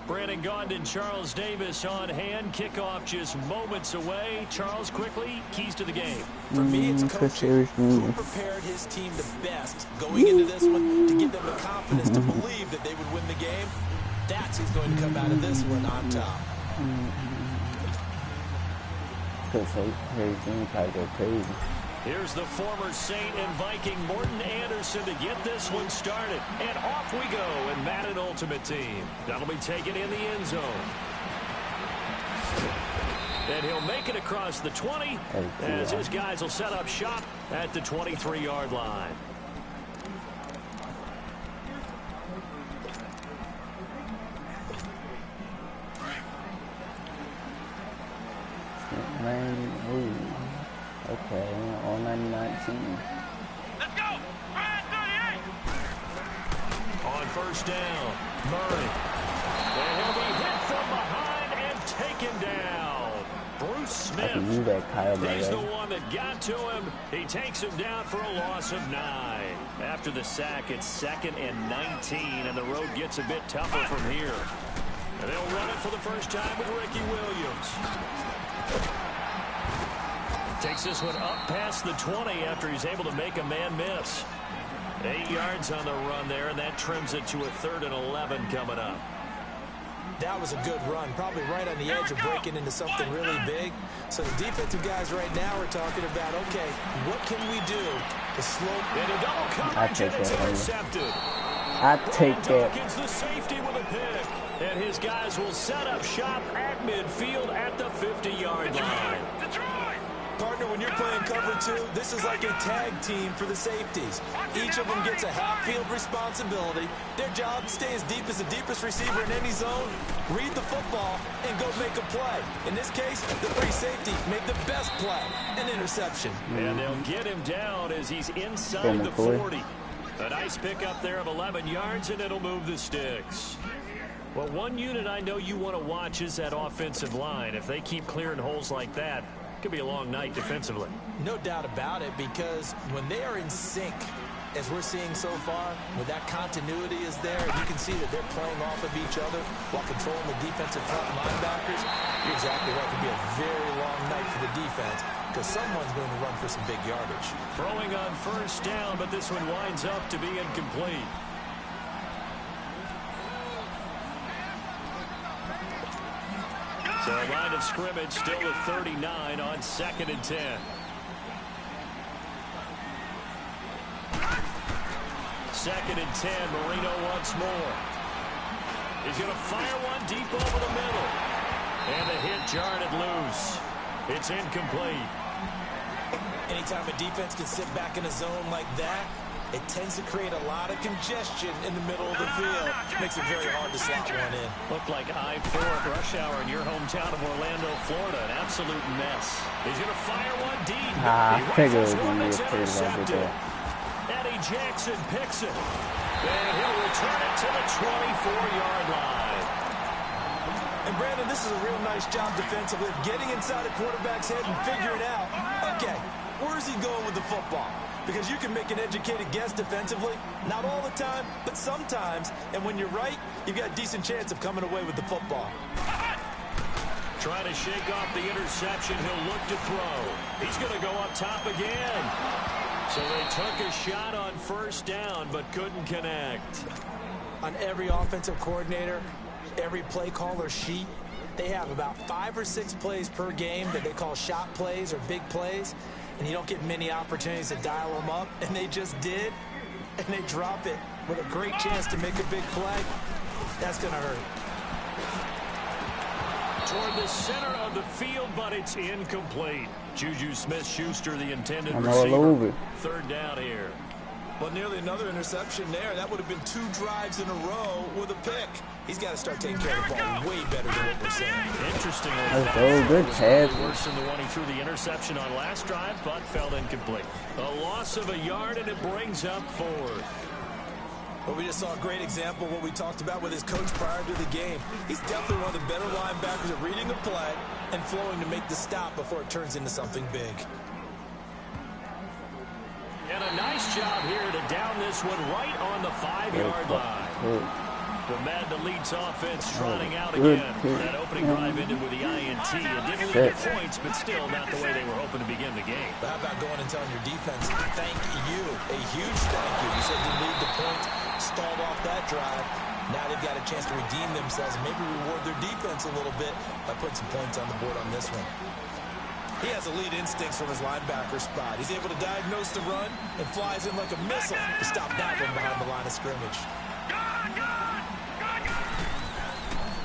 Brandon Gaudin, Charles Davis on hand. Kickoff just moments away. Charles, quickly, keys to the game. For me, it's coaching. Who prepared his team the best going into this one to give them the confidence to believe that they would win the game? That's who's going to come out of this one on top. Here's the former Saint and Viking Morton Anderson to get this one started. And off we go in Madden Ultimate Team. That'll be taken in the end zone. And he'll make it across the 20 as his guys will set up shop at the 23-yard line. Okay, all 19. Let's go! Ryan 38! On first down, Murray. And he'll be hit from behind and taken down. Bruce Smith. He's the one that got to him. He takes him down for a loss of 9. After the sack, it's 2nd and 19, and the road gets a bit tougher from here. And they'll run it for the first time with Ricky Williams. Takes this one up past the 20 after he's able to make a man miss. 8 yards on the run there, and that trims it to a 3rd and 11 coming up. That was a good run, probably right on the edge of breaking into something really big. So the defensive guys right now are talking about, okay, what can we do to slow... And a double coverage, and it's intercepted. I take that. Dawkins, the safety with a pick. And his guys will set up shop at midfield at the 50-yard line. Partner, when you're playing cover 2, this is like a tag team for the safeties. Each of them gets a half-field responsibility. Their job, stay as deep as the deepest receiver in any zone, read the football, and go make a play. In this case, the free safety made the best play, an interception. And they'll get him down as he's inside the 40. A nice pickup there of 11 yards, and it'll move the sticks. Well, one unit I know you want to watch is that offensive line. If they keep clearing holes like that, it could be a long night defensively. No doubt about it, because when they are in sync, as we're seeing so far, when that continuity is there, you can see that they're playing off of each other while controlling the defensive front linebackers. You're exactly right. It could be a very long night for the defense because someone's going to run for some big yardage. Throwing on first down, but this one winds up to be incomplete. So a line of scrimmage still at 39 on 2nd and 10. Second and 10, Marino once more. He's going to fire one deep over the middle. And the hit jarred it loose. It's incomplete. Anytime a defense can sit back in a zone like that, it tends to create a lot of congestion in the middle of the field. Makes it very hard to slot one in. Looked like I-4 at rush hour in your hometown of Orlando, Florida. An absolute mess. He's going to fire one deep. I figured it was going to be a pretty long bit. Eddie Jackson picks it. And he'll return it to the 24-yard line. And Brandon, this is a real nice job defensively of getting inside a quarterback's head and figuring out, okay, where's he going with the football? Because you can make an educated guess defensively. Not all the time, but sometimes. And when you're right, you've got a decent chance of coming away with the football. Trying to shake off the interception. He'll look to throw. He's going to go up top again. So they took a shot on first down, but couldn't connect. On every offensive coordinator, every play caller sheet, they have about 5 or 6 plays per game that they call shot plays or big plays. And you don't get many opportunities to dial them up, and they just did, and they drop it with a great chance to make a big play. That's going to hurt. Toward the center of the field, but it's incomplete. Juju Smith-Schuster, the intended I'm receiver. all over. Third down here. Well, nearly another interception there. That would have been 2 drives in a row with a pick. He's got to start taking care of the ball way better than what we're saying. Interesting. That's so good, Chad. Worse than the one he threw the interception on last drive, but fell incomplete. A loss of a yard, and it brings up 4th. Well, we just saw a great example of what we talked about with his coach prior to the game. He's definitely one of the better linebackers at reading a play and flowing to make the stop before it turns into something big. And a nice job here to down this one right on the 5-yard line. The Madden Elite's offense trotting out again. That opening drive ended with the INT. It didn't lead to points, but still not the way they were hoping to begin the game. But how about going and telling your defense, thank you, a huge thank you. You said you lead the points, stalled off that drive. Now they've got a chance to redeem themselves and maybe reward their defense a little bit by putting some points on the board on this one. He has elite instincts from his linebacker spot. He's able to diagnose the run and flies in like a missile to stop that one behind the line of scrimmage.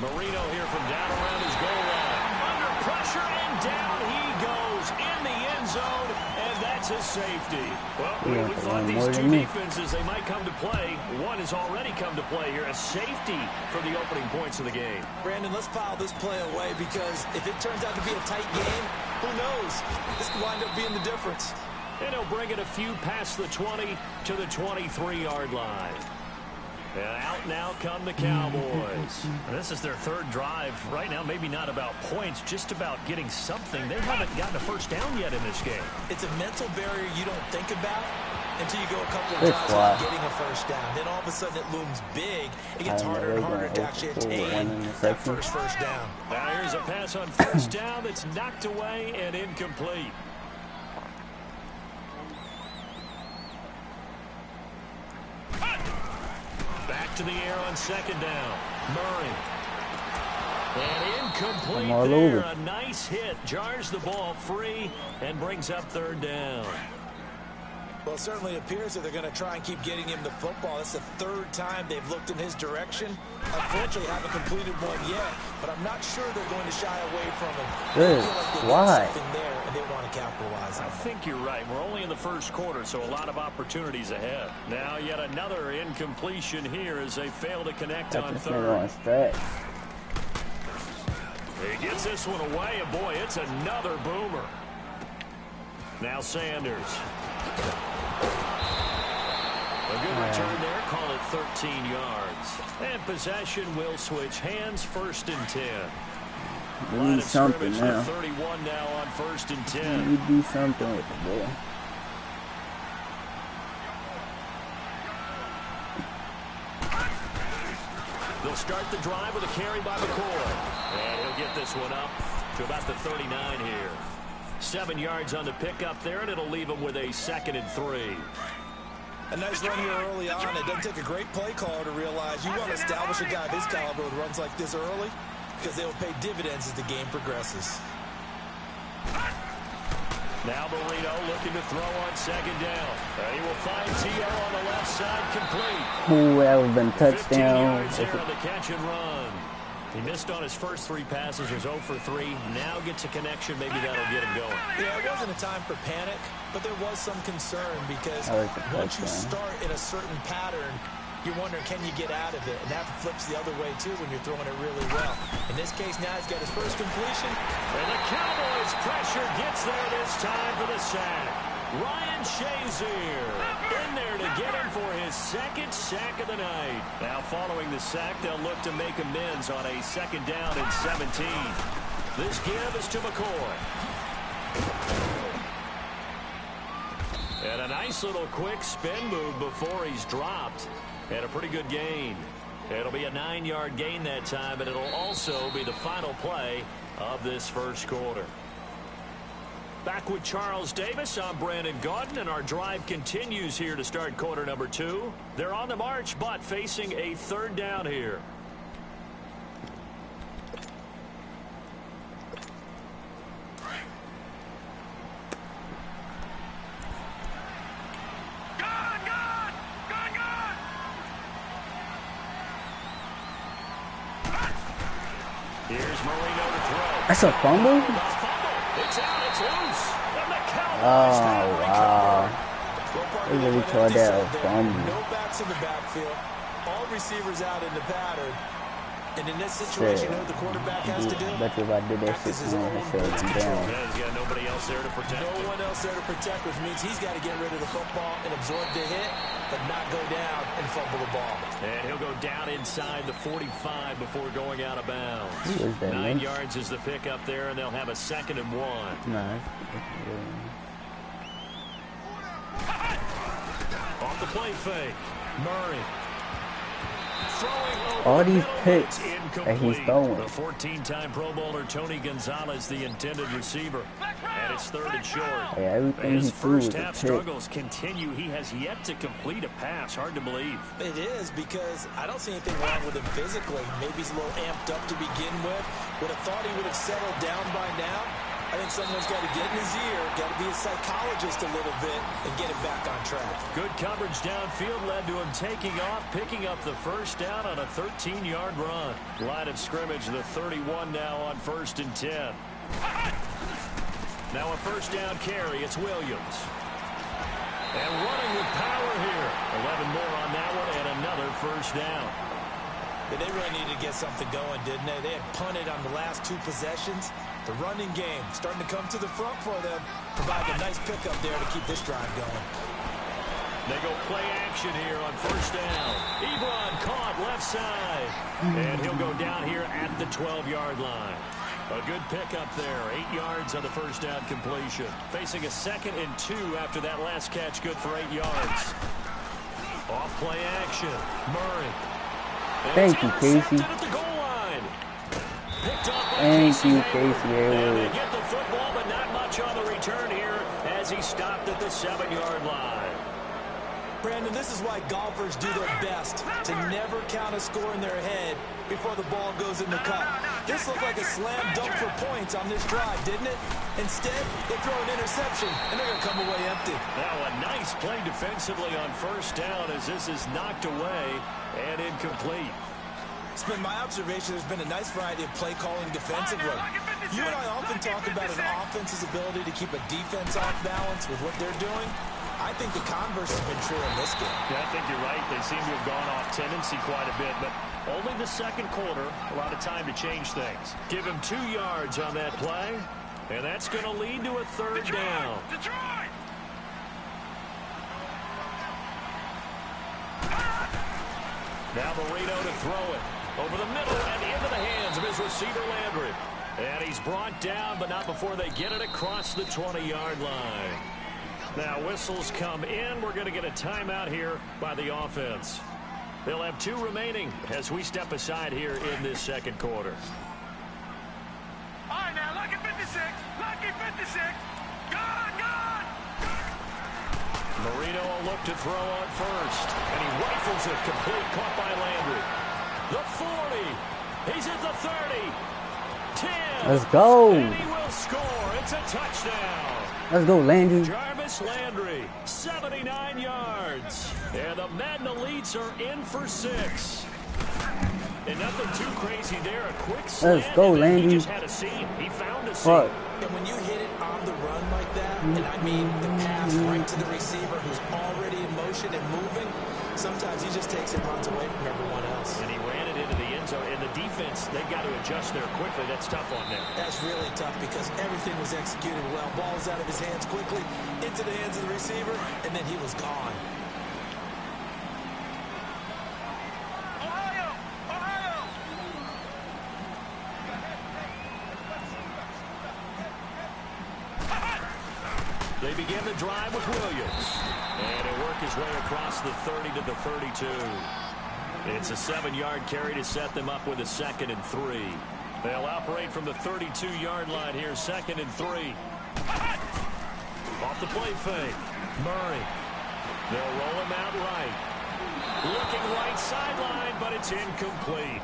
Marino here from down around his goal line. Under pressure, and down he goes in the end zone, and that's his safety. Well, we thought these two defenses, they might come to play. One has already come to play here, a safety for the opening points of the game. Brandon, let's file this play away because if it turns out to be a tight game, who knows? This could wind up being the difference. And he'll bring it a few past the 20 to the 23-yard line. And out now come the Cowboys. This is their 3rd drive. Right now, maybe not about points, just about getting something. They haven't gotten a first down yet in this game. It's a mental barrier you don't think about until you go a couple of drives without getting a first down. Then all of a sudden it looms big. It gets harder and harder to actually attain that first down. Now here's a pass on first down that's knocked away and incomplete. Back to the air on 2nd down. Murray. And incomplete there. A nice hit. Jars the ball free and brings up 3rd down. Well, it certainly appears that they're going to try and keep getting him the football. That's the 3rd time they've looked in his direction. Unfortunately, haven't completed one yet, but I'm not sure they're going to shy away from him. Good. Why? There, and they want to capitalize on I think you're right. We're only in the 1st quarter, so a lot of opportunities ahead. Now, yet another incompletion here as they fail to connect on 3rd. He gets this one away, and boy, it's another boomer. Now Sanders. A good return there. Call it 13 yards. And possession will switch hands. 1st and 10. We need something now. 31 now on 1st and 10. We do something with the ball. They'll start the drive with a carry by McCoy. And he'll get this one up to about the 39 here. 7 yards on the pickup there, and it'll leave him with a 2nd and 3. A nice run here early on. It doesn't take a great play caller to realize you want to establish a guy of his caliber with runs like this early because they will pay dividends as the game progresses. Now Marino looking to throw on 2nd down. He will find T.O. on the left side, complete. Ooh, that would have been touchdown. 15 yards there on the catch and run. He missed on his first 3 passes, was 0 for 3. Now gets a connection, maybe that'll get him going. Yeah, it wasn't a time for panic, but there was some concern because once you start in a certain pattern, you're wondering, can you get out of it? And that flips the other way, too, when you're throwing it really well. In this case, now he's got his first completion. And the Cowboys' pressure gets there this time for the sack. Ryan Shazier in there to get him for his 2nd sack of the night. Now, following the sack, they'll look to make amends on a 2nd down and 17. This give is to McCoy. And a nice little quick spin move before he's dropped. And a pretty good gain. It'll be a 9-yard gain that time, but it'll also be the final play of this first quarter. Back with Charles Davis, I'm Brandon Gaudin, and our drive continues here to start quarter number 2. They're on the march, but facing a 3rd down here. Here's Marino to throw. That's a fumble? It's out, it's loose. Oh, wow. They really tore that a fumble. No backs in the backfield. All receivers out in the pattern. And in this situation, you know what the quarterback has to do? Bet you if I did that shit, I should have been down. Yeah, he's got nobody else there to protect him. No one else there to protect, which means he's got to get rid of the football and absorb the hit, but not go down and fumble the ball. And he'll go down inside the 45 before going out of bounds. 9 yards is the pickup there, and they'll have a 2nd and 1. Nice. Off the play fake. Murray. All these picks that he's throwing. The 14-time Pro Bowler Tony Gonzalez, the intended receiver. And it's 3rd and short. Yeah, everything his he threw was first a half pick. struggles continue. He has yet to complete a pass. Hard to believe. It is, because I don't see anything wrong with him physically. Maybe he's a little amped up to begin with. Would have thought he would have settled down by now. I think someone's got to get in his ear, got to be a psychologist a little bit, and get him back on track. Good coverage downfield led to him taking off, picking up the 1st down on a 13-yard run. Line of scrimmage, the 31 now on 1st and 10. Now a 1st down carry, it's Williams. And running with power here. 11 more on that one, and another 1st down. They really needed to get something going, didn't they? They had punted on the last 2 possessions. The running game starting to come to the front for them. Provide a nice pickup there to keep this drive going. They go play action here on 1st down. Ebron caught left side. And he'll go down here at the 12-yard line. A good pickup there. 8 yards on the 1st down completion. Facing a 2nd and 2 after that last catch. Good for 8 yards. Off play action. Murray. Thank you, Casey. Thank you, Casey. And they get the football, but not much on the return here as he stopped at the 7-yard line. Brandon, this is why golfers do their best to never count a score in their head before the ball goes in the cup. This looked like a slam dunk for points on this drive, didn't it? Instead, they throw an interception, and they're going to come away empty. Now a nice play defensively on 1st down as this is knocked away and incomplete. It's been my observation there's been a nice variety of play calling defensively. You and I often talk about an offense's ability to keep a defense off balance with what they're doing. I think the converse has been true in this game. Yeah, I think you're right. They seem to have gone off tendency quite a bit, but only the 2nd quarter, a lot of time to change things. Give him 2 yards on that play, and that's going to lead to a 3rd down. Now Marino to throw it. Over the middle and into the hands of his receiver, Landry. And he's brought down, but not before they get it across the 20-yard line. Now whistles come in. We're going to get a timeout here by the offense. They'll have 2 remaining as we step aside here in this 2nd quarter. All right, now look Lucky 56. Gone, gone. Marino will look to throw on first. And he rifles it complete. Caught by Landry. The 40. He's at the 30. 10. Let's go. And he will score. It's a touchdown. Let's go, Landry. Jarvis Landry, 79 yards. And the Madden Elites are in for 6. And nothing too crazy there. A quick slant. Let's go, Landry. He just had a seam. He found a seam. And when you hit it on the run like that, and I mean the pass right to the receiver who's already in motion and moving, sometimes he just takes it and runs away from everyone else. And he ran it into the end zone. And the defense, they've got to adjust there quickly. That's tough on them. That's really tough because everything was executed well. Ball was out of his hands quickly, into the hands of the receiver, and then he was gone. Ohio! Ohio! They begin the drive with Williams. And he'll work his way across the 30 to the 32. It's a 7-yard carry to set them up with a 2nd and 3. They'll operate from the 32-yard line here, 2nd and 3. Off the play fake. Murray. They'll roll him out right. Looking right sideline, but it's incomplete.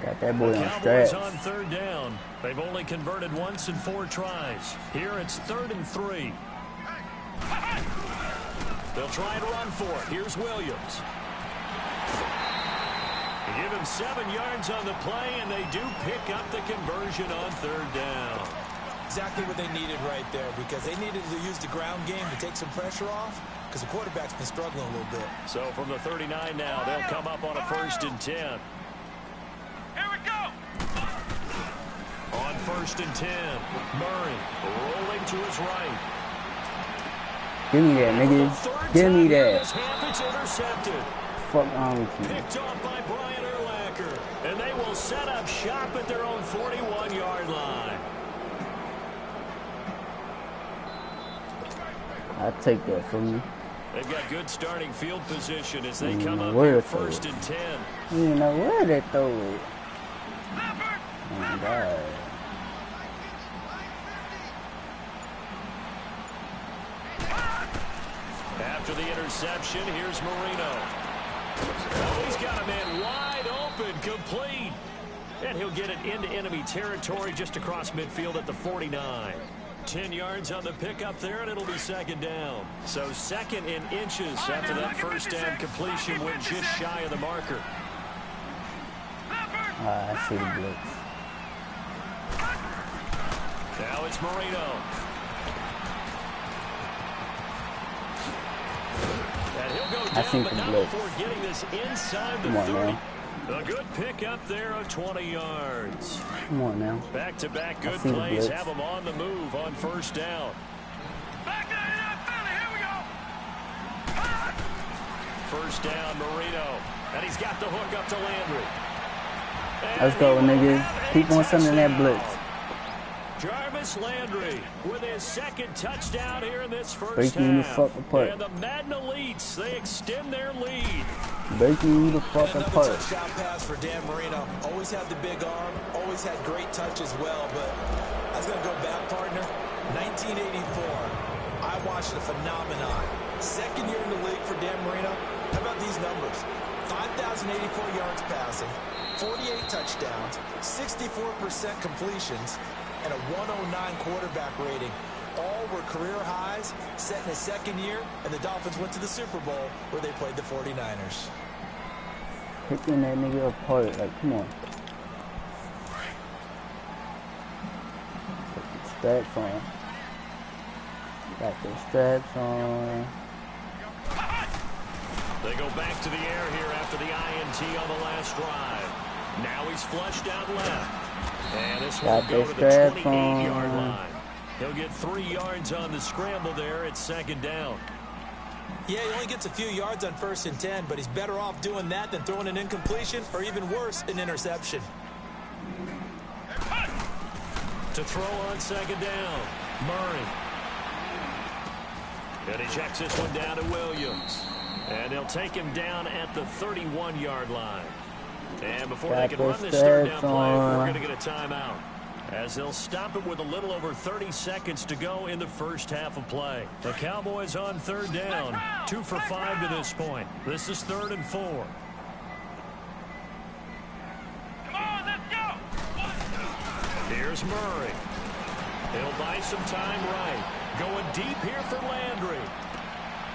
Got that boy on Cowboys stretch. on 3rd down. They've only converted once in 4 tries. Here it's 3rd and 3. They'll try and run for it. Here's Williams. They give him 7 yards on the play, and they do pick up the conversion on 3rd down. Exactly what they needed right there because they needed to use the ground game to take some pressure off because the quarterback's been struggling a little bit. So from the 39 now, they'll come up on a 1st and 10. Here we go. On 1st and 10, Murray rolling to his right. Give me that, nigga. Give me that. It's intercepted. Fuck on with you. Picked off by Brian Urlacher. And they will set up shop at their own 41-yard line. I'll take that from you. They've got good starting field position as they You come know up where on to throw 1st it. and 10. You know where they throw it. Oh my God. After the interception, here's Marino. Oh, he's got a man wide open, complete. And he'll get it into enemy territory just across midfield at the 49. 10 yards on the pickup there, and it'll be 2nd down. So 2nd in inches after that 1st down completion went just shy of the marker. I see the blitz. Now it's Marino. And he'll go I down, see but the not blitz. before getting this inside the Come on 30. now. A good pickup there of 20 yards. Come on now. Back-to-back good see the plays blitz. have them on the move on 1st down. Back to the Philly. Here we go. 1st down, Marino. And he's got the hook up to Landry. And Let's go, he will nigga. have a Keep on sending that touchdown. blitz. Jarvis Landry with his 2nd touchdown here in this 1st Breaking the half. fuck apart. And the Madden Elites, they extend their lead. Breaking you the fuck Another apart. touchdown pass for Dan Marino. Always had the big arm, always had great touch as well, but I was going to go back, partner. 1984, I watched a phenomenon. 2nd year in the league for Dan Marino. How about these numbers? 5,084 yards passing, 48 touchdowns, 64% completions, and a 109 quarterback rating. All were career highs, set in his 2nd year, and the Dolphins went to the Super Bowl where they played the 49ers. Picking that nigga apart. Like, come on. Put the straps on. Got the straps on. They go back to the air here after the INT on the last drive. Now he's flushed out left. And this will Got go the to the straps 28-yard on. line. He'll get 3 yards on the scramble there. It's 2nd down. Yeah, he only gets a few yards on 1st and 10, but he's better off doing that than throwing an incompletion or even worse, an interception. To throw on 2nd down, Murray. And he checks this one down to Williams. And they'll take him down at the 31-yard line. And before they can run this 3rd down play, we're going to get a timeout. As they'll stop it with a little over 30 seconds to go in the first half of play. The Cowboys on third down. 2 for 5 to this point. This is 3rd and 4. Come on, let's go. Here's Murray. He'll buy some time right. Going deep here for Landry.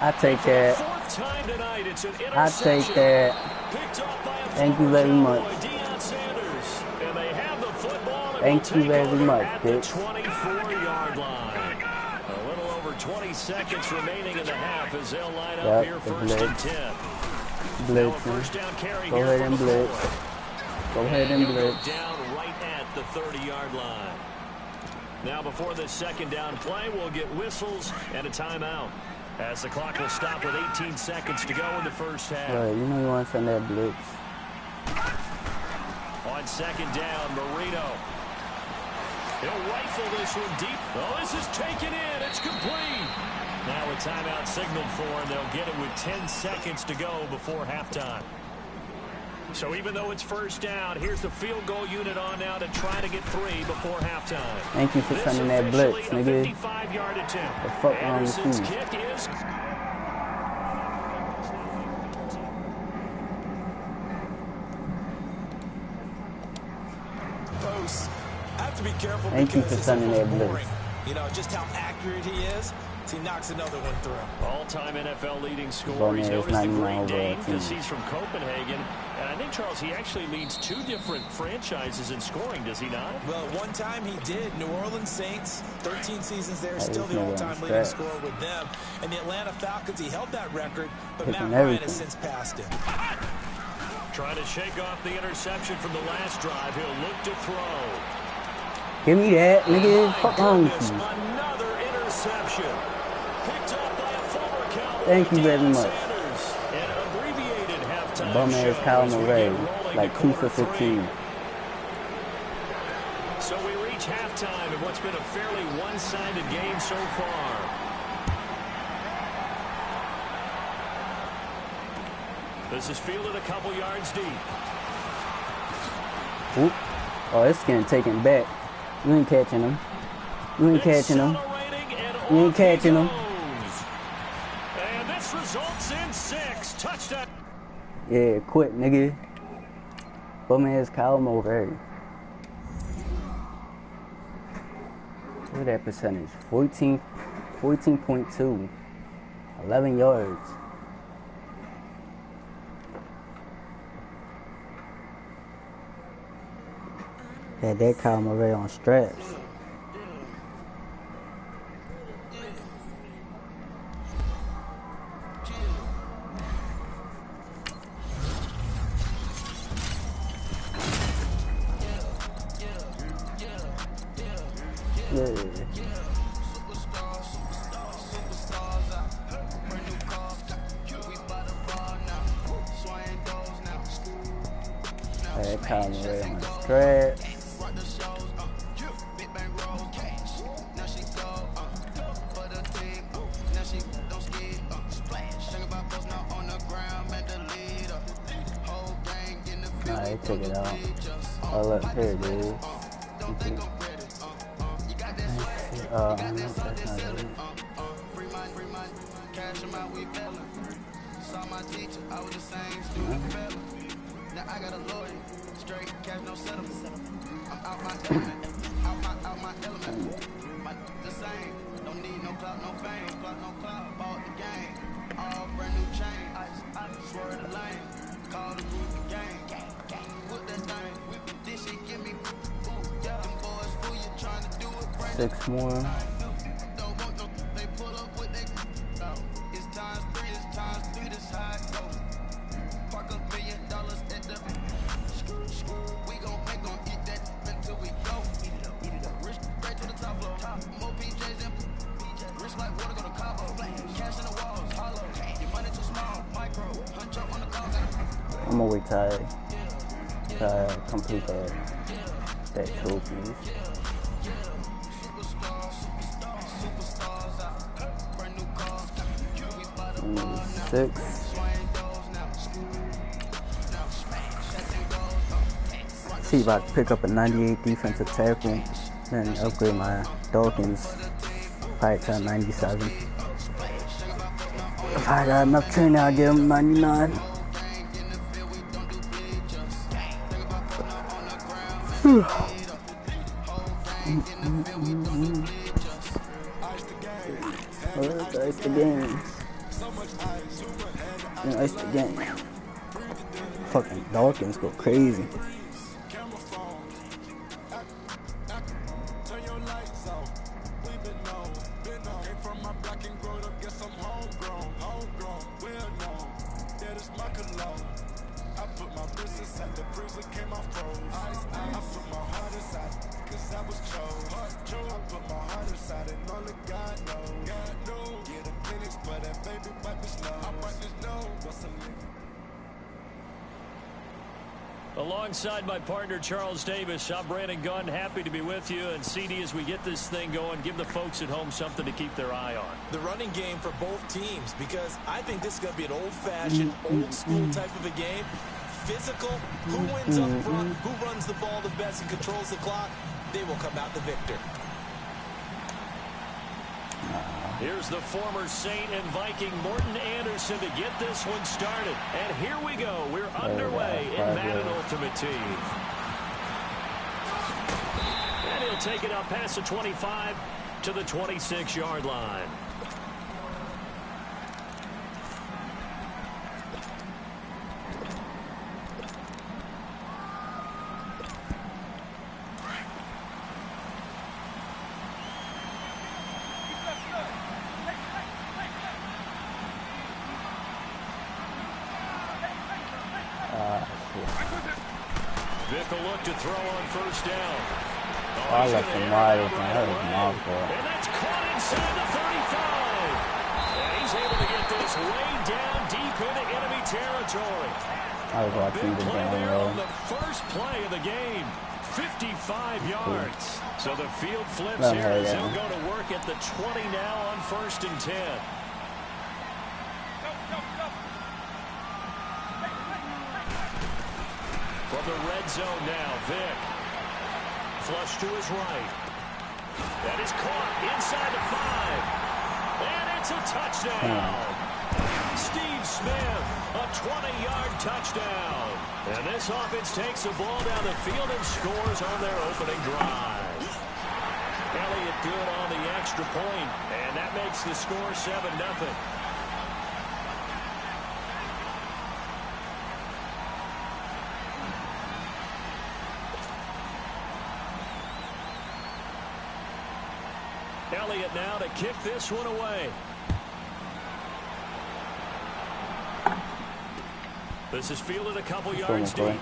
I take that. Fourth time tonight, it's an I take that. Picked off by a Thank you very much. Deion Sanders. And they have the football. Thank you very much, at bitch. the 24-yard line. A little over 20 seconds remaining in the half as they'll line up here first and 10. Blitzing. Go ahead and blitz. Go ahead and blitz. Down right at the 30-yard line. Now before this second down play, we'll get whistles and a timeout. As the clock will stop with 18 seconds to go in the first half. Right, you know you want to send that blitz. On second down, Marino. He'll rifle this one deep. Oh, this is taken in. It's complete. Now a timeout signaled for, and they'll get it with 10 seconds to go before halftime. So even though it's first down, here's the field goal unit on now to try to get 3 before halftime. Thank you for sending that blitz, nigga. 55-yard attempt. The fuck wrong with Anderson's you? kick is... Post. I have to be careful. Thank you for sending that blitz. You know, just how accurate he is. He knocks another one through. All-time NFL leading scorer. He's known as the Great Dane because he's from Copenhagen. And I think, Charles, he actually leads 2 different franchises in scoring, does he not? Well, one time he did. New Orleans Saints, 13 seasons there, still the all-time leading scorer with them. And the Atlanta Falcons, he held that record, but Matt Ryan has since passed him. Trying to shake off the interception from the last drive. He'll look to throw. Give me that, nigga. Fuck wrong with you? Another interception. Picked up by a former Cowboy. Thank you very much. An abbreviated halftime Bum-ass show Kyle as we Murray, get rolling like to 2 for quarter 15. 3. So we reach halftime in what's been a fairly one-sided game so far. This is fielded a couple yards deep. Oop. Oh, it's getting taken back. You ain't catching him. You ain't catching him. You ain't catching him. And this results in 6 touchdowns. Yeah, quit, nigga. Bum-ass Kyle Murray. Look at that percentage. 14.2. 11 yards. Had that Kyle Murray on straps. Yeah. That Kyle Murray on straps. Nah, they took it out. Oh, look, here it is. That's not it. Now I got a lawyer, straight cash, no settlement. I'm out my element, out my element. The same, don't need no clout, no fame, bought the game, all brand new chain. I swear the lane, call the group the game. With that thing, this shit give me, them boys fool you trying to do it. 6 more. They pull up with that. It's times 3, this high go. Park $1 million at the. We gon' eat that until we go. Eat it up. Rich, right to the top floor. More PJs and rich like water go to Cabo. Cash in the walls, hollow. Your money too small, micro. Hunch up on the car. I'm gonna wait till I complete that trophy. 6. see if I can pick up a 98 defensive tackle and upgrade my Dawkins probably to a 97. If I got enough training, I'll get him 99. Ice the game. Ice the game. Fucking Dawkins go crazy. Alongside my partner Charles Davis, I'm Brandon Gunn, happy to be with you. And CD, as we get this thing going, give the folks at home something to keep their eye on. The running game for both teams, because I think this is going to be an old-fashioned, old-school type of a game. Physical, who wins up front, who runs the ball the best and controls the clock, they will come out the victor. Here's the former Saint and Viking Morten Andersen to get this one started. And here we go. We're underway in Madden Ultimate Team. And he'll take it up past the 25 to the 26-yard line. Vic will look to throw on first down. I left him wide open. That was my fault. And that's caught inside the 35. And he's able to get this way down deep into enemy territory. I was watching the play down there low. on the first play of the game. 55 yards. So the field flips here as he'll go to work at the 20 now on 1st and 10. From the red zone now, Vic. Flush to his right. That is caught inside the 5. And it's a touchdown. Steve Smith, a 20-yard touchdown. And this offense takes the ball down the field and scores on their opening drive. Elliott good on the extra point, and that makes the score 7-0. Elliott now to kick this one away. This is fielded a couple yards deep. And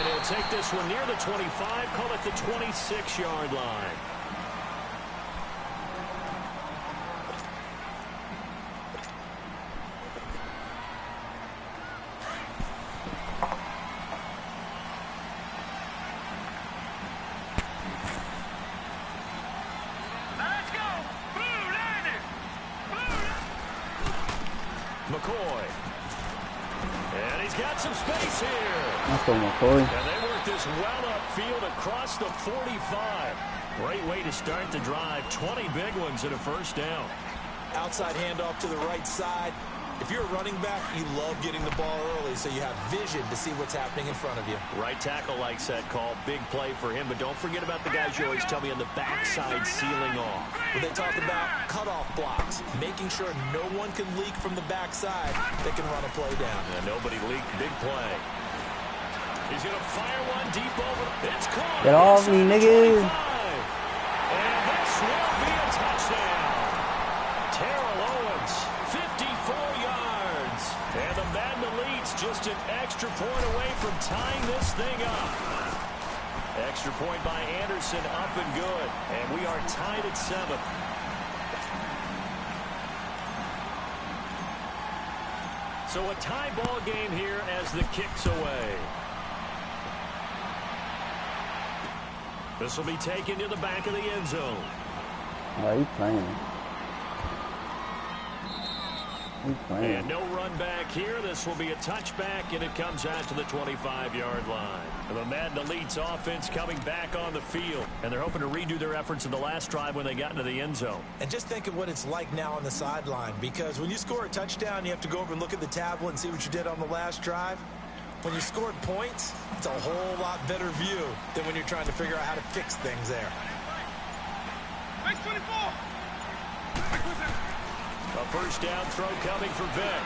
he'll take this one near the 25, call it the 26-yard line. McCoy. And he's got some space here. That's for McCoy. And they work this well upfield across the 45. Great way to start the drive. 20 big ones at a first down. Outside handoff to the right side. If you're a running back, you love getting the ball early so you have vision to see what's happening in front of you. Right tackle likes that call. Big play for him, but don't forget about the guys you always tell me on the backside sealing off. When they talk about cutoff blocks, making sure no one can leak from the backside that can run a play down. And nobody leaked. Big play. He's going to fire one deep over. It's caught. Get off me, nigga. And this will be a touchdown. Terrell Owens, 54 yards. And the Madden leads just an extra point away from tying this thing up. Extra point by Anderson, up and good. And we are tied at 7. So a tie ball game here as the kick's away. This will be taken to the back of the end zone. Why are you playing? And no run back here. This will be a touchback, and it comes out to the 25-yard line. The Madden Elite's offense coming back on the field, and they're hoping to redo their efforts in the last drive when they got into the end zone. And just think of what it's like now on the sideline, because when you score a touchdown, you have to go over and look at the tablet and see what you did on the last drive. When you scored points, it's a whole lot better view than when you're trying to figure out how to fix things there. Base 24. A first down throw coming for Vick.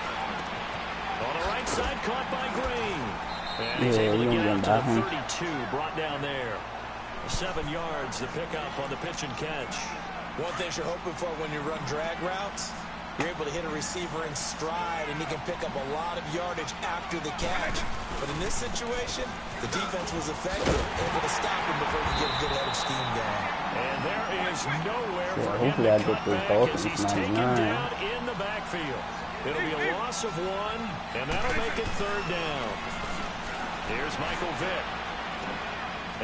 On the right side, caught by Green. And he's able to get out to the 32, brought down there. 7 yards, the pickup on the pitch and catch. One thing you're hoping for when you run drag routes, you're able to hit a receiver in stride, and he can pick up a lot of yardage after the catch. But in this situation, the defense was effective, able to stop him before he could get a good head of steam going. And there is nowhere for him to cut back as he's taken down in the backfield. It'll be a loss of 1, and that'll make it 3rd down. Here's Michael Vick.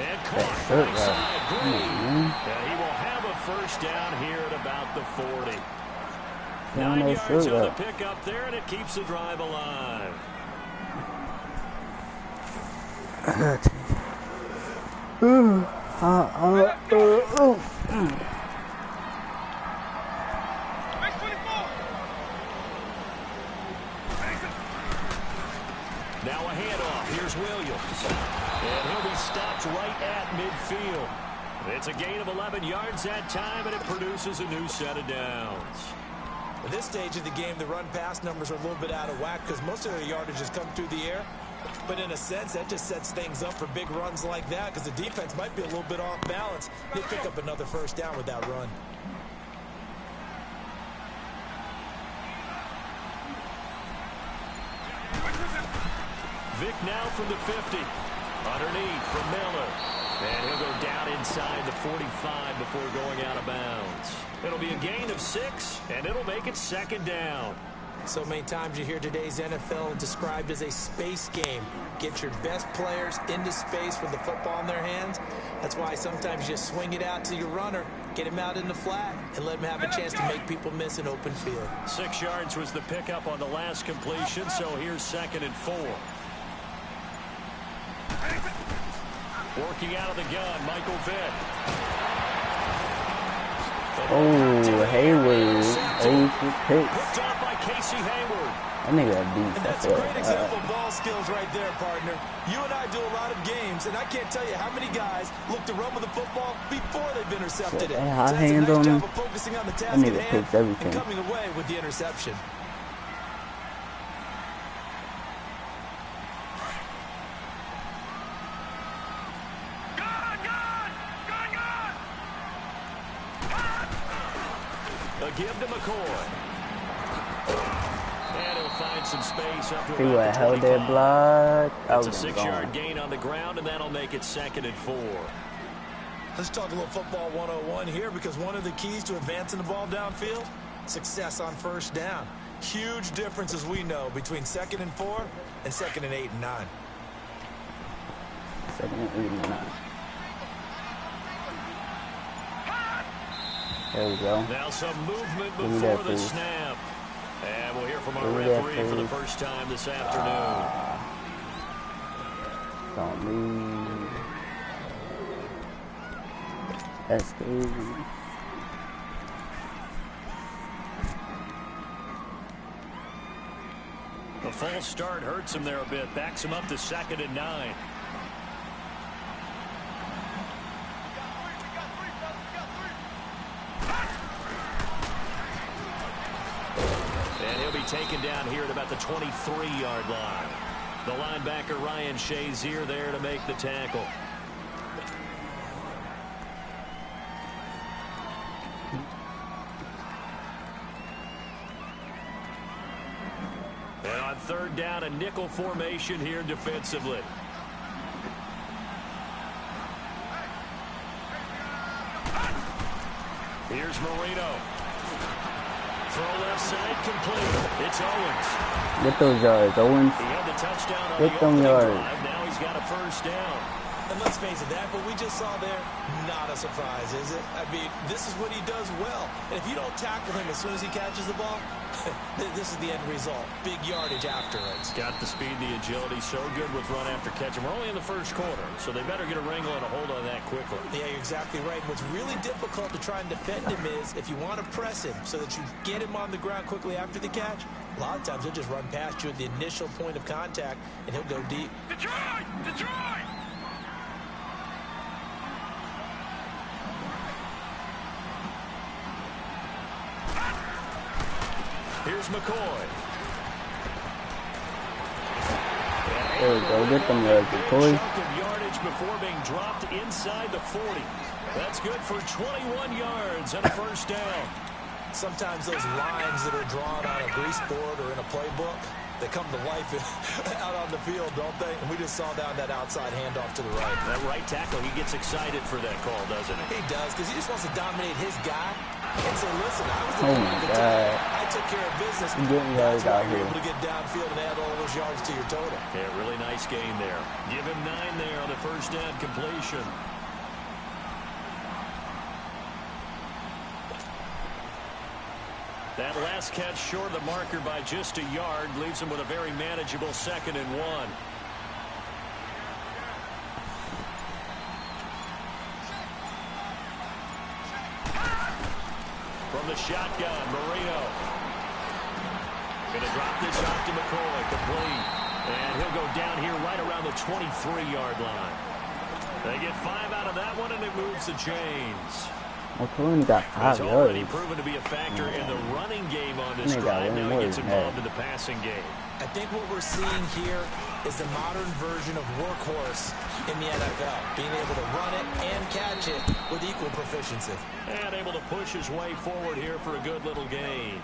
And caught right side Green. And he will have a first down here at about the 40. 9 yards on the pickup there, and it keeps the drive alive. Now a handoff. Here's Williams. And he'll be stopped right at midfield. It's a gain of 11 yards that time, and it produces a new set of downs. At this stage of the game, the run-pass numbers are a little bit out of whack because most of their yardage has come through the air. But in a sense, that just sets things up for big runs like that because the defense might be a little bit off balance. They pick up another first down with that run. Vick now from the 50. Underneath from Miller. And he'll go down inside the 45 before going out of bounds. It'll be a gain of 6, and it'll make it 2nd down. So many times you hear today's NFL described as a space game. Get your best players into space with the football in their hands. That's why sometimes you swing it out to your runner, get him out in the flat, and let him have a chance to make people miss an open field. 6 yards was the pickup on the last completion, so here's 2nd and 4. Working out of the gun, Michael Vick. Oh, Hayward. Picked up by Casey Hayward. That nigga beat. That's a great example of ball skills right there, partner. You and I do a lot of games, and I can't tell you how many guys look to run with the football before they've intercepted it. So that's a nice job of focusing on the task at hand and coming away with the interception. Give to McCoy. And he'll find some space up to he about the 25. Held block. That's a 6-yard gain on the ground, and that'll make it 2nd and 4. Let's talk a little football 101 here, because one of the keys to advancing the ball downfield, success on first down. Huge difference, as we know, between 2nd and 4 and 2nd and 8 and 9. 2nd and 8 and 9. There we go. Now some movement before the snap. And we'll hear from our referee for the first time this afternoon. Don't move. That's crazy. The false start hurts him there a bit. Backs him up to 2nd and 9. Taken down here at about the 23-yard line. The linebacker Ryan Shazier there to make the tackle. And on 3rd down, a nickel formation here defensively. Here's Marino. Throw left side complete. It's Owens. Get those yards, Owens. He had the touchdown on Get the them yards. Drive. Now he's got a first down. And let's face it, that what we just saw there, not a surprise, is it? I mean, this is what he does well. And if you don't tackle him as soon as he catches the ball, this is the end result. Big yardage afterwards. Got the speed, the agility, so good with run after catch. And we're only in the first quarter, so they better get a wrangle and a hold on that quickly. Yeah, you're exactly right. What's really difficult to try and defend him is if you want to press him so that you get him on the ground quickly after the catch, a lot of times he'll just run past you at the initial point of contact, and he'll go deep. Detroit! Detroit! Here's McCoy. There we go. Get them there, McCoy. Chunk of yardage before being dropped inside the 40. That's good for 21 yards and a first down. Sometimes those lines that are drawn on a grease board or in a playbook, they come to life out on the field, don't they? And we just saw down that outside handoff to the right. That right tackle, he gets excited for that call, doesn't he? He does, because he just wants to dominate his guy and say, listen, I was the Oh guy my at the God. time. I took care of business. I'm getting guys That's why out you're here. able to get downfield and add all those yards to your total. Yeah, really nice game there. Give him 9 there on the first down completion. That last catch short of the marker by just a yard leaves him with a very manageable 2nd and 1. From the shotgun, Marino. Going to drop this off to McCoy, complete. And he'll go down here right around the 23-yard line. They get 5 out of that one, and it moves the chains. McCoy got 5 He's already yards. proven to be a factor in the running game on this He got drive. one Now more he gets than involved that. in the passing game. I think what we're seeing here is the modern version of workhorse in the NFL, being able to run it and catch it with equal proficiency. And able to push his way forward here for a good little gain.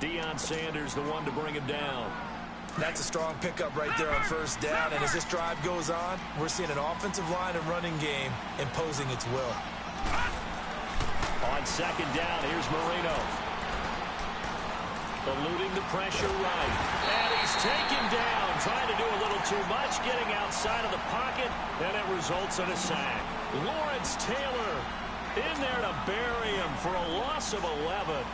Deion Sanders, the one to bring him down. That's a strong pickup right there on first down, and as this drive goes on, we're seeing an offensive line and running game imposing its will. On 2nd down, here's Marino. Eluding the pressure right. And he's taken down, trying to do a little too much, getting outside of the pocket, and it results in a sack. Lawrence Taylor in there to bury him for a loss of 11.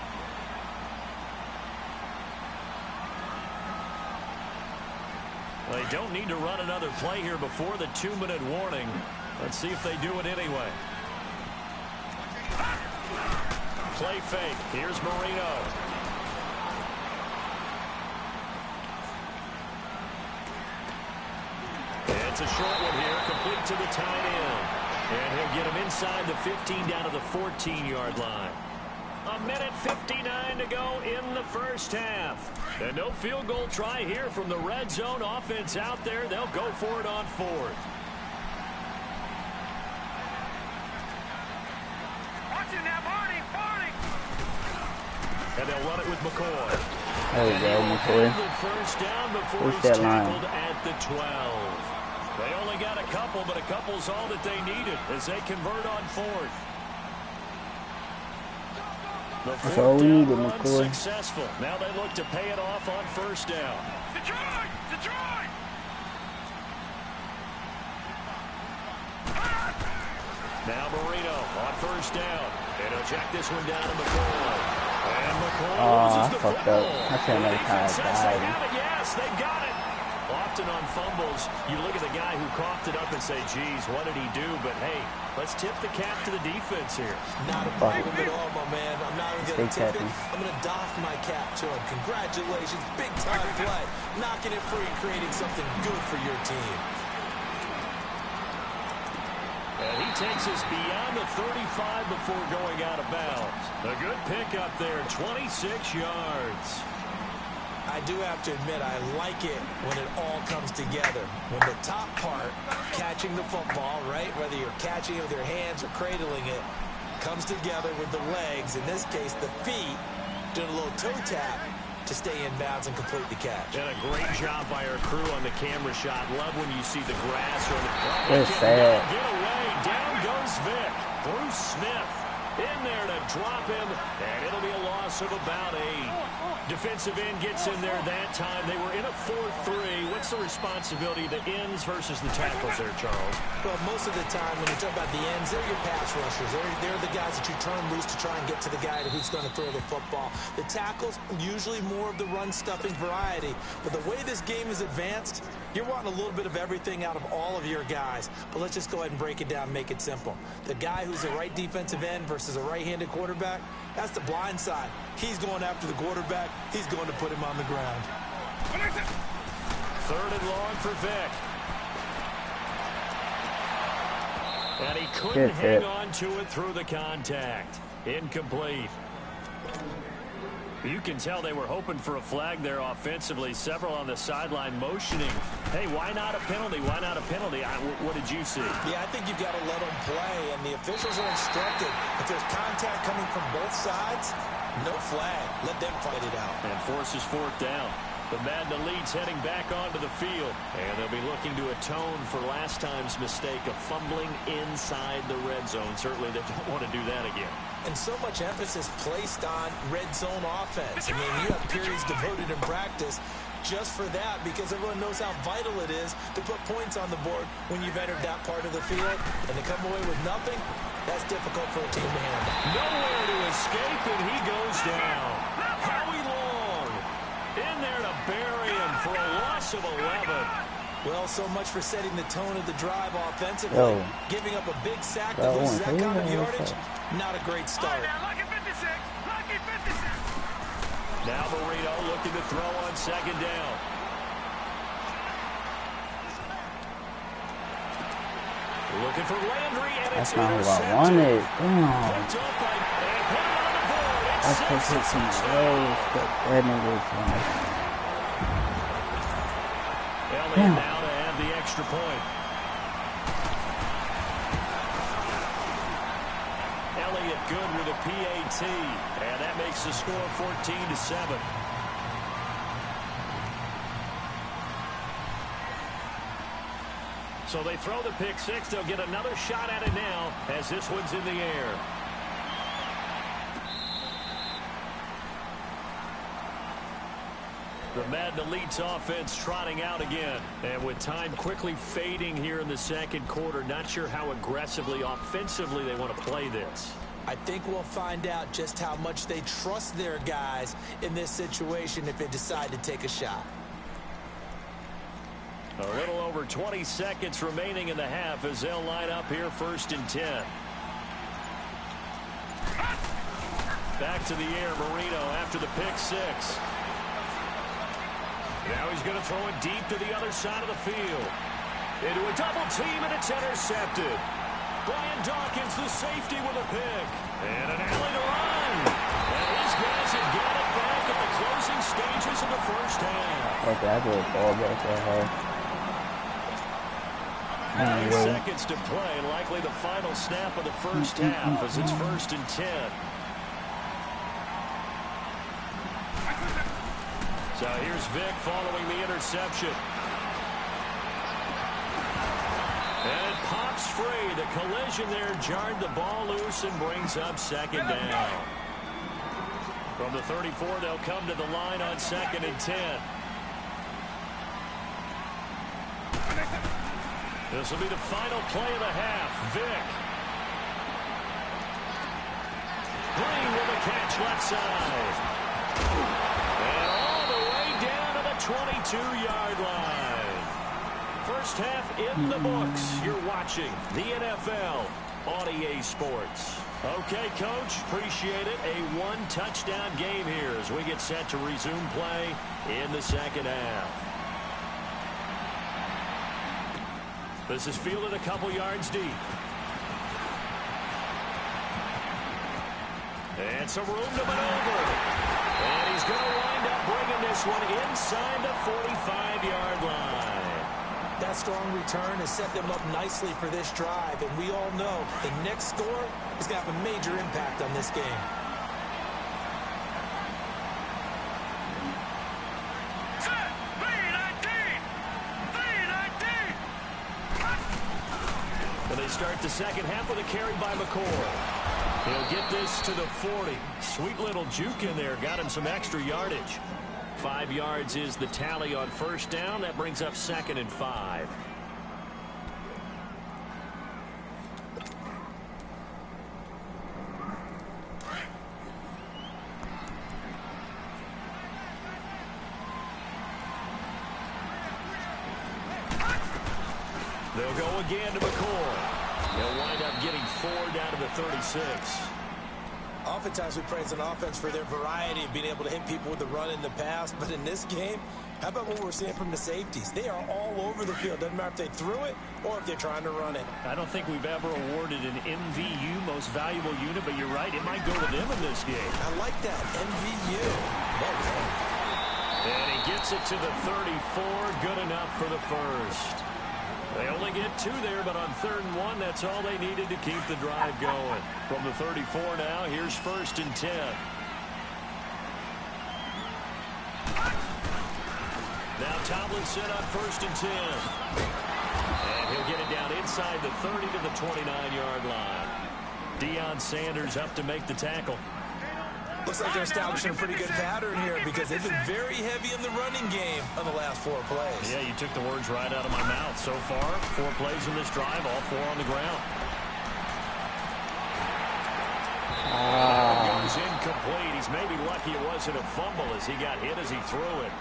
They don't need to run another play here before the 2-minute warning. Let's see if they do it anyway. Play fake. Here's Marino. It's a short one here, complete to the tight end. And he'll get him inside the 15 down to the 14-yard line. 1:59 to go in the first half. And no field goal try here from the red zone offense out there. They'll go for it on 4th. Watching that, Barney! Barney! And they'll run it with McCoy. There we go, McCoy. The first down before Push he's that line. tackled at the 12. They only got a couple, but a couple's all that they needed as they convert on 4th. The That's all we needed, run McCoy. successful. Now they look to pay it off on first down. Detroit! Detroit! Now Marino on first down. And he'll check this one down to McCoy. And McCoy loses I the fucked football. up. I can't The make defense time says they die. have it. Yes, they got it. Often on fumbles, you look at the guy who coughed it up and say, geez, what did he do? But, hey, let's tip the cap to the defense here. Not a problem at all, my man. I'm not even going to Stay tip it. tapping. I'm going to doff my cap to him. Congratulations. Big-time play. Knocking it free, creating something good for your team. And he takes us beyond the 35 before going out of bounds. A good pickup there, 26 yards. I do have to admit, I like it when it all comes together. When the top part, catching the football, right, whether you're catching it with your hands or cradling it, comes together with the legs, in this case the feet, doing a little toe tap to stay in bounds and complete the catch. And a great job by our crew on the camera shot. Love when you see the grass or the... It's sad. Get away. Down goes Vic. Bruce Smith in there to drop him, and it'll be a loss loss of about 8. Defensive end gets in there that time. They were in a 4-3. What's the responsibility of the ends versus the tackles there, Charles? Well, most of the time when you talk about the ends, they're your pass rushers. They're the guys that you turn loose to try and get to the guy who's going to throw the football. The tackles, usually more of the run-stuffing variety. But the way this game is advanced, you're wanting a little bit of everything out of all of your guys. But let's just go ahead and break it down and make it simple. The guy who's the right defensive end versus a right-handed quarterback, that's the blind side. He's going after the quarterback. He's going to put him on the ground. 3rd and long for Vic. And he couldn't hang on to it through the contact. Incomplete. You can tell they were hoping for a flag there offensively. Several on the sideline motioning. Hey, why not a penalty? Why not a penalty? What did you see? Yeah, I think you've got to let them play, and the officials are instructed. If there's contact coming from both sides, no flag. Let them fight it out. And forces 4th down. The Madden Elite's heading back onto the field, and they'll be looking to atone for last time's mistake of fumbling inside the red zone. Certainly they don't want to do that again. And so much emphasis placed on red zone offense. I mean, you have periods devoted in practice just for that because everyone knows how vital it is to put points on the board when you've entered that part of the field. And to come away with nothing, that's difficult for a team to handle. Nowhere to escape, and he goes down. Howie Long in there to bury him for a loss of 11. Well, so much for setting the tone of the drive offensively. Giving up a big sack that loses that kind of yardage, not a great start. Now Marino looking to throw on 2nd down. Looking for Landry, and it's intercepted. That's not what I wanted. I could hit some rows, but that nigga's Elliott now to have the extra point. Elliott good with a PAT, and that makes the score 14-7. So they throw the pick 6. They'll get another shot at it now as this one's in the air. The Madden Elite's offense trotting out again. And with time quickly fading here in the 2nd quarter, not sure how aggressively, offensively they want to play this. I think we'll find out just how much they trust their guys in this situation if they decide to take a shot. A little over 20 seconds remaining in the half as they'll line up here 1st and 10. Back to the air, Marino after the pick 6. Now he's going to throw it deep to the other side of the field. Into a double team, and it's intercepted. Brian Dawkins, the safety, with a pick. And an alley to run. And his guys have got it back at the closing stages of the 1st half. Okay, I do a ball back there. 9 seconds to play, likely the final snap of the 1st half as it's 1st and 10. So here's Vic following the interception. And it pops free. The collision there jarred the ball loose and brings up 2nd down. From the 34, they'll come to the line on 2nd and 10. This will be the final play of the half. Vic. Green with a catch left side. And all the way down to the 22-yard line. 1st half in the books. You're watching the NFL on EA Sports. Okay, Coach, appreciate it. A 1-touchdown game here as we get set to resume play in the 2nd half. This is fielded a couple yards deep. And some room to maneuver. And he's going to wind up bringing this one inside the 45-yard line. That strong return has set them up nicely for this drive. And we all know the next score is going to have a major impact on this game. Start the 2nd half with a carry by McCord. He'll get this to the 40. Sweet little juke in there. Got him some extra yardage. 5 yards is the tally on first down. That brings up 2nd and 5. They'll go again to McCoy. They'll wind up getting 4 down to the 36. Oftentimes we praise an offense for their variety of being able to hit people with the run in the pass. But in this game, how about what we're seeing from the safeties? They are all over the field. Doesn't matter if they threw it or if they're trying to run it. I don't think we've ever awarded an MVU, most valuable unit, but you're right. It might go to them in this game. I like that. MVU. Well done. And he gets it to the 34. Good enough for the first. They only get 2 there, but on 3rd and 1, that's all they needed to keep the drive going. From the 34 now, here's 1st and 10. Now Tomlinson on 1st and 10. And he'll get it down inside the 30 to the 29-yard line. Deion Sanders up to make the tackle. Looks like they're establishing a pretty good pattern here because they've been very heavy in the running game on the last 4 plays. Yeah, you took the words right out of my mouth. So far, 4 plays in this drive, all 4 on the ground. Goes incomplete. He's maybe lucky it wasn't a fumble as he got hit as he threw it.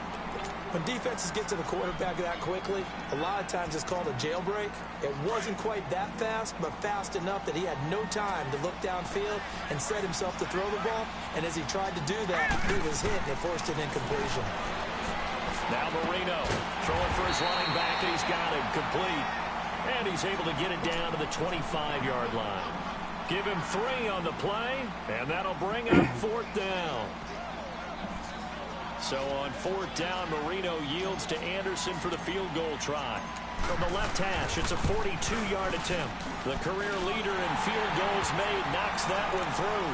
When defenses get to the quarterback that quickly, a lot of times it's called a jailbreak. It wasn't quite that fast, but fast enough that he had no time to look downfield and set himself to throw the ball. And as he tried to do that, he was hit and it forced an incompletion. Now Marino throwing for his running back, and he's got him complete. And he's able to get it down to the 25-yard line. Give him 3 on the play, and that'll bring up 4th down. So on 4th down, Marino yields to Anderson for the field goal try. From the left hash, it's a 42-yard attempt. The career leader in field goals made knocks that one through.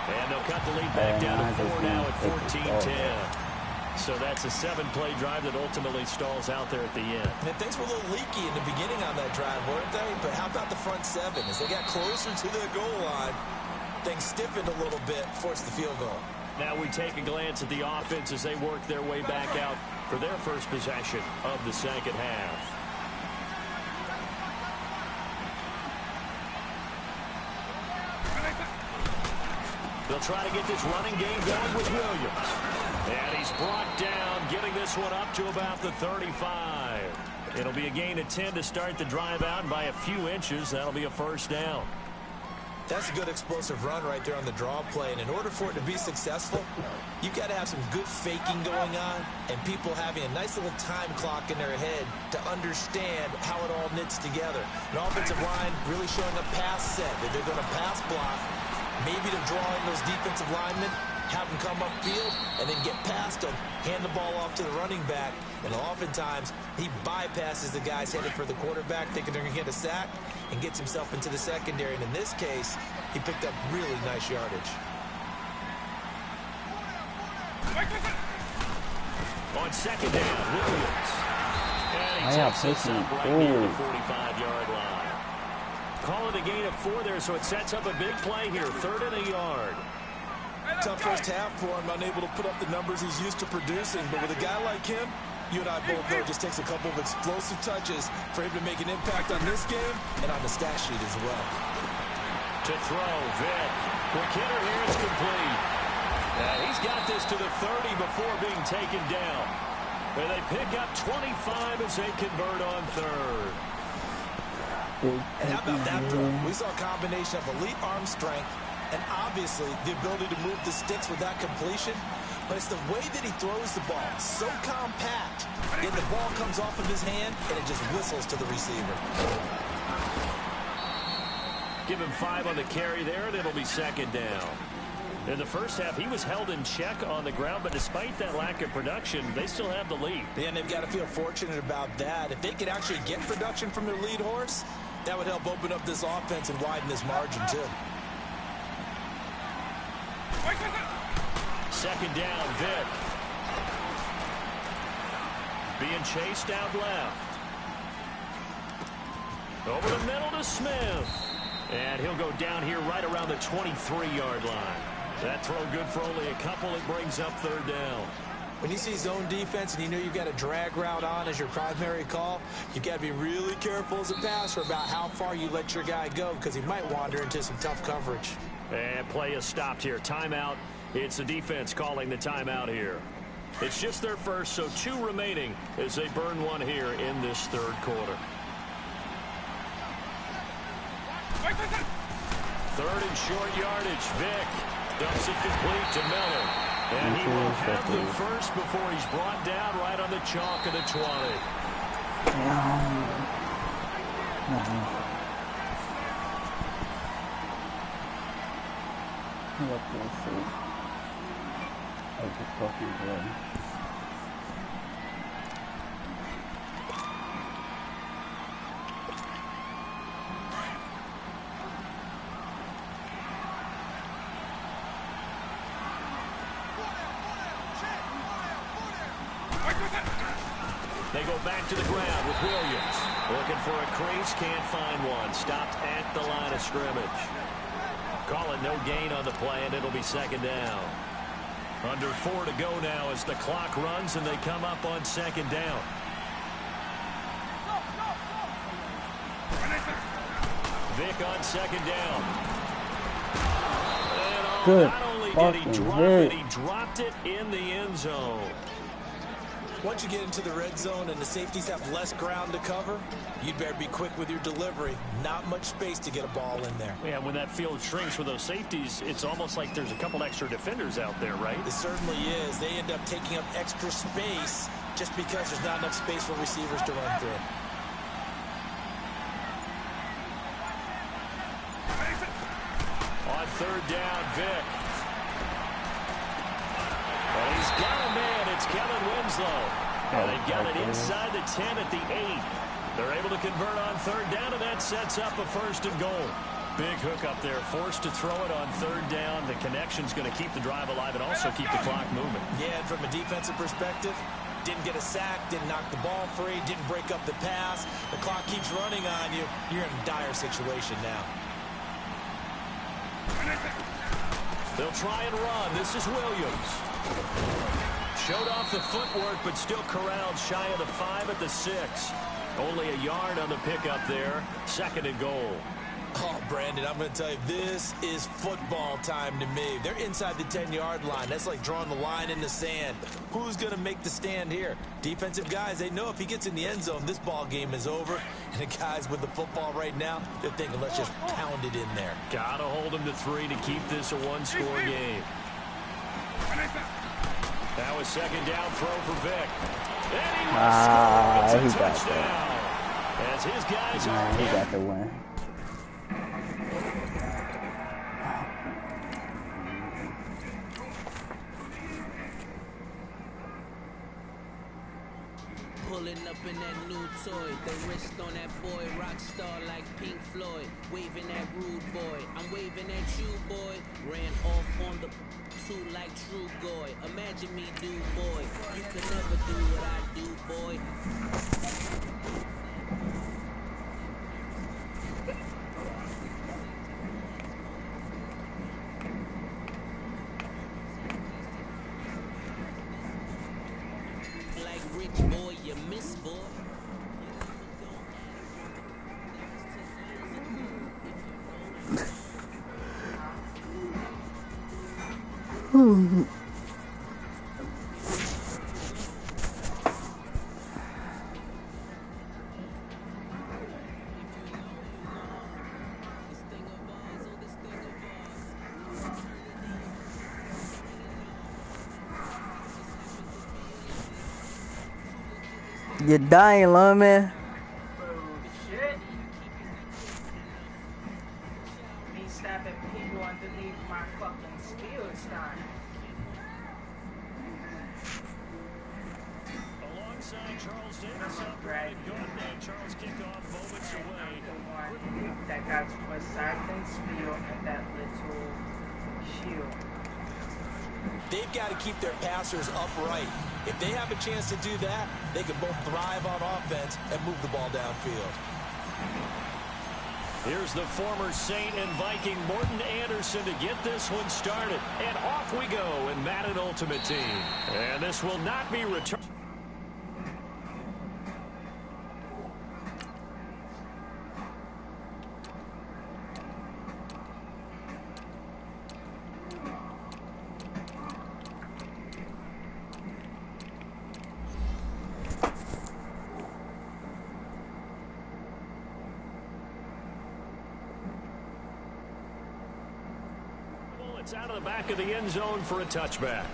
And they'll cut the lead back down to 4 now at 14-10. So that's a 7-play drive that ultimately stalls out there at the end. And things were a little leaky in the beginning on that drive, weren't they? But how about the front 7? As they got closer to the goal line, things stiffened a little bit, forced the field goal. Now we take a glance at the offense as they work their way back out for their first possession of the second half. They'll try to get this running game going with Williams. And he's brought down, getting this one up to about the 35. It'll be a gain of 10 to start the drive out, and by a few inches, that'll be a first down. That's a good explosive run right there on the draw play. And in order for it to be successful, you've got to have some good faking going on and people having a nice little time clock in their head to understand how it all knits together. An offensive line really showing a pass set that they're going to pass block, maybe to draw in those defensive linemen, have them come upfield, and then get past them, hand the ball off to the running back. And oftentimes, he bypasses the guys headed for the quarterback, thinking they're going to get a sack, and gets himself into the secondary. And in this case, he picked up really nice yardage. On second down, Williams. And he takes this up right near the 45-yard line. Call it a gain of 4 there, so it sets up a big play here, 3rd and a yard. Tough first half for him, unable to put up the numbers he's used to producing. But with a guy like him, you and I both know it just takes a couple of explosive touches for him to make an impact on this game and on the stat sheet as well. To throw, Vick. Quick hitter here is complete. And he's got this to the 30 before being taken down. And they pick up 25 as they convert on 3rd. And how about that throw? We saw a combination of elite arm strength and obviously the ability to move the sticks with that completion. But it's the way that he throws the ball. So compact. And the ball comes off of his hand and it just whistles to the receiver. Give him 5 on the carry there, and it'll be second down. In the first half, he was held in check on the ground, but despite that lack of production, they still have the lead. Yeah, and they've got to feel fortunate about that. If they could actually get production from their lead horse, that would help open up this offense and widen this margin, too. Second down, Vick. Being chased out left. Over the middle to Smith. And he'll go down here right around the 23-yard line. That throw good for only a couple. It brings up third down. When you see zone defense and you know you've got a drag route on as your primary call, you've got to be really careful as a passer about how far you let your guy go because he might wander into some tough coverage. And play is stopped here. Timeout. It's the defense calling the timeout here. It's just their first, so 2 remaining as they burn one here in this third quarter. Third and short yardage. Vick dumps it complete to Miller. And he will have the first before he's brought down right on the chalk of the 20. They go back to the ground with Williams. Looking for a crease, can't find one. Stopped at the line of scrimmage. Call it no gain on the play, and it'll be second down. Under 4 to go now as the clock runs, and they come up on second down. Vick on second down. And good. Not only did he drop it, he dropped it in the end zone. Once you get into the red zone and the safeties have less ground to cover, you'd better be quick with your delivery. Not much space to get a ball in there. Yeah, when that field shrinks with those safeties, it's almost like there's a couple extra defenders out there, right? It certainly is. They end up taking up extra space just because there's not enough space for receivers to run through. On third down, Vick. Well, he's got a man. It's Kellen Winslow. And they've got it inside the 10 at the 8. They're able to convert on third down, and that sets up a first and goal. Big hook up there, forced to throw it on third down. The connection's going to keep the drive alive and also keep the clock moving. Yeah, and from a defensive perspective, didn't get a sack, didn't knock the ball free, didn't break up the pass. The clock keeps running on you. You're in a dire situation now. They'll try and run. This is Williams. Showed off the footwork, but still corralled shy of the 5 at the 6. Only a yard on the pickup there. Second and goal. Oh, Brandon, I'm going to tell you, this is football time to me. They're inside the 10-yard line. That's like drawing the line in the sand. Who's going to make the stand here? Defensive guys, they know if he gets in the end zone, this ball game is over. And the guys with the football right now, they're thinking, let's just pound it in there. Got to hold him to 3 to keep this a one-score game. That was second down throw for Vick. And he will score. It's a touchdown. As his guys are he got the win. Pulling up in that new toy, the wrist on that boy, rock star like Pink Floyd, waving at rude boy, I'm waving at you boy, ran off on the two like true boy, imagine me do boy, you could never do what I do boy. Like rich boy, you miss boy. You're dying, love man. Shit. Me stabbing people underneath my fucking steel time. Alongside Charles Davis, right. Charles kickoff moments away. The one that got a siphon spiel and that little shield. They've got to keep their passers upright. If they have a chance to do that, they can both thrive on offense and move the ball downfield. Here's the former Saint and Viking Morten Andersen to get this one started. And off we go in Madden Ultimate Team. And this will not be returned. It's out of the back of the end zone for a touchback.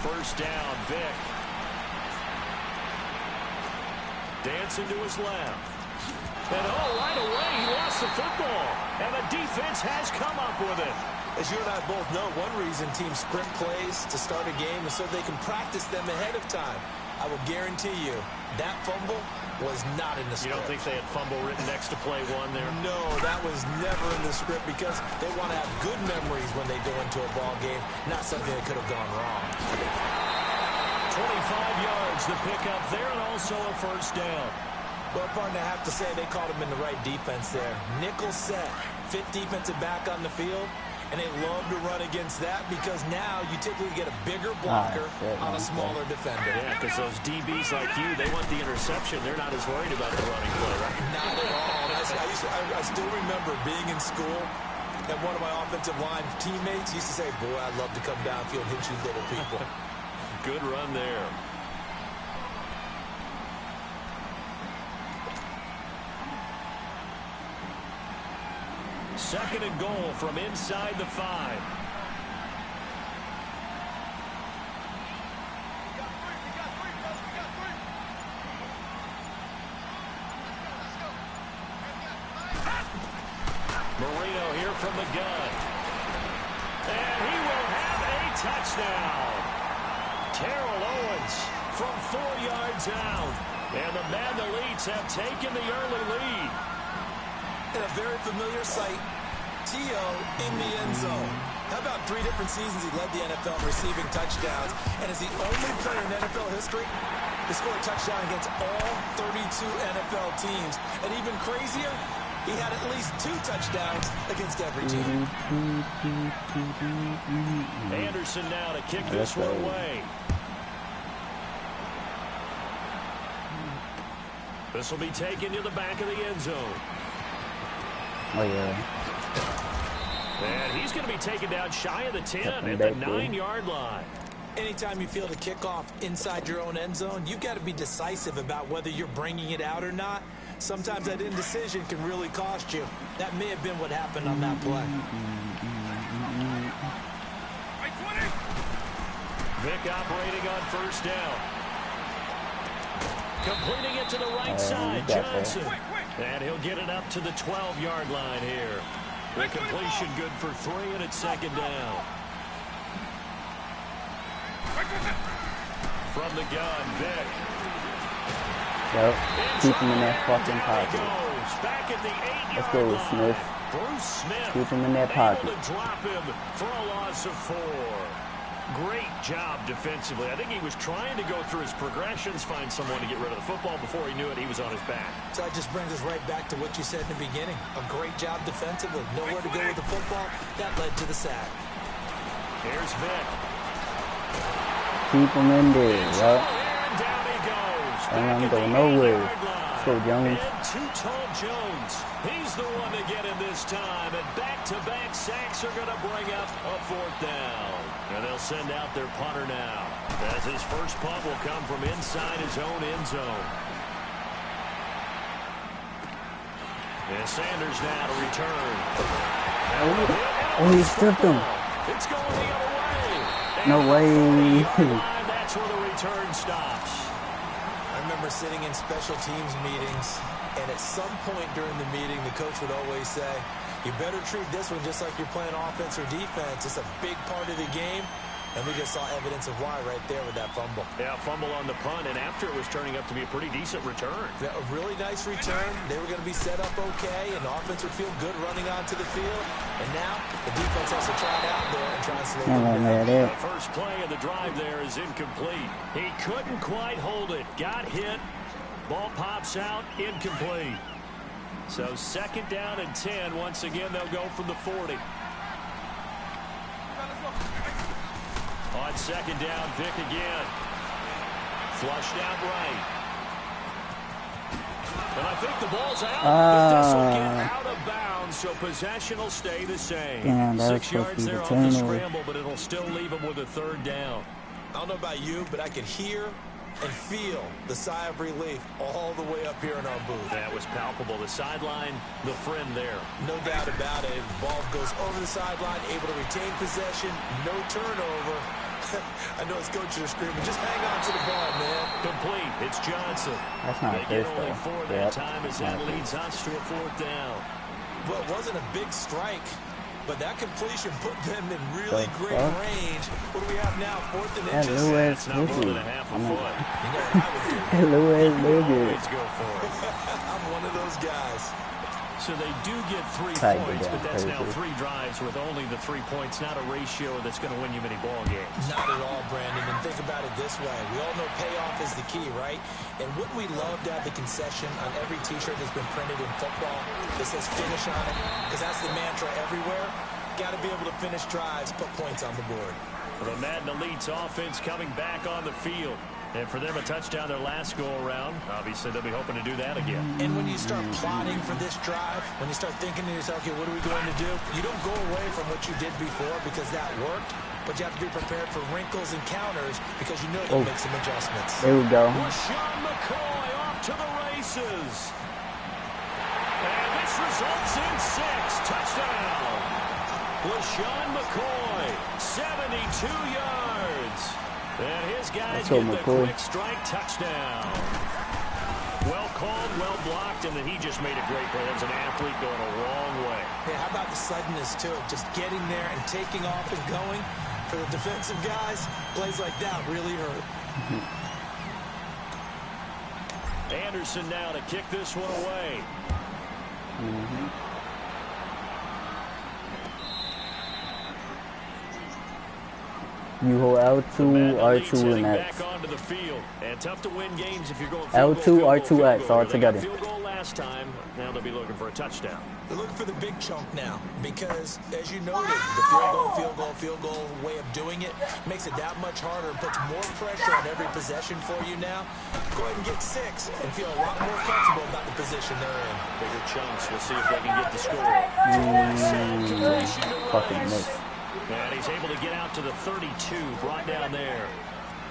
First down, Vic. Dancing to his left. And right away, he lost the football. And the defense has come up with it. As you and I both know, one reason teams script plays to start a game is so they can practice them ahead of time. I will guarantee you, that fumble was not in the script. You don't think they had fumble written next to play one there? No, that was never in the script because they want to have good memories when they go into a ball game, not something that could have gone wrong. 25 yards, the pickup there, and also a first down. Well, partner, I have to say they caught him in the right defense there. Nickel set, fit defensive back on the field, and they love to run against that because now you typically get a bigger blocker on a smaller defender. Yeah, because those DBs like you, they want the interception. They're not as worried about the running play, right? Not at all. I still remember being in school, and one of my offensive line teammates used to say, boy, I'd love to come downfield and hit you little people. Good run there. Second and goal from inside the 5. Marino here from the gun. And he will have a touchdown. Terrell Owens from 4 yards out. And the Madden Elites have taken the early lead. And a very familiar sight, T.O. in the end zone. How about 3 different seasons he led the NFL in receiving touchdowns, and is the only player in NFL history to score a touchdown against all 32 NFL teams. And even crazier, he had at least 2 touchdowns against every team. Anderson now to kick this one away. This will be taken to the back of the end zone. Oh, yeah. And he's going to be taken down shy of the 10 at the 9-yard line. Anytime you feel the kickoff inside your own end zone, you've got to be decisive about whether you're bringing it out or not. Sometimes that indecision can really cost you. That may have been what happened on that play. Vic operating on first down. Completing it to the right side, Johnson. And he'll get it up to the 12-yard line here. The completion good for 3, and it's second down. From the gun, Vic. Yep, keep him in that fucking pocket. Back at the 8-yard Let's go, Smith. Bruce Smith. Keep him in that pocket. Able to drop him for a loss of 4. Great job defensively. I think he was trying to go through his progressions, find someone to get rid of the football. Before he knew it, he was on his back. So that just brings us right back to what you said in the beginning. A great job defensively. Nowhere to go with the football. That led to the sack. Here's Vic. Keep him in there, yup. And down he goes. Don't let him go nowhere. Let's go, Jones. And too tall Jones. He's the one to get him this time. And back-to-back sacks are going to bring up a 4th down. And they'll send out their punter now, as his first punt will come from inside his own end zone. And Sanders now to return. Oh, he stripped him. It's going the other way. No way. That's where the return stops. I remember sitting in special teams meetings, and at some point during the meeting, the coach would always say, you better treat this one just like you're playing offense or defense. It's a big part of the game. And we just saw evidence of why right there with that fumble. Yeah, fumble on the punt, and after it was turning up to be a pretty decent return. Yeah, a really nice return. They were going to be set up okay, and the offense would feel good running onto the field. And now the defense has to try it out there and try and slow them down. The first play of the drive there is incomplete. He couldn't quite hold it. Got hit. Ball pops out. Incomplete. So 2nd down and 10. Once again, they'll go from the 40. On 2nd down, Vick again. Flushed out right. And I think the ball's out. This will get out of bounds, so possession will stay the same. Damn, 6 yards there off the scramble, but it'll still leave them with a 3rd down. I don't know about you, but I could hear and feel the sigh of relief all the way up here in our booth. That was palpable. The sideline, the friend there. No doubt about it. The ball goes over the sideline, able to retain possession, no turnover. I know his coaches are screaming, just hang on to the ball, man. Complete. It's Johnson. That's not they get only 4 that time as that leads us to a 4th down. Well, it wasn't a big strike, but that completion put them in really great range. What do we have now? 4th and inches? That's not more than a half a foot. You know what I would do? Always go for it. I'm one of those guys. So they do get 3 points, but that's now 3 drives with only the 3 points, not a ratio that's going to win you many ball games. Not at all, Brandon. And think about it this way. We all know payoff is the key, right? And wouldn't we love to have the concession on every T-shirt that's been printed in football that says finish on it? Because that's the mantra everywhere. Got to be able to finish drives, put points on the board. The Madden Elite's offense coming back on the field. And for them, a touchdown their last go-around. Obviously, they'll be hoping to do that again. And when you start plotting for this drive, when you start thinking to yourself, okay, what are we going to do? You don't go away from what you did before because that worked, but you have to be prepared for wrinkles and counters because you know you'll make some adjustments. There we go. LaShawn McCoy off to the races. And this results in 6. Touchdown. LaShawn McCoy, 72 yards. And his guys get the quick strike touchdown. Well called, well blocked, and then he just made a great play. That was an athlete going a long way. Yeah, how about the suddenness, too? Just getting there and taking off and going. For the defensive guys, plays like that really hurt. Anderson now to kick this one away. You hold L2, R2, and X. Back onto the field. And tough to win games if you're going L2, R2, X all together. Field goal last time. Now they'll be looking for a touchdown. They're looking for the big chunk now because, as you noted, the field goal way of doing it makes it that much harder and puts more pressure on every possession for you now. Go ahead and get 6 and feel a lot more comfortable about the position they're in. Bigger chunks. We'll see if they can get the score. Fucking miss. And he's able to get out to the 32, brought down there.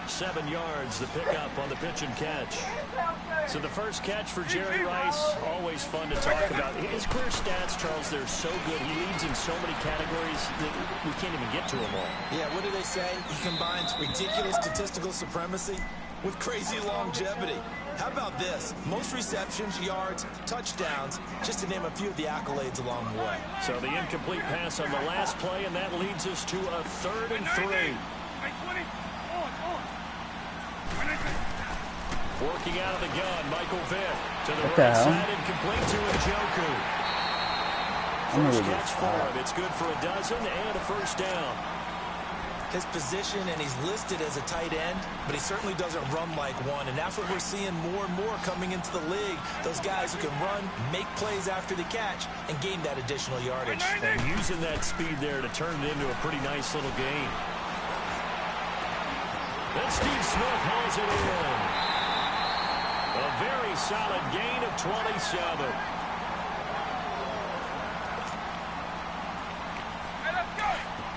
7 yards, the pickup on the pitch and catch. So the first catch for Jerry Rice, always fun to talk about. His career stats, Charles, they're so good. He leads in so many categories that we can't even get to them all. Yeah, what do they say? He combines ridiculous statistical supremacy with crazy longevity. How about this? Most receptions, yards, touchdowns, just to name a few of the accolades along the way. So the incomplete pass on the last play, and that leads us to a 3rd and 3. Working out of the gun, Michael Vick to the right side, incomplete to Njoku. First catch for him. It's good for a dozen and a 1st down. His position, and he's listed as a tight end, but he certainly doesn't run like one, and that's what we're seeing more and more coming into the league. Those guys who can run, make plays after the catch, and gain that additional yardage. And using that speed there to turn it into a pretty nice little gain. Then Steve Smith hauls it in. A very solid gain of 27.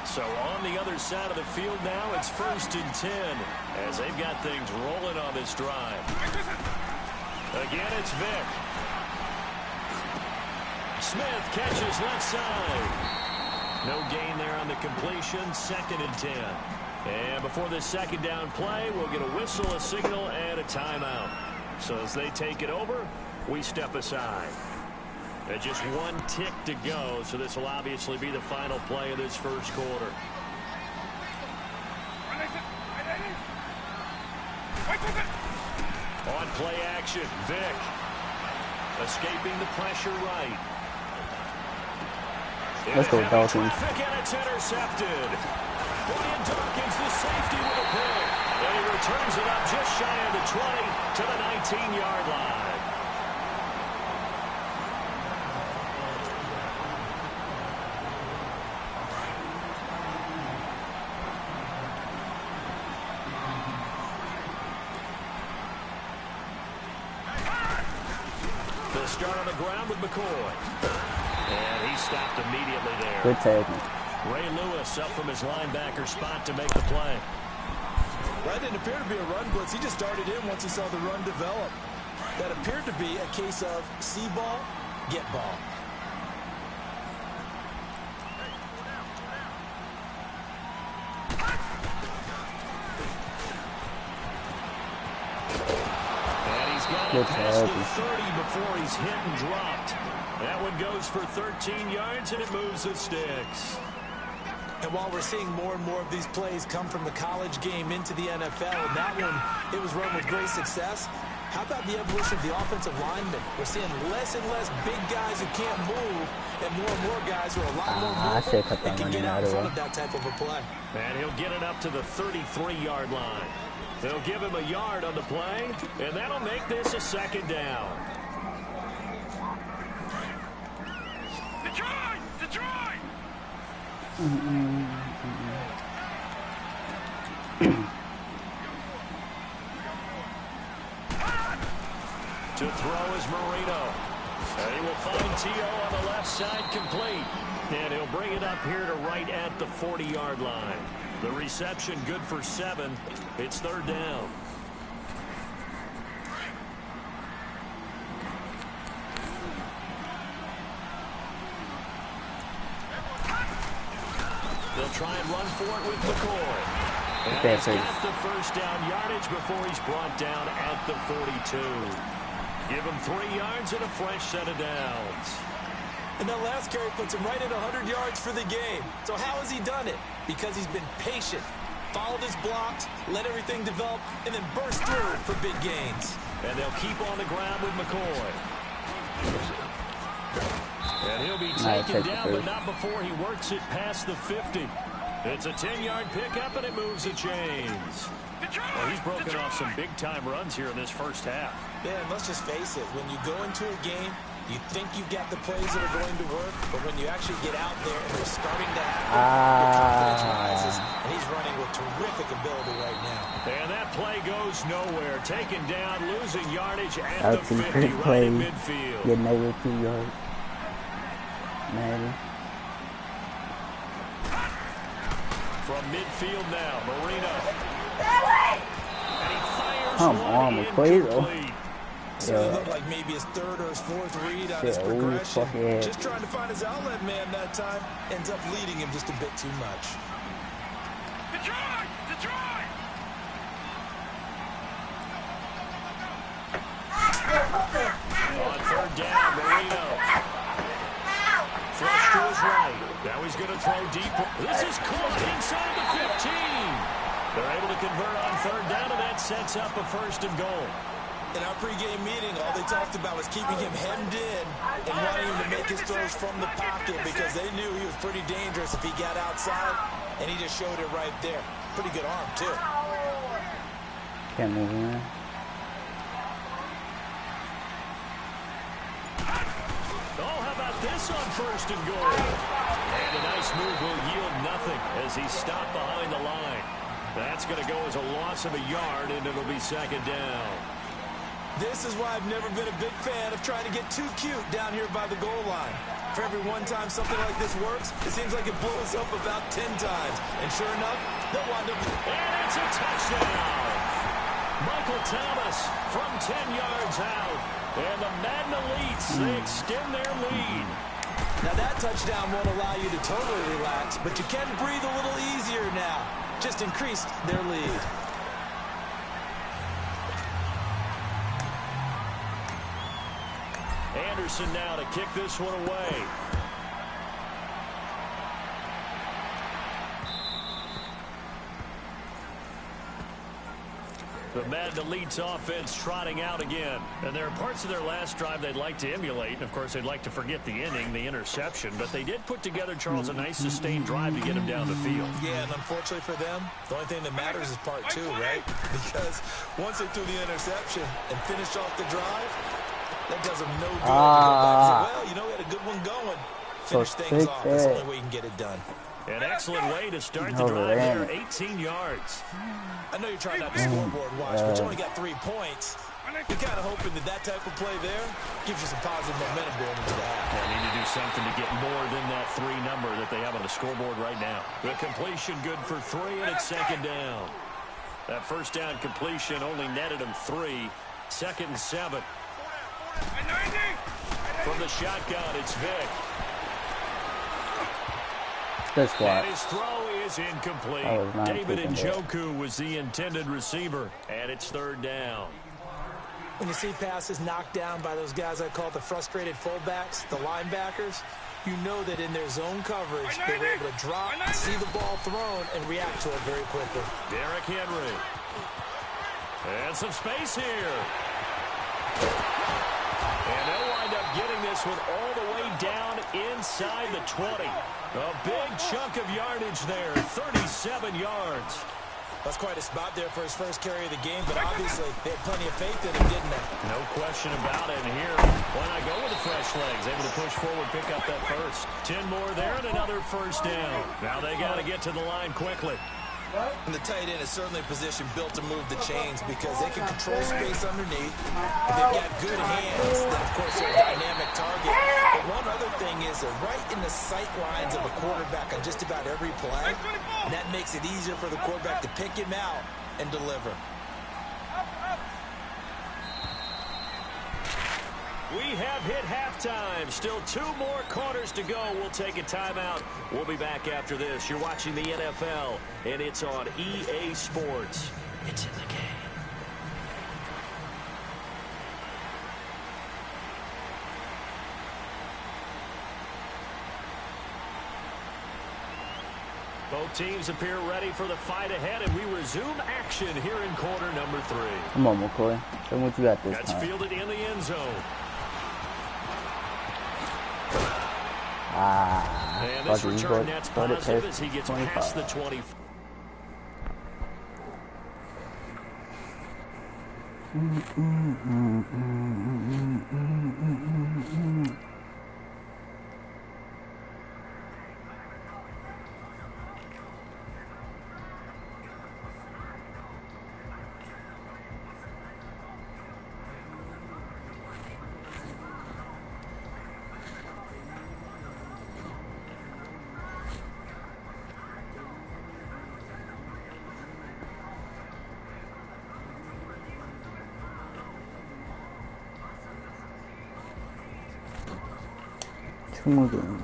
So on the other side of the field now, it's 1st and 10 as they've got things rolling on this drive. Again, it's Vick. Smith catches left side. No gain there on the completion. 2nd and 10. And before this 2nd down play, we'll get a whistle, a signal, and a timeout. So as they take it over, we step aside. And just 1 tick to go, so this will obviously be the final play of this 1st quarter. play action. Vick escaping the pressure right. Let's go, Dolphins. And it's intercepted. Brian Dawkins, the safety with a pick. And he returns it up just shy of the 20 to the 19-yard line. They'll start on the ground with McCoy. And he stopped immediately there. Good tackle. Ray Lewis up from his linebacker spot to make the play. That didn't appear to be a run blitz. He just darted in once he saw the run develop. That appeared to be a case of see ball, get ball. And he's got it past the 30 before he's hit and dropped. That one goes for 13 yards, and it moves the sticks. And while we're seeing more and more of these plays come from the college game into the NFL, and that one, it was run with great success. How about the evolution of the offensive lineman? We're seeing less and less big guys who can't move, and more guys who are a lot more mobile and can get out in front of that type of a play. And he'll get it up to the 33-yard line. They'll give him a yard on the play, and that'll make this a second down. Detroit! Detroit! To throw is Marino. And he will find T.O. on the left side complete. And he'll bring it up here to right at the 40-yard line. The reception good for 7. It's third down. They'll try and run for it with McCoy. And he's got the first down yardage before he's brought down at the 42. Give him 3 yards and a fresh set of downs. And that last carry puts him right at 100 yards for the game. So how has he done it? Because he's been patient, followed his blocks, let everything develop, and then burst through for big gains. And they'll keep on the ground with McCoy. And he'll be taken down, but not before he works it past the 50. It's a 10-yard pickup, and it moves the chains. Well, he's broken off some big-time runs here in this first half. Yeah, and let's just face it. When you go into a game, you think you've got the plays that are going to work, but when you actually get out there and they're starting to happen, your confidence rises, and he's running with terrific ability right now. And that play goes nowhere. Taken down, losing yardage at the 50, right in midfield. Get negative 2 yards. Madden. From midfield now, Marino. And he fires Come on, McCoy, though. So it looked like maybe his third or his fourth read on his progression. Just trying to find his outlet man that time. Ends up leading him just a bit too much. Detroit! Detroit! On third down, Marino. Flush to his right. Now he's going to throw deep. This is caught inside the 15. They're able to convert on third down, and that sets up a first and goal. In our pregame meeting, all they talked about was keeping him hemmed in and wanting him to make his throws from the pocket because they knew he was pretty dangerous if he got outside, and he just showed it right there. Pretty good arm, too. Can't move in. Oh, how about this on first and goal? And a nice move will yield nothing as he's stopped behind the line. That's going to go as a loss of a yard, and it'll be second down. This is why I've never been a big fan of trying to get too cute down here by the goal line. For every one time something like this works, it seems like it blows up about 10 times. And sure enough, they'll wind up... And it's a touchdown! Michael Thomas from 10 yards out. And the Madden Elites, they extend their lead. Now that touchdown won't allow you to totally relax, but you can breathe a little easier now. Just increased their lead. Anderson now to kick this one away. The Madden Elite's offense trotting out again. And there are parts of their last drive they'd like to emulate. Of course, they'd like to forget the inning, the interception. But they did put together, Charles, a nice sustained drive to get him down the field. Yeah, and unfortunately for them, the only thing that matters is part two, right? Because once they threw the interception and finished off the drive, that does them no good to go back and say, well, you know, we had a good one going. Finish things off. That's the only way you can get it done. An excellent way to start the drive there, 18 yards. I know you're trying not to scoreboard watch, but you only got 3 points. You're kind of hoping that type of play there gives you some positive momentum going into the half. They need to do something to get more than that 3 number that they have on the scoreboard right now. The completion good for 3, and it's second down. That first down completion only netted him 3. 2nd and 7. From the shotgun, it's Vic. Good squat. And his throw is incomplete. David Njoku was the intended receiver, and it's 3rd down. When you see passes knocked down by those guys I call the frustrated fullbacks, the linebackers, you know that in their zone coverage, they were able to drop, see the ball thrown, and react to it very quickly. Derrick Henry. And some space here. And they'll wind up getting this one all the way down inside the 20. A big chunk of yardage there, 37 yards. That's quite a spot there for his first carry of the game, but obviously they had plenty of faith in him, didn't they? No question about it. And here, why not go with the fresh legs? Able to push forward, pick up that first. 10 more there and another first down. Now they got to get to the line quickly. And the tight end is certainly a position built to move the chains because they can control space underneath. And they've got good hands. Then, of course, they're a dynamic target. But one other thing is they're right in the sight lines of a quarterback on just about every play. And that makes it easier for the quarterback to pick him out and deliver. We have hit halftime. Still 2 more quarters to go. We'll take a timeout. We'll be back after this. You're watching the NFL, and it's on EA Sports. It's in the game. Both teams appear ready for the fight ahead, and we resume action here in quarter number 3. Come on, McCoy. Tell me what you got this That's time. fielded in the end zone. And this return net's positive as he gets past the 20. Two more games.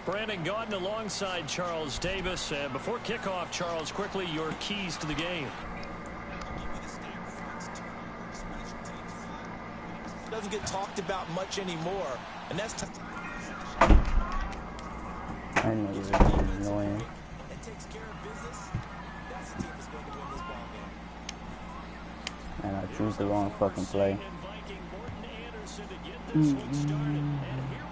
Brandon Gaudin alongside Charles Davis. Before kickoff, Charles, quickly your keys to the game. Doesn't get talked about much anymore, and that's I know this is annoying. It takes care of business. That's the team that's going to win this ball game. And I choose the wrong fucking play. And here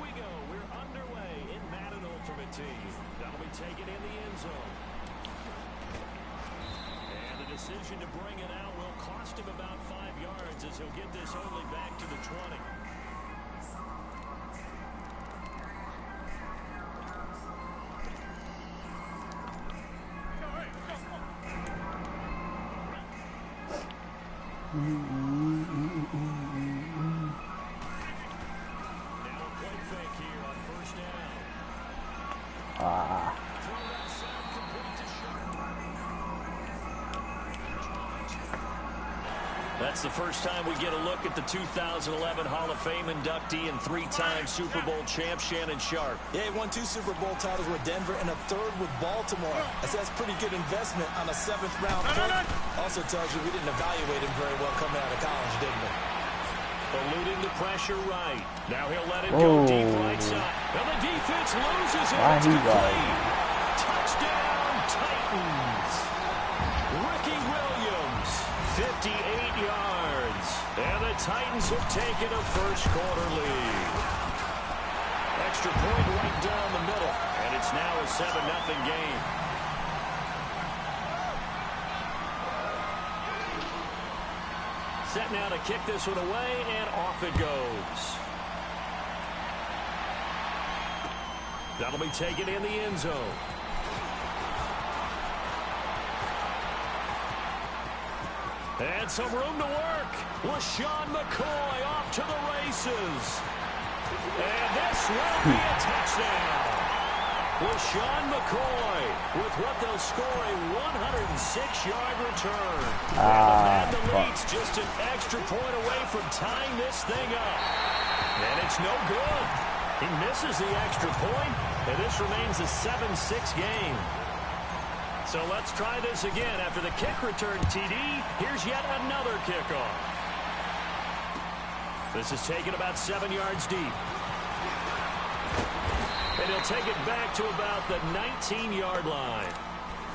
we go. We're underway in Madden Ultimate Team. That'll be taken in the end zone. And the decision to bring it out will cost him about 5 yards as he'll get this only back to the 20. That's the first time we get a look at the 2011 Hall of Fame inductee and three-time Super Bowl champ Shannon Sharpe. Yeah, he won 2 Super Bowl titles with Denver and a 3rd with Baltimore. That's pretty good investment on a 7th-round pick. Also tells you we didn't evaluate him very well coming out of college, didn't we? Eluding the pressure right. Now he'll let it go deep right side. And the defense loses it. It's complete. Touchdown, Titans. Ricky Williams, 58 yards. And the Titans have taken a first-quarter lead. Extra point right down the middle. And it's now a 7-0 game. Set now to kick this one away, and off it goes. That'll be taken in the end zone. And some room to work. LaShawn McCoy off to the races. And this will be a touchdown. LaShawn McCoy with what they'll score a 106-yard return. And the lead's just an extra point away from tying this thing up. And it's no good. He misses the extra point, and this remains a 7-6 game. So let's try this again. After the kick return TD, here's yet another kickoff. This is taken about 7 yards deep. And he'll take it back to about the 19-yard line.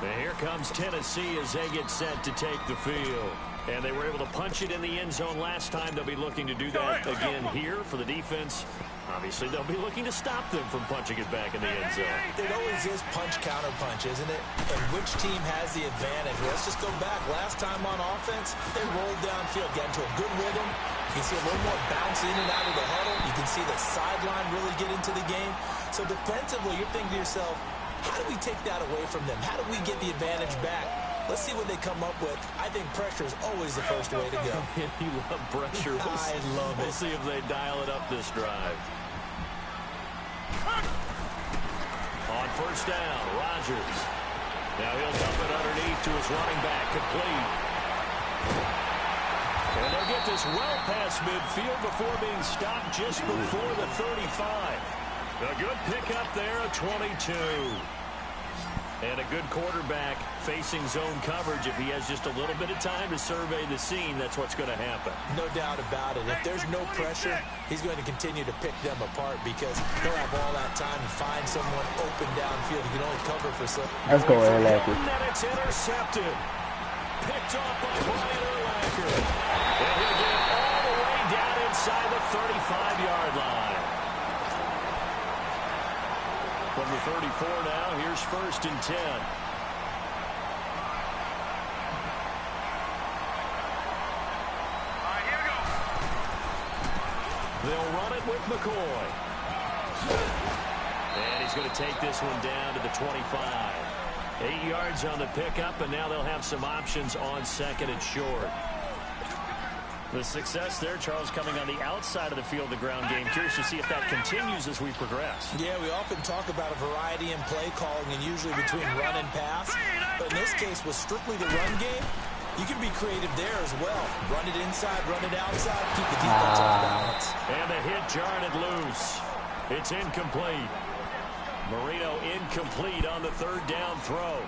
And here comes Tennessee as they get set to take the field. And they were able to punch it in the end zone last time. They'll be looking to do that again here for the defense. Obviously, they'll be looking to stop them from punching it back in the end zone. It always is punch-counter-punch, isn't it? And which team has the advantage? Let's just go back. Last time on offense, they rolled downfield, get into a good rhythm. You can see a little more bounce in and out of the huddle. You can see the sideline really get into the game. So defensively, you're thinking to yourself, how do we take that away from them? How do we get the advantage back? Let's see what they come up with. I think pressure is always the first way to go. You love pressure. I love it. We'll see if they dial it up this drive. On first down, Rodgers. Now he'll dump it underneath to his running back, complete. And they'll get this well past midfield before being stopped just before the 35. A good pickup there, a 22. And a good quarterback facing zone coverage. If he has just a little bit of time to survey the scene, that's what's going to happen. No doubt about it. If there's no pressure, he's going to continue to pick them apart because he'll have all that time to find someone open downfield. He can only cover for so. Let's go, Urlacher. And it's intercepted. Picked off by Brian Urlacher. And he'll get it all the way down inside the 35-yard line. From the 34 now, here's 1st and 10. Here we go. They'll run it with McCoy. And he's going to take this one down to the 25. 8 yards on the pickup, and now they'll have some options on 2nd and short. The success there, Charles, coming on the outside of the field, the ground game. Curious to see if that continues as we progress. Yeah, we often talk about a variety in play calling and usually between run and pass. But in this case, with strictly the run game, you can be creative there as well. Run it inside, run it outside, keep the defense on balance. And the hit jarred it loose. It's incomplete. Marino incomplete on the 3rd down throw.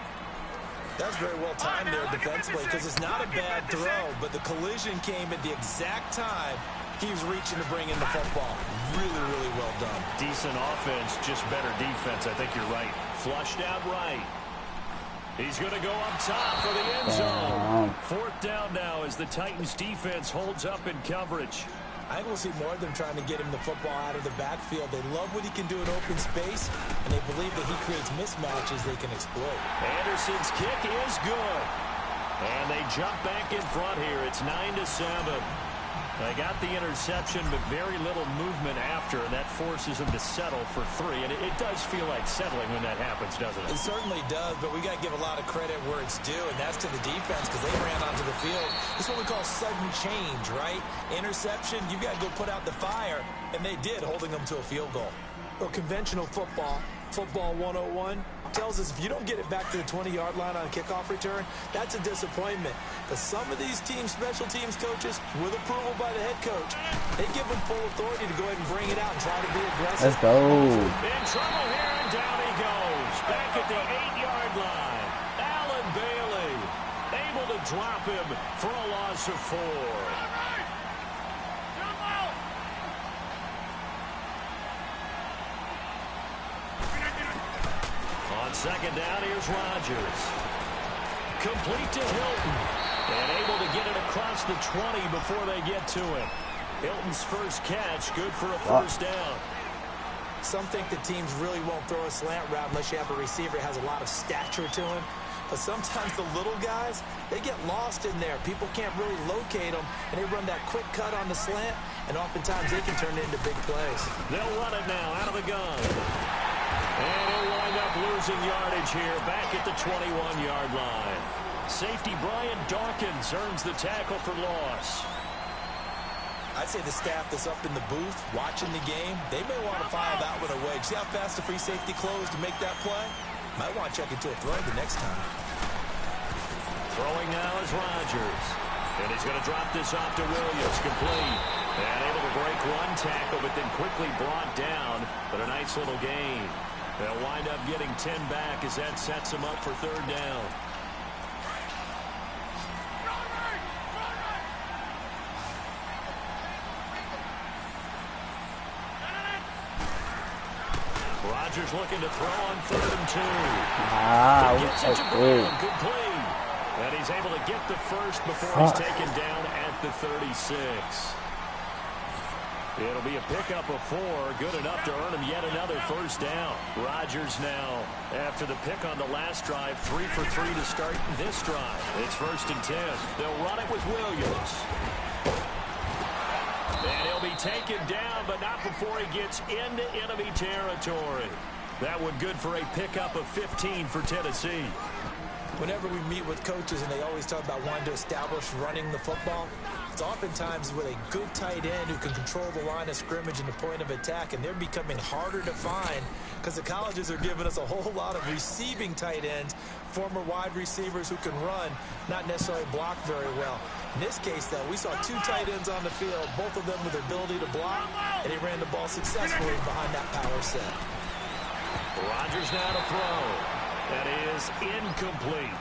That's very well timed there defensively because it's not a bad throw, but the collision came at the exact time he was reaching to bring in the football. Really, really well done. Decent offense, just better defense. I think you're right. Flushed out right. He's going to go up top for the end zone. 4th down now as the Titans defense holds up in coverage. I think we'll see more of them trying to get him the football out of the backfield. They love what he can do in open space, and they believe that he creates mismatches they can exploit. Anderson's kick is good. And they jump back in front here. It's 9-7. They got the interception, but very little movement after, and that forces them to settle for 3. And it does feel like settling when that happens, doesn't it? It certainly does, but we got to give a lot of credit where it's due, and that's to the defense because they ran onto the field. This is what we call sudden change, right? Interception, you got to go put out the fire, and they did, holding them to a field goal. Well, conventional football 101, tells us if you don't get it back to the 20-yard line on a kickoff return, that's a disappointment. But some of these teams, special teams coaches, with approval by the head coach, they give them full authority to go ahead and bring it out and try to be aggressive. Let's go. In trouble here, and down he goes. Back at the 8-yard line. Alan Bailey able to drop him for a loss of 4. On second down, here's Rodgers. Complete to Hilton. And able to get it across the 20 before they get to him. Hilton's first catch, good for a first down. Some think the teams really won't throw a slant route unless you have a receiver that has a lot of stature to him. But sometimes the little guys, they get lost in there. People can't really locate them, and they run that quick cut on the slant, and oftentimes they can turn it into big plays. They'll run it now out of the gun. And he'll wind up losing yardage here back at the 21-yard line. Safety Brian Dawkins earns the tackle for loss. I'd say the staff that's up in the booth watching the game, they may want to file that one away. See how fast the free safety closed to make that play? Might want to check into a throw the next time. Throwing now is Rodgers. And he's going to drop this off to Williams, complete. And able to break one tackle, but then quickly brought down. But a nice little gain. They'll wind up getting 10 back as that sets them up for third down. Rodgers looking to throw on 3rd and 2. Ah, gets it to Brown, complete. And he's able to get the first before he's taken down at the 36. It'll be a pickup of 4, good enough to earn him yet another first down. Rodgers now, after the pick on the last drive, 3 for 3 to start this drive. It's 1st and 10. They'll run it with Williams. And he'll be taken down, but not before he gets into enemy territory. That one good for a pickup of 15 for Tennessee. Whenever we meet with coaches and they always talk about wanting to establish running the football, it's oftentimes with a good tight end who can control the line of scrimmage and the point of attack, and they're becoming harder to find because the colleges are giving us a whole lot of receiving tight ends, former wide receivers who can run, not necessarily block very well. In this case, though, we saw 2 tight ends on the field, both of them with the ability to block, and he ran the ball successfully behind that power set. Rodgers now to throw. That is incomplete.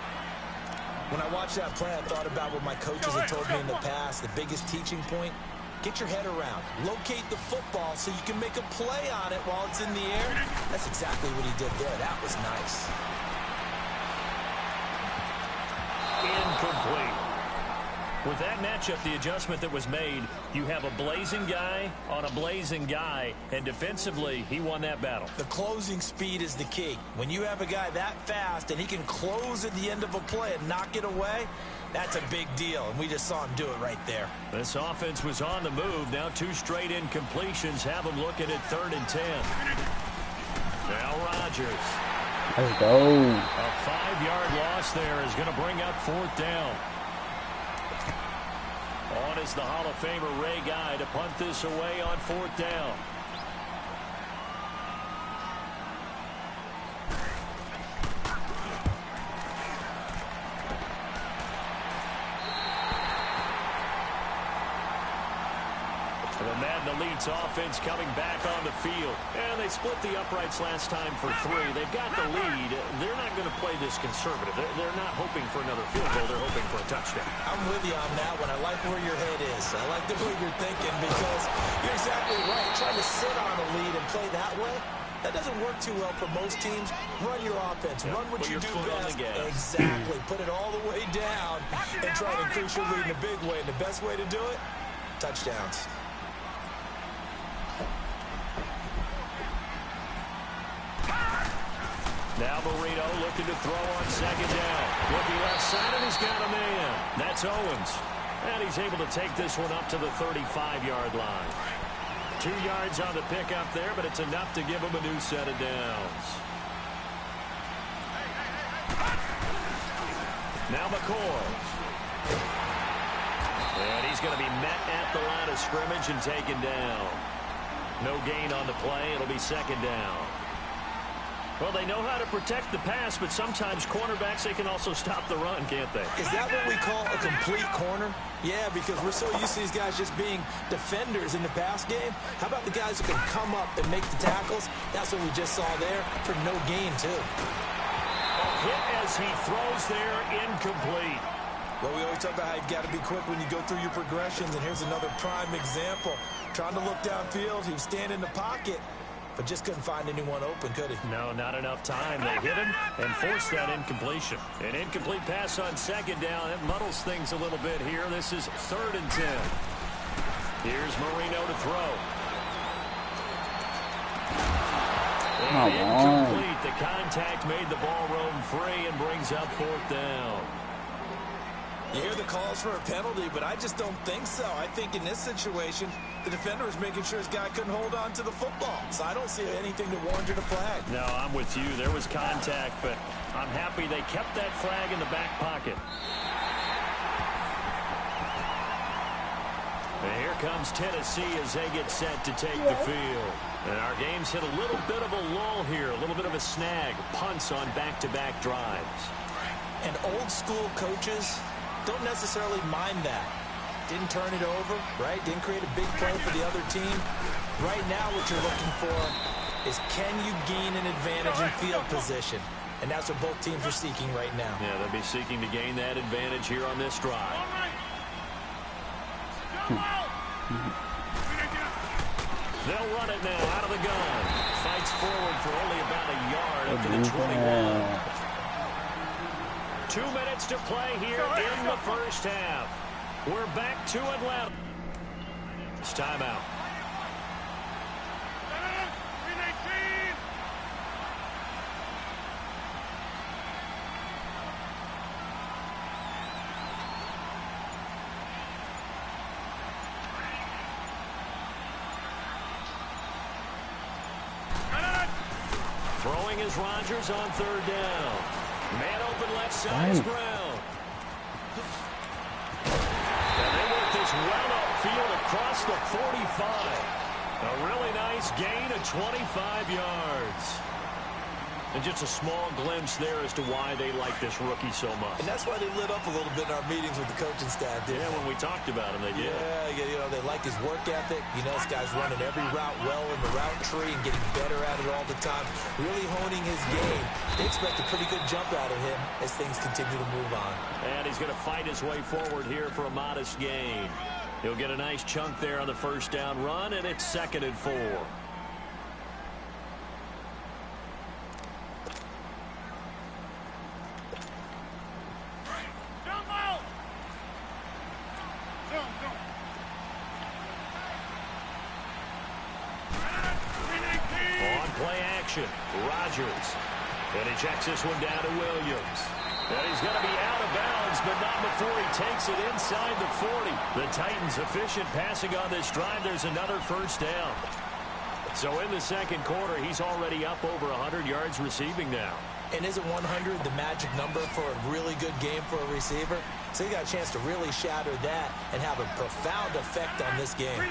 When I watched that play, I thought about what my coaches had told me in the past. The biggest teaching point, get your head around. Locate the football so you can make a play on it while it's in the air. That's exactly what he did there. That was nice. Incomplete. With that matchup, the adjustment that was made, you have a blazing guy on a blazing guy, and defensively, he won that battle. The closing speed is the key. When you have a guy that fast and he can close at the end of a play and knock it away, that's a big deal, and we just saw him do it right there. This offense was on the move. Now 2 straight incompletions have them looking at 3rd and 10. Now Rodgers. Let's go. A 5-yard loss there is going to bring up 4th down. On is the Hall of Famer Ray Guy to punt this away on 4th down. The Madden Elite's offense coming back on the field. And they split the uprights last time for 3. They've got the lead. They're not going to play this conservative. They're not hoping for another field goal. They're hoping for a touchdown. I'm with you on that one. I like where your head is. I like the way you're thinking because you're exactly right. Trying to sit on a lead and play that way, that doesn't work too well for most teams. Run your offense. Run what you do best. Exactly. Put it all the way down and try to increase your lead in a big way. And the best way to do it, touchdowns. Now Marino looking to throw on 2nd down. Looking left side, and he's got a man. That's Owens. And he's able to take this one up to the 35-yard line. 2 yards on the pickup there, but it's enough to give him a new set of downs. Now McCoy. going to be met at the line of scrimmage and taken down. No gain on the play. It'll be second down. Well, they know how to protect the pass, but sometimes cornerbacks, they can also stop the run, can't they? Is that what we call a complete corner? Yeah, because we're so used to these guys just being defenders in the pass game. How about the guys who can come up and make the tackles? That's what we just saw there for no gain, too. A hit as he throws there, incomplete. Well, we always talk about how you've got to be quick when you go through your progressions, and here's another prime example. Trying to look downfield, he was standing in the pocket, but just couldn't find anyone open, could he? No, not enough time. They hit him and forced that incompletion. An incomplete pass on second down. It muddles things a little bit here. This is 3rd and 10. Here's Marino to throw. And incomplete. The contact made the ball roam free and brings up 4th down. You hear the calls for a penalty, but I just don't think so. I think in this situation, the defender is making sure his guy couldn't hold on to the football. So I don't see anything to warrant a flag. No, I'm with you. There was contact, but I'm happy they kept that flag in the back pocket. And here comes Tennessee as they get set to take the field. And our game's hit a little bit of a lull here, a little bit of a snag. Punts on back-to-back drives. And old school coaches don't necessarily mind that. Didn't turn it over, right? Didn't create a big play for the other team. Right now what you're looking for is can you gain an advantage in field position? And that's what both teams are seeking right now. Yeah, they'll be seeking to gain that advantage here on this drive. They'll run it now out of the gun. Fights forward for only about a yard up to the 21. 2 minutes to play here in the first half. We're back to Atlanta. It's timeout. Throwing is Rodgers on 3rd down. Man open left side is Brown. And they work this well upfield across the 45. A really nice gain of 25 yards. And just a small glimpse there as to why they like this rookie so much. And that's why they lit up a little bit in our meetings with the coaching staff, didn't they? When we talked about him, they did. Yeah, you know, they like his work ethic. You know, this guy's running every route well in the route tree and getting better at it all the time. Really honing his game. They expect a pretty good jump out of him as things continue to move on. And he's going to fight his way forward here for a modest gain. He'll get a nice chunk there on the first down run, and it's 2nd and 4. Rodgers. And he checks this one down to Williams. And he's going to be out of bounds, but not before he takes it inside the 40. The Titans efficient passing on this drive. There's another first down. So in the second quarter, he's already up over 100 yards receiving now. And isn't 100 the magic number for a really good game for a receiver? So he got a chance to really shatter that and have a profound effect on this game.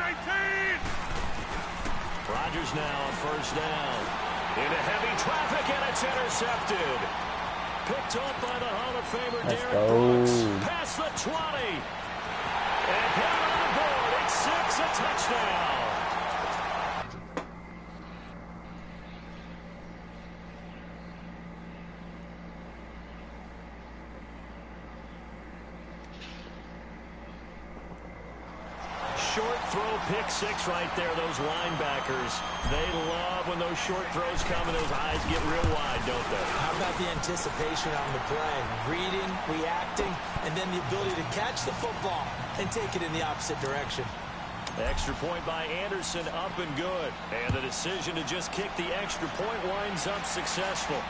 Rodgers now on first down. Into heavy traffic, and it's intercepted. Picked up by the Hall of Famer Derek Brooks. Past the 20. And hit on the board. It's 6, a touchdown. Short throw, pick 6 right there. Those linebackers, they love when those short throws come and those eyes get real wide, don't they? How about the anticipation on the play? Reading, reacting, and then the ability to catch the football and take it in the opposite direction. Extra point by Anderson, up and good. And the decision to just kick the extra point winds up successful.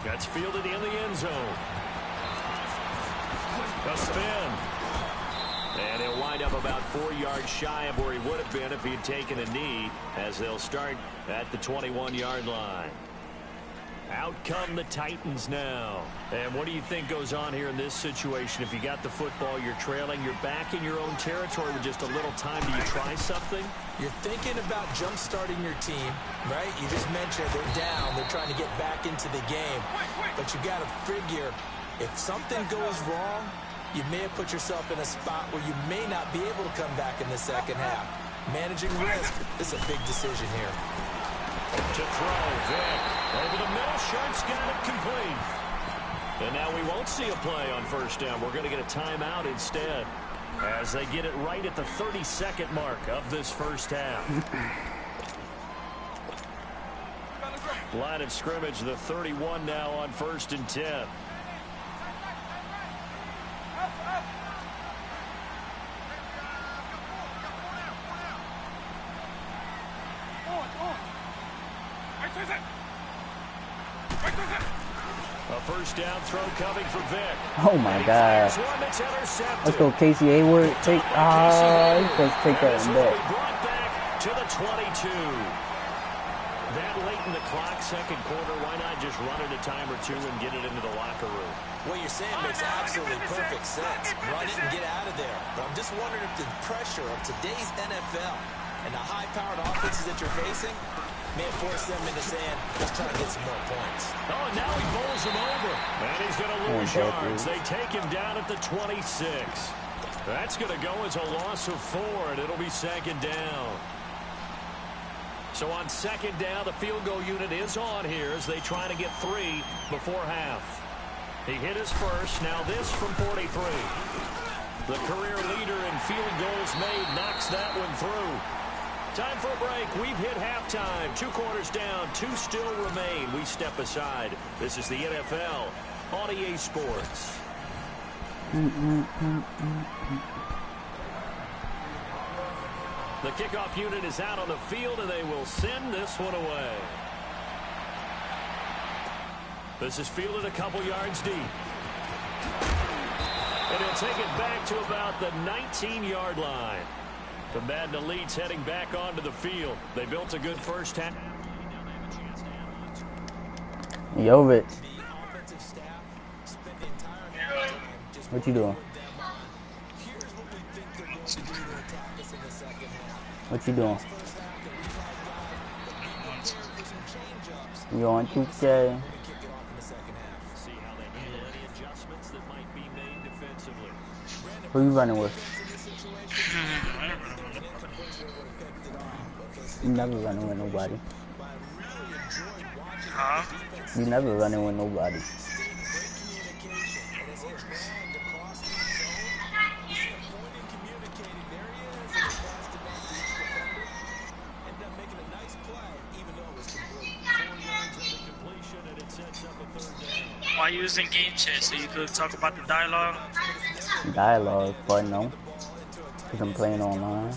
That's fielded in the end zone. A spin. And he'll wind up about 4 yards shy of where he would have been if he had taken a knee, as they'll start at the 21-yard line. Out come the Titans now. And what do you think goes on here in this situation? If you got the football, you're trailing, you're back in your own territory with just a little time. Do you try something? You're thinking about jump-starting your team, right? You just mentioned they're down. They're trying to get back into the game. But you got to figure if something goes wrong, you may have put yourself in a spot where you may not be able to come back in the second half. Managing risk, this is a big decision here. To throw, Vic. Over the middle, Sharp's got it complete. And now we won't see a play on first down. We're going to get a timeout instead as they get it right at the 30-second mark of this first half. Line of scrimmage, the 31 now on 1st and 10. A first down throw coming for Vic. Oh my God. Let's go, Casey Hayward. He's supposed to take that one back. Brought back to the 22. That late in the clock, second quarter, why not just run it a time or two and get it into the locker room? What you're saying makes absolutely perfect sense. Run it and get out of there. But I'm just wondering if the pressure of today's NFL and the high-powered offenses that you're facing may force them into saying, let's try to get some more points. Oh, and now he bowls him over. And he's going to lose yards. They take him down at the 26. That's going to go as a loss of 4, and it'll be second down. So on second down, the field goal unit is on here as they try to get 3 before half. He hit his first. Now this from 43. The career leader in field goals made knocks that one through. Time for a break. We've hit halftime. 2 quarters down. 2 still remain. We step aside. This is the NFL on EA Sports. The kickoff unit is out on the field, and they will send this one away. This is fielded a couple yards deep. And he'll take it back to about the 19-yard line. The Madden Elites heading back onto the field. They built a good first half. Jovic. What you doing? What you doing? You on 2K? Who you running with? You never running with nobody. Huh? You never running with nobody. Why you using game chat so you could talk about the dialogue? Dialogue, but no. Because I'm playing online.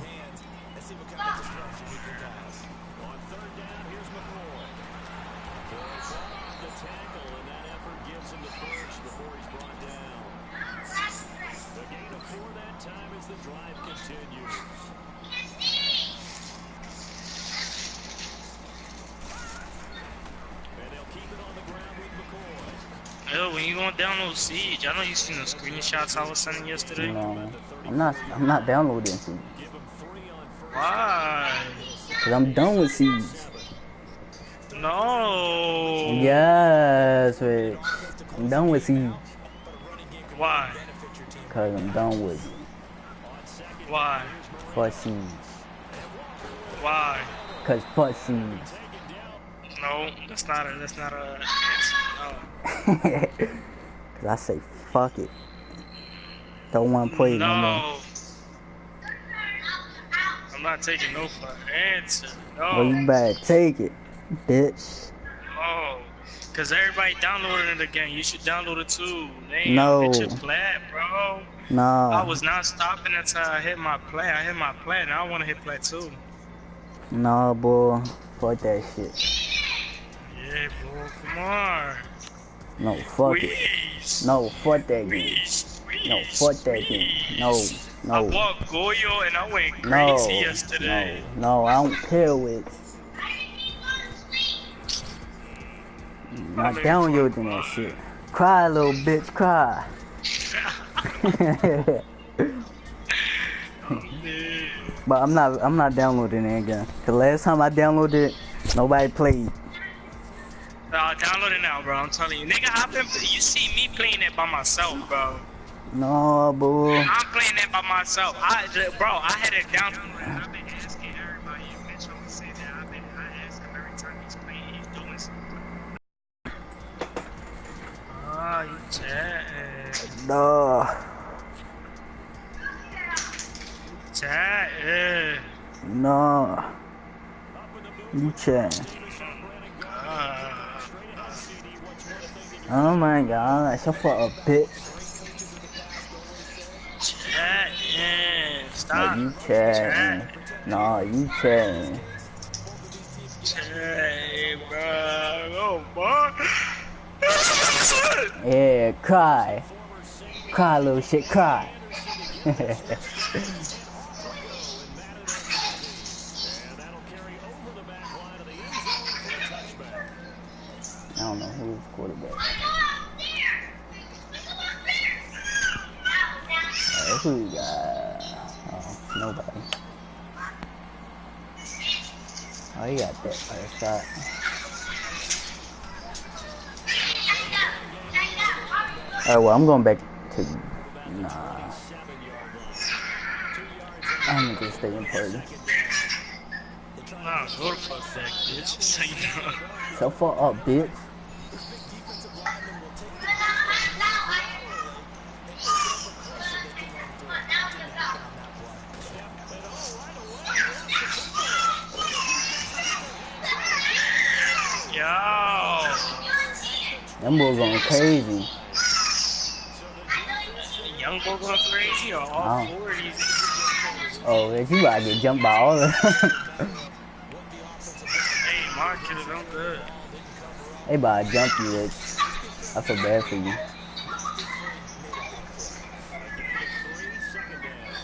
Yo, when you gonna download Siege? I know you seen the screenshots I was sending yesterday. No, I'm not downloading Siege. Why? Cause I'm done with Siege. No. Yes, wait. I'm done with Siege. Why? Cause I'm done with it. Why? Fuck Siege. Why? Cause fuck Siege. No, that's not a no. Cause I say fuck it. Don't want to play no more. I'm not taking no for an answer. No. Well, you better take it, bitch. Oh, cause everybody downloading it again. You should download it too. Damn, no. Hit your plat, bro. No. I was not stopping until I hit my plat. I hit my plat. Now I want to hit plat too. Nah, boy. Fuck that shit. Yeah, bro. Come on. No, fuck it. No, fuck that game. No, fuck that game. No. I bought Goyo and I went crazy yesterday. No, I don't care with. Not downloading that shit. Cry, little bitch, cry. But I'm not downloading it again. The last time I downloaded it, nobody played. Download it now, bro. I'm telling you, nigga. You see me playing it by myself, bro. No, boo. I'm playing that by myself. I had it down. I've been asking everybody in Metro to say that. I ask him every time he's playing, he's doing something. Oh, you chatting. No. Chatting. No. You chatting. Oh my god, so for a bitch. Chatting. Stop. No, you chatting. No, you chatting. Chatting, bro. Oh, boy. Yeah, cry. Cry, little shit, cry. I don't know who's quarterback. Who you got? Oh, nobody. Oh, you got that other shot. Alright, well, I'm going back to... Nah. I'm gonna just stay in party. Nah, go to fuck that, bitch. So you know. So far up, bitch. Yo. Them boys going crazy. Young boy going crazy or all 40s? Oh, man, you about to get jumped by all of them. Hey, my kid, I'm good. They about to jump you, Rich. I feel bad for you.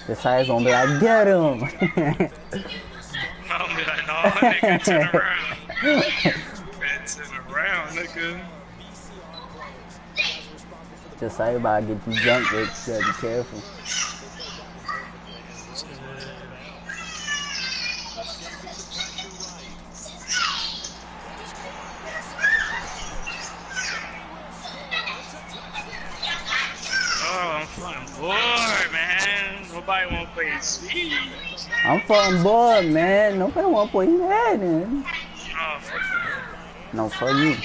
The side's gonna be like, get him! I'm gonna be like, no, nigga, turn around. Turn around, nigga. Just say about to get you jumped, Rich. You gotta be careful. I'm fucking bored, man. Nobody wanna play Siege. I'm fucking bored, man. Nobody wanna play Madden. Oh, fuck that. No, for you.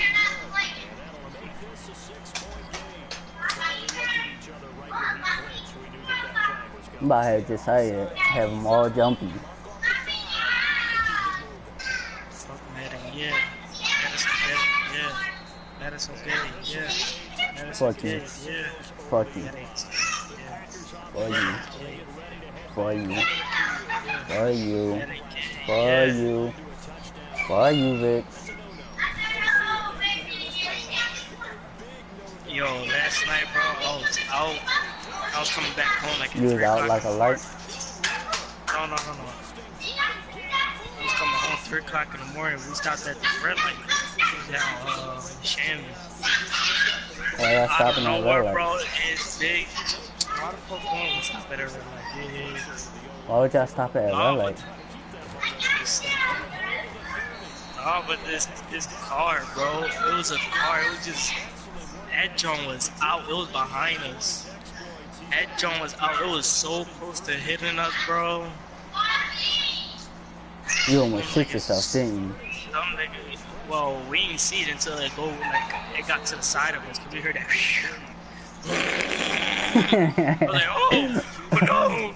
I'm about to just have them all jumpy. Fuck Madden, yeah. Madden's okay, yeah. Madden's Fuck okay, you. yeah. Fuck you. For you. For you. For you. For you. For you, Vic. Yo, last night, bro, I was out. I was coming back home like at You was out like a light? No. I was coming home 3 o'clock in the morning. We stopped at the red light down in Shannon. Why y'all stopping at red light? Bro, it's big. Why the fuck don't we stop at a red light? Yeah. Why would y'all stop at red light? Oh, but this car, bro, it was a car. It was just, that joint was out. It was behind us. That joint was out. It was so close to hitting us, bro. You almost shit yourself, didn't you? Some nigga, well, we didn't see it until it got to the side of us, because we heard that. I was like, oh, no.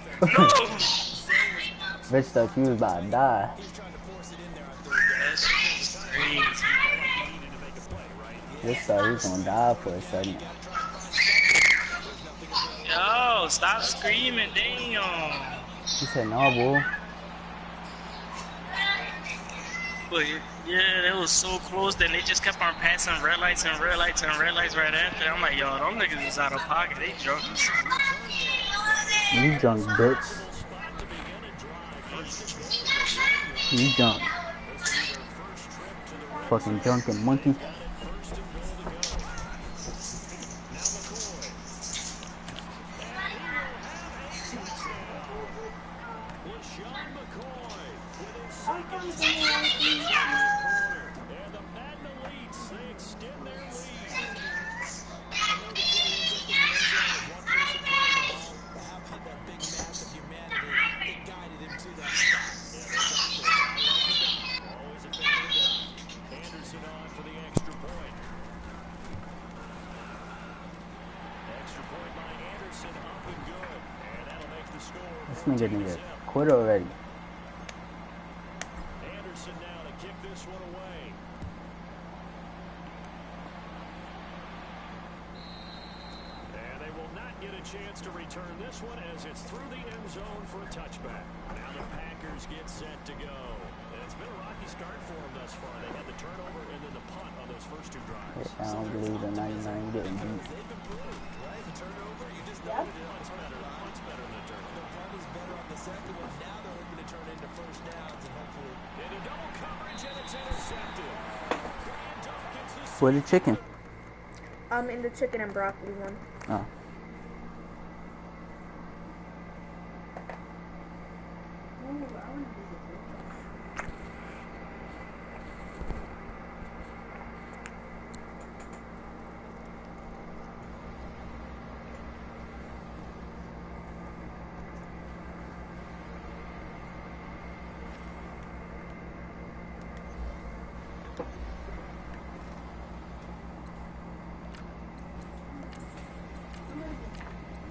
Bitch thought you was about to die. That's crazy. Bitch thought he was gonna die for a second. Yo, stop screaming, damn. He said, no, boy. But yeah, it was so close that they just kept on passing red lights right after. I'm like, yo, them niggas is out of pocket. They drunk. You drunk, bitch. You drunk. Fucking drunken monkey. And the Madden elites, they extend their lead. I know the play ends up in the end zone with one person carrying the ball, but how about that big mass of humanity that guided him to that spot? Yeah, they got there, but I love the dive. Always a fan of the dive. Anderson on for the extra point. Extra point by Anderson, up and good. And that'll make the score. This nigga quit already. Anderson now to kick this one away. And they will not get a chance to return this one as it's through the end zone for a touchback. Now the Packers get set to go. And it's been a rocky start for them thus far. They had the turnover and then the punt on those first two drives. I don't believe the 99 getting beat. They've improved, right? The turnover, you just know it. Punt's better than the turnover. The punt is better on the second one. Now they're hoping to turn into first downs and hopefully into double coverage, and it's intercepted. Brian Dawkins, Where's the chicken? In the chicken and broccoli one. Oh.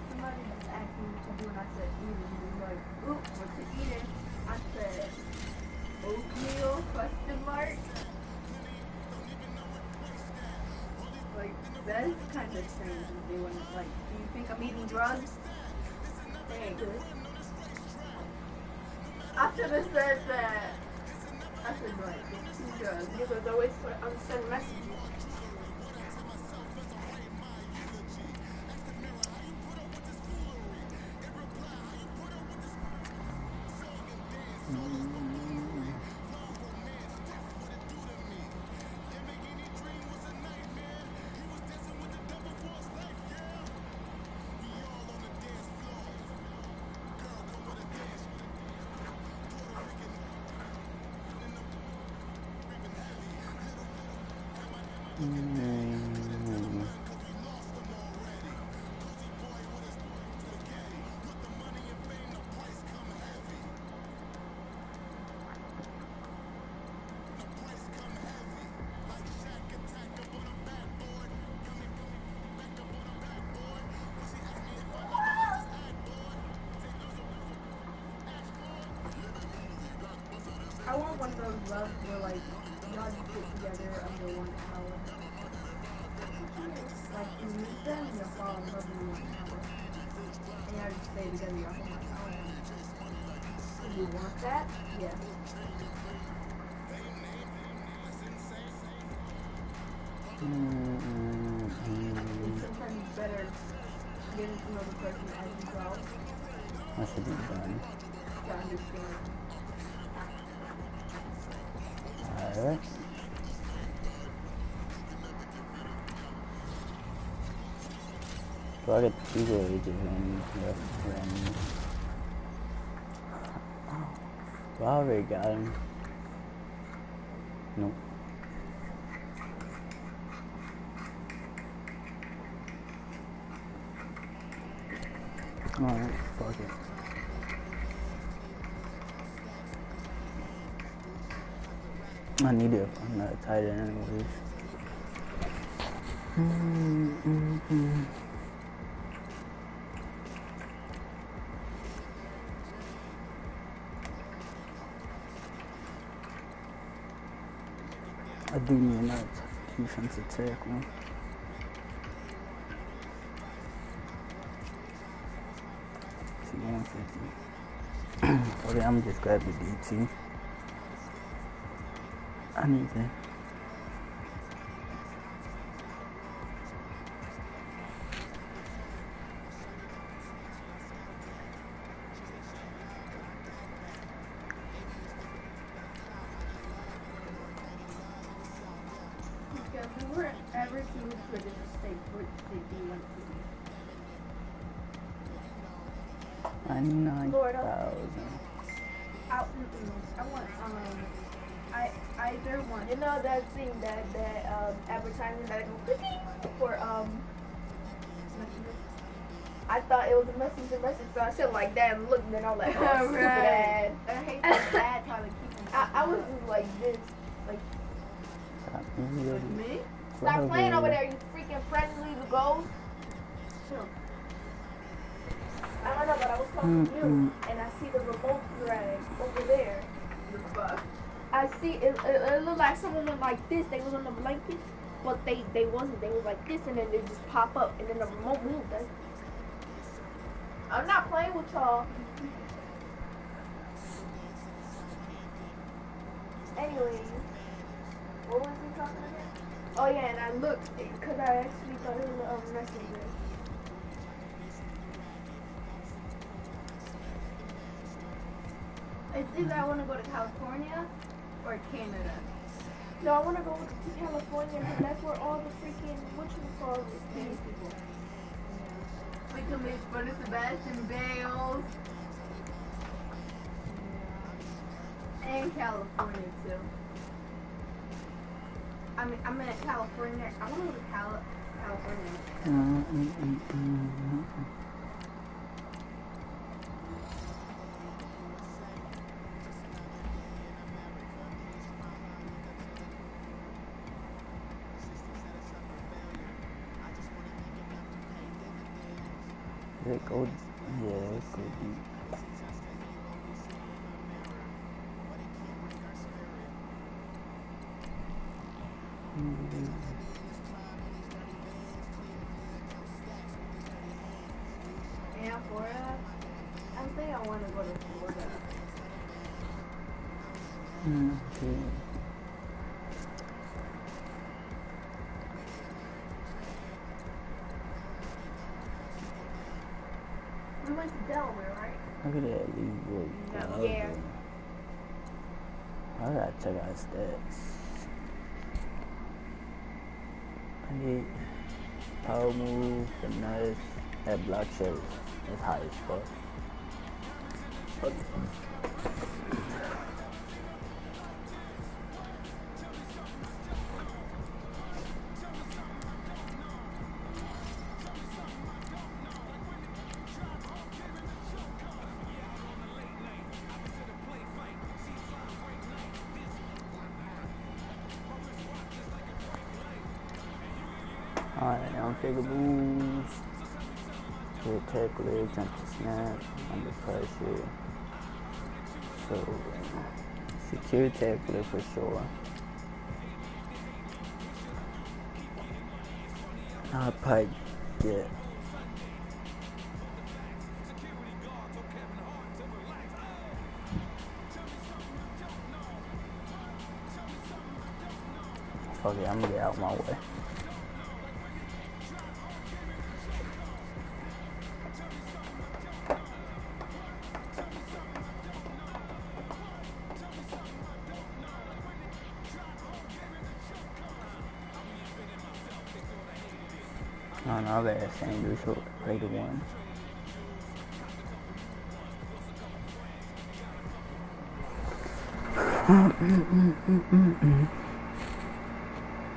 Somebody just asked me what to do, and I said eating. He was like, "Ooh, what you eating?" I said, "Oatmeal?" Question mark. Like, that is kind of strange. They wouldn't like. Do you think I'm eating drugs? They ain't good. I should have said that. I should like, it's too drugs. Because always send messages. I want one of those rugs where like y'all just get together under 1 hour. Like you meet them and you'll fall in love in 1 hour. And y'all just stay together your whole life. You want that? Yeah. Sometimes it's better getting to know the person as you go. That should be done. To understand. Alright. So I got 2 ages and left. Well, I already got him. Nope. Alright, fuck it. I need it. I'm not tight end anyways. I do need another defensive tackle. See, 150. Okay, I'm just grab the DT. I need that. Wherever he was good in the state, which state do you want to be? 99,000. I want I either want, you know that thing that advertising that goes for messenger. I thought it was a messenger, so I said like that and looked, and then I was like, oh, stupid ad. I hate that ad trying to keep me. I was just like this, like me. Stop playing over there, you freaking friendly ghost. Chill. I don't know, but I was talking to you, and I see the remote drag over there. I see it looked like someone went like this. They was on the blanket, but they wasn't. They was like this, and then they just pop up, and then the remote moved. I'm not playing with y'all. Anyways, what was he talking about? Oh yeah, and I looked because I actually thought it was a messenger. It's either I want to go to California or Canada. No, I want to go to California because that's where all the freaking whatchamacallit Spanish people. Yeah. We can make fun of Sebastian Bales. Yeah. And California too. I'm in California. I want to go to California. It go, yeah, it go deep. Yeah, Florida. I think I want to go to Florida. Okay. We went to Delaware, right? Look at that lead work. Yeah. I gotta check out stats. I need power move, finesse, that block shot is high as fuck. Alright, now figure moves. Good tackle, jump to snap, under pressure. So, secure tackler for sure. I'll probably get. Fuck it, I'm gonna get out my way. Oh no, I've got Sanders later one.